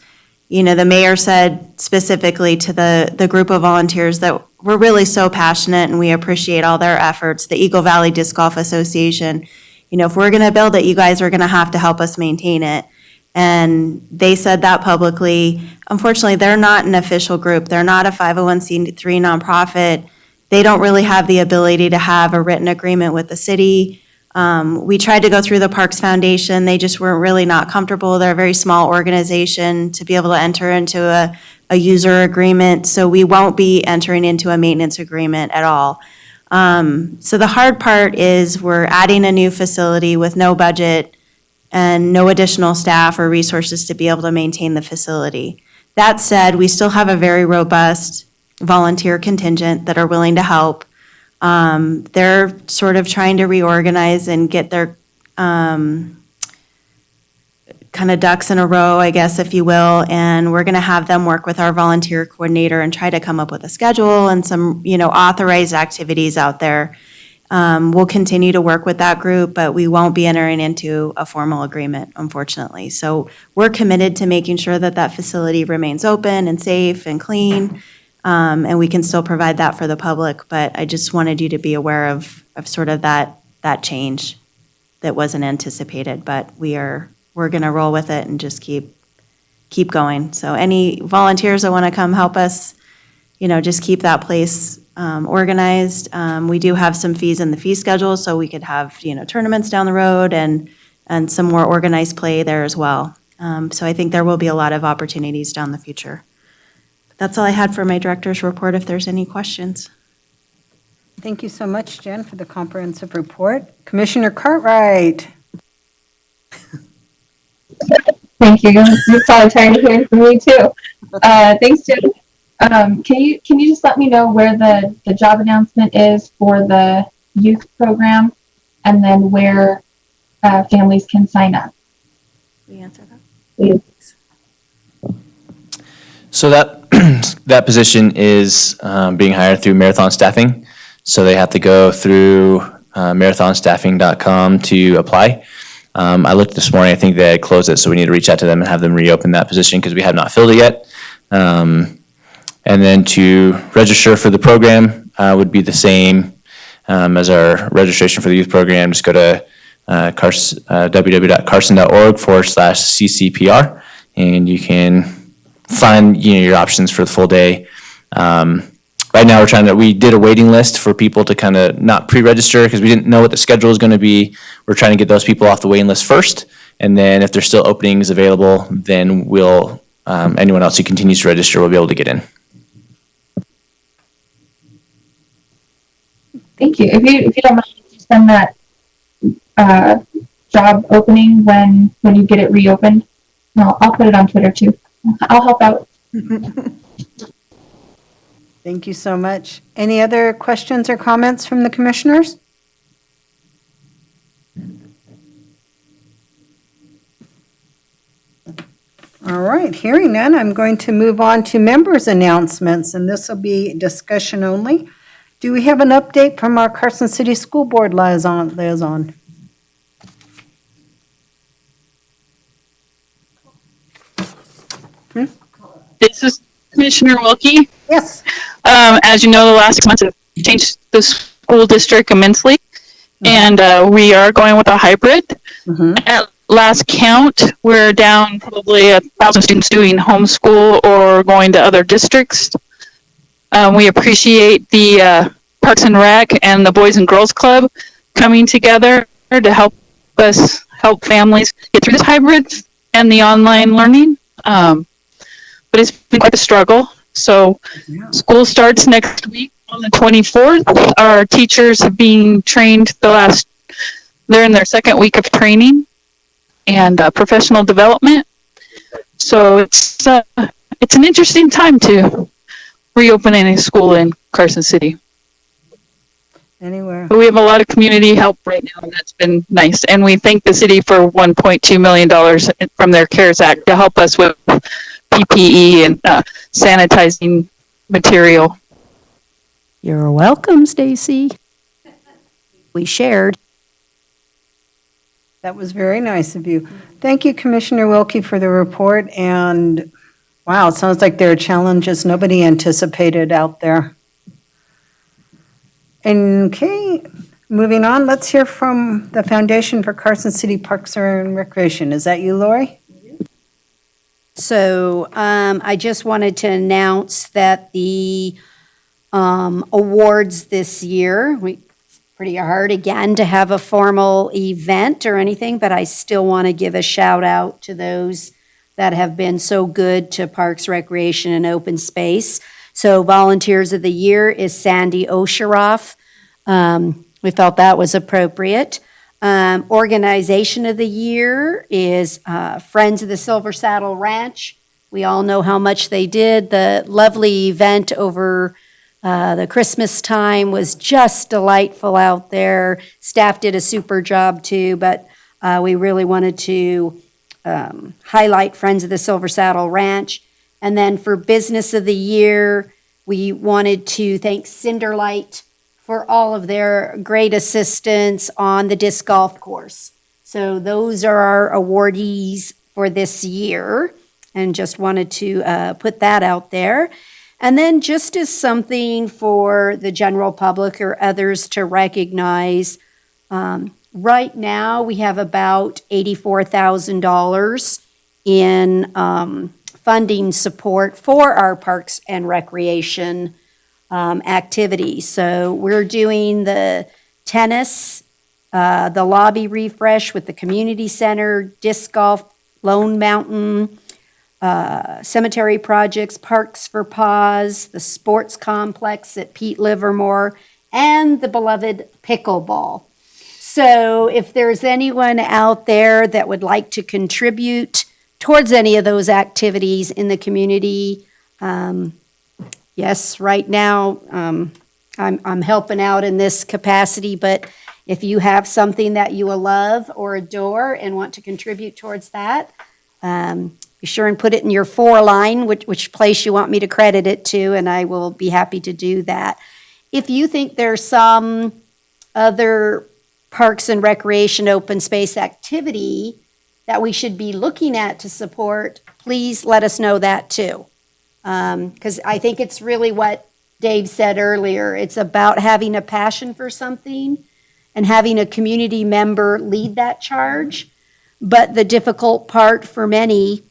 the mayor said specifically to the group of volunteers that we're really so passionate and we appreciate all their efforts. The Eagle Valley Disc Golf Association, if we're going to build it, you guys are going to have to help us maintain it. And they said that publicly. Unfortunately, they're not an official group. They're not a 501c3 nonprofit. They don't really have the ability to have a written agreement with the city. We tried to go through the Parks Foundation. They just weren't really not comfortable. They're a very small organization to be able to enter into a user agreement. So we won't be entering into a maintenance agreement at all. So the hard part is we're adding a new facility with no budget and no additional staff or resources to be able to maintain the facility. That said, we still have a very robust volunteer contingent that are willing to help. They're sort of trying to reorganize and get their kind of ducks in a row, I guess, if you will. And we're going to have them work with our volunteer coordinator and try to come up with a schedule and some, authorized activities out there. We'll continue to work with that group, but we won't be entering into a formal agreement, unfortunately. So we're committed to making sure that that facility remains open and safe and clean. And we can still provide that for the public, but I just wanted you to be aware of sort of that change that wasn't anticipated, but we're going to roll with it and just keep going. So any volunteers that want to come help us, just keep that place organized. We do have some fees in the fee schedule, so we could have, tournaments down the road and some more organized play there as well. So I think there will be a lot of opportunities down the future. That's all I had for my director's report, if there's any questions. Thank you so much, Jen, for the comprehensive report. Commissioner Cartwright. Thank you. You're probably tired of hearing from me too. Thanks, Jen. Can you just let me know where the job announcement is for the youth program, and then where families can sign up? Can you answer that? Please. So that position is being hired through Marathon Staffing. So they have to go through marathonstaffing.com to apply. I looked this morning, I think they had closed it, so we need to reach out to them and have them reopen that position because we have not filled it yet. And then to register for the program would be the same as our registration for the youth program. Just go to www.carson.org/CCPR, and you can find your options for the full day. Right now we did a waiting list for people to kind of not pre-register because we didn't know what the schedule is going to be. We're trying to get those people off the waiting list first, and then if there's still openings available, then we'll anyone else who continues to register will be able to get in. Thank you. If you don't mind, just send that job opening when you get it reopened. No, I'll put it on Twitter too. I'll help out. Thank you so much. Any other questions or comments from the commissioners? All right, hearing none, I'm going to move on to members' announcements, and this will be discussion only. Do we have an update from our Carson City School Board liaison? This is Commissioner Wilkie. Yes. As you know, the last 6 months have changed the school district immensely, and we are going with a hybrid. At last count, we're down probably 1,000 students doing homeschool or going to other districts. We appreciate the Parks and Rec and the Boys and Girls Club coming together to help us help families get through this hybrid and the online learning. But it's been quite a struggle. So school starts next week on the 24th. Our teachers have been trained they're in their second week of training and professional development. So it's an interesting time to reopen any school in Carson City. Anywhere. But we have a lot of community help right now, and that's been nice. And we thank the city for $1.2 million from their CARES Act to help us with PPE and sanitizing material. You're welcome, Stacy. We shared. That was very nice of you. Thank you, Commissioner Wilkie, for the report, and wow, it sounds like there are challenges nobody anticipated out there. Okay, moving on, let's hear from the Foundation for Carson City Parks and Recreation. Is that you, Lori? So I just wanted to announce that the awards this year, it's pretty hard again to have a formal event or anything, but I still want to give a shout out to those that have been so good to Parks, Recreation, and Open Space. So Volunteers of the Year is Sandy Osheroff. We felt that was appropriate. Organization of the Year is Friends of the Silver Saddle Ranch. We all know how much they did. The lovely event over the Christmas time was just delightful out there. Staff did a super job too, but we really wanted to highlight Friends of the Silver Saddle Ranch. And then for Business of the Year, we wanted to thank Cinderlight for all of their great assistance on the disc golf course. So those are our awardees for this year, and just wanted to put that out there. And then just as something for the general public or others to recognize, right now we have about $84,000 in funding support for our Parks and Recreation activities. So we're doing the tennis, the lobby refresh with the community center, disc golf, Lone Mountain, cemetery projects, Parks for Paws, the sports complex at Pete Livermore, and the beloved pickleball. So if there's anyone out there that would like to contribute towards any of those activities in the community, yes, right now, I'm helping out in this capacity, but if you have something that you love or adore and want to contribute towards that, be sure and put it in your for line, which place you want me to credit it to, and I will be happy to do that. If you think there's some other Parks and Recreation open space activity that we should be looking at to support, please let us know that too. Because I think it's really what Dave said earlier. It's about having a passion for something and having a community member lead that charge. But the difficult part for many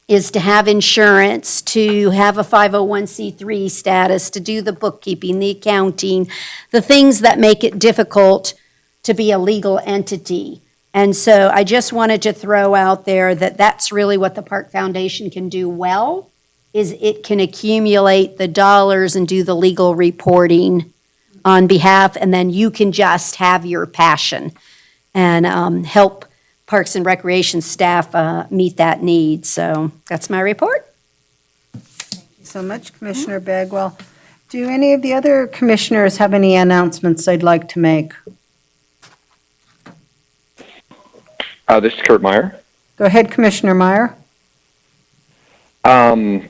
is to have insurance, to have a 501c3 status, to do the bookkeeping, the accounting, the things that make it difficult to be a legal entity. And so I just wanted to throw out there that that's really what the Park Foundation can do well, is it can accumulate the dollars and do the legal reporting on behalf, and then you can just have your passion and help Parks and Recreation staff meet that need. So that's my report. So much, Commissioner Bagwell. Do any of the other commissioners have any announcements they'd like to make? This is Kurt Meyer. Go ahead, Commissioner Meyer. I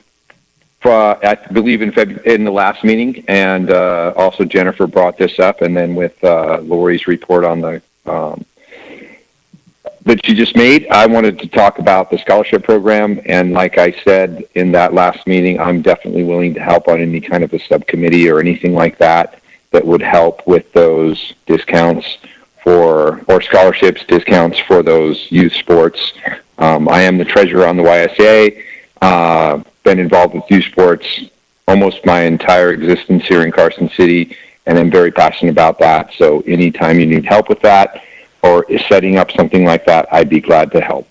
believe in the last meeting, and also Jennifer brought this up, and then with Lori's report on the that she just made, I wanted to talk about the scholarship program. And like I said in that last meeting, I'm definitely willing to help on any kind of a subcommittee or anything like that that would help with those discounts or scholarships, discounts for those youth sports. I am the treasurer on the YSA, been involved with youth sports almost my entire existence here in Carson City, and I'm very passionate about that. So anytime you need help with that, or is setting up something like that, I'd be glad to help.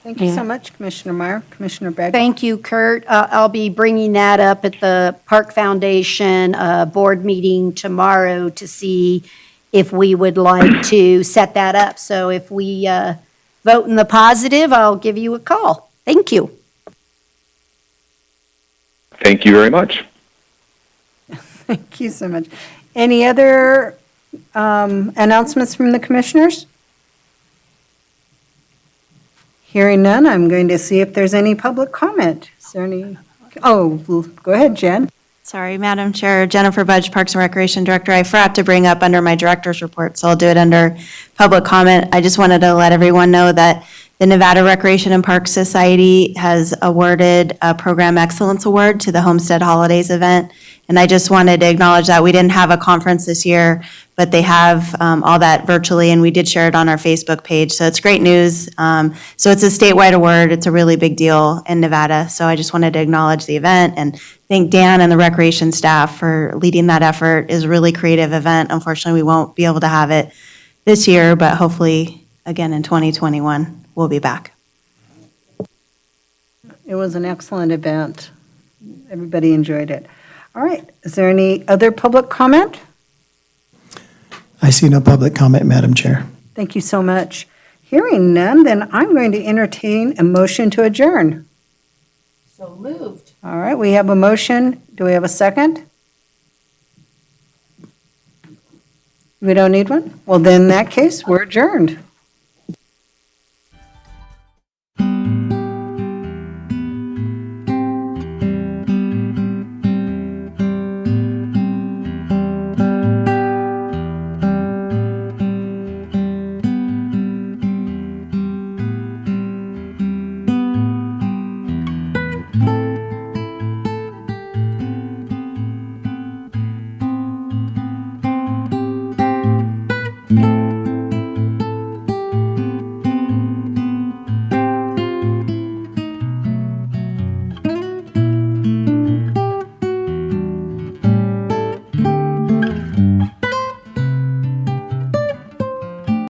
Thank you Yeah. so much, Commissioner Meyer. Commissioner Bagwell. Thank you, Kurt. I'll be bringing that up at the Park Foundation board meeting tomorrow to see if we would like to set that up. So if we vote in the positive, I'll give you a call. Thank you. Thank you very much. Thank you so much. Any other announcements from the commissioners? Hearing none, I'm going to see if there's any public comment. Is there any? Oh, go ahead, Jen. Sorry, Madam Chair, Jennifer Budge, Parks and Recreation Director. I forgot to bring up under my director's report, so I'll do it under public comment. I just wanted to let everyone know that the Nevada Recreation and Parks Society has awarded a Program Excellence Award to the Homestead Holidays event. And I just wanted to acknowledge that we didn't have a conference this year, but they have all that virtually, and we did share it on our Facebook page. So it's great news. So it's a statewide award. It's a really big deal in Nevada. So I just wanted to acknowledge the event and thank Dan and the recreation staff for leading that effort. It's a really creative event. Unfortunately, we won't be able to have it this year, but hopefully, again, in 2021, we'll be back. It was an excellent event. Everybody enjoyed it. All right. Is there any other public comment? I see no public comment, Madam Chair. Thank you so much. Hearing none, then I'm going to entertain a motion to adjourn. So moved. All right, we have a motion. Do we have a second? We don't need one? Well, then in that case, we're adjourned.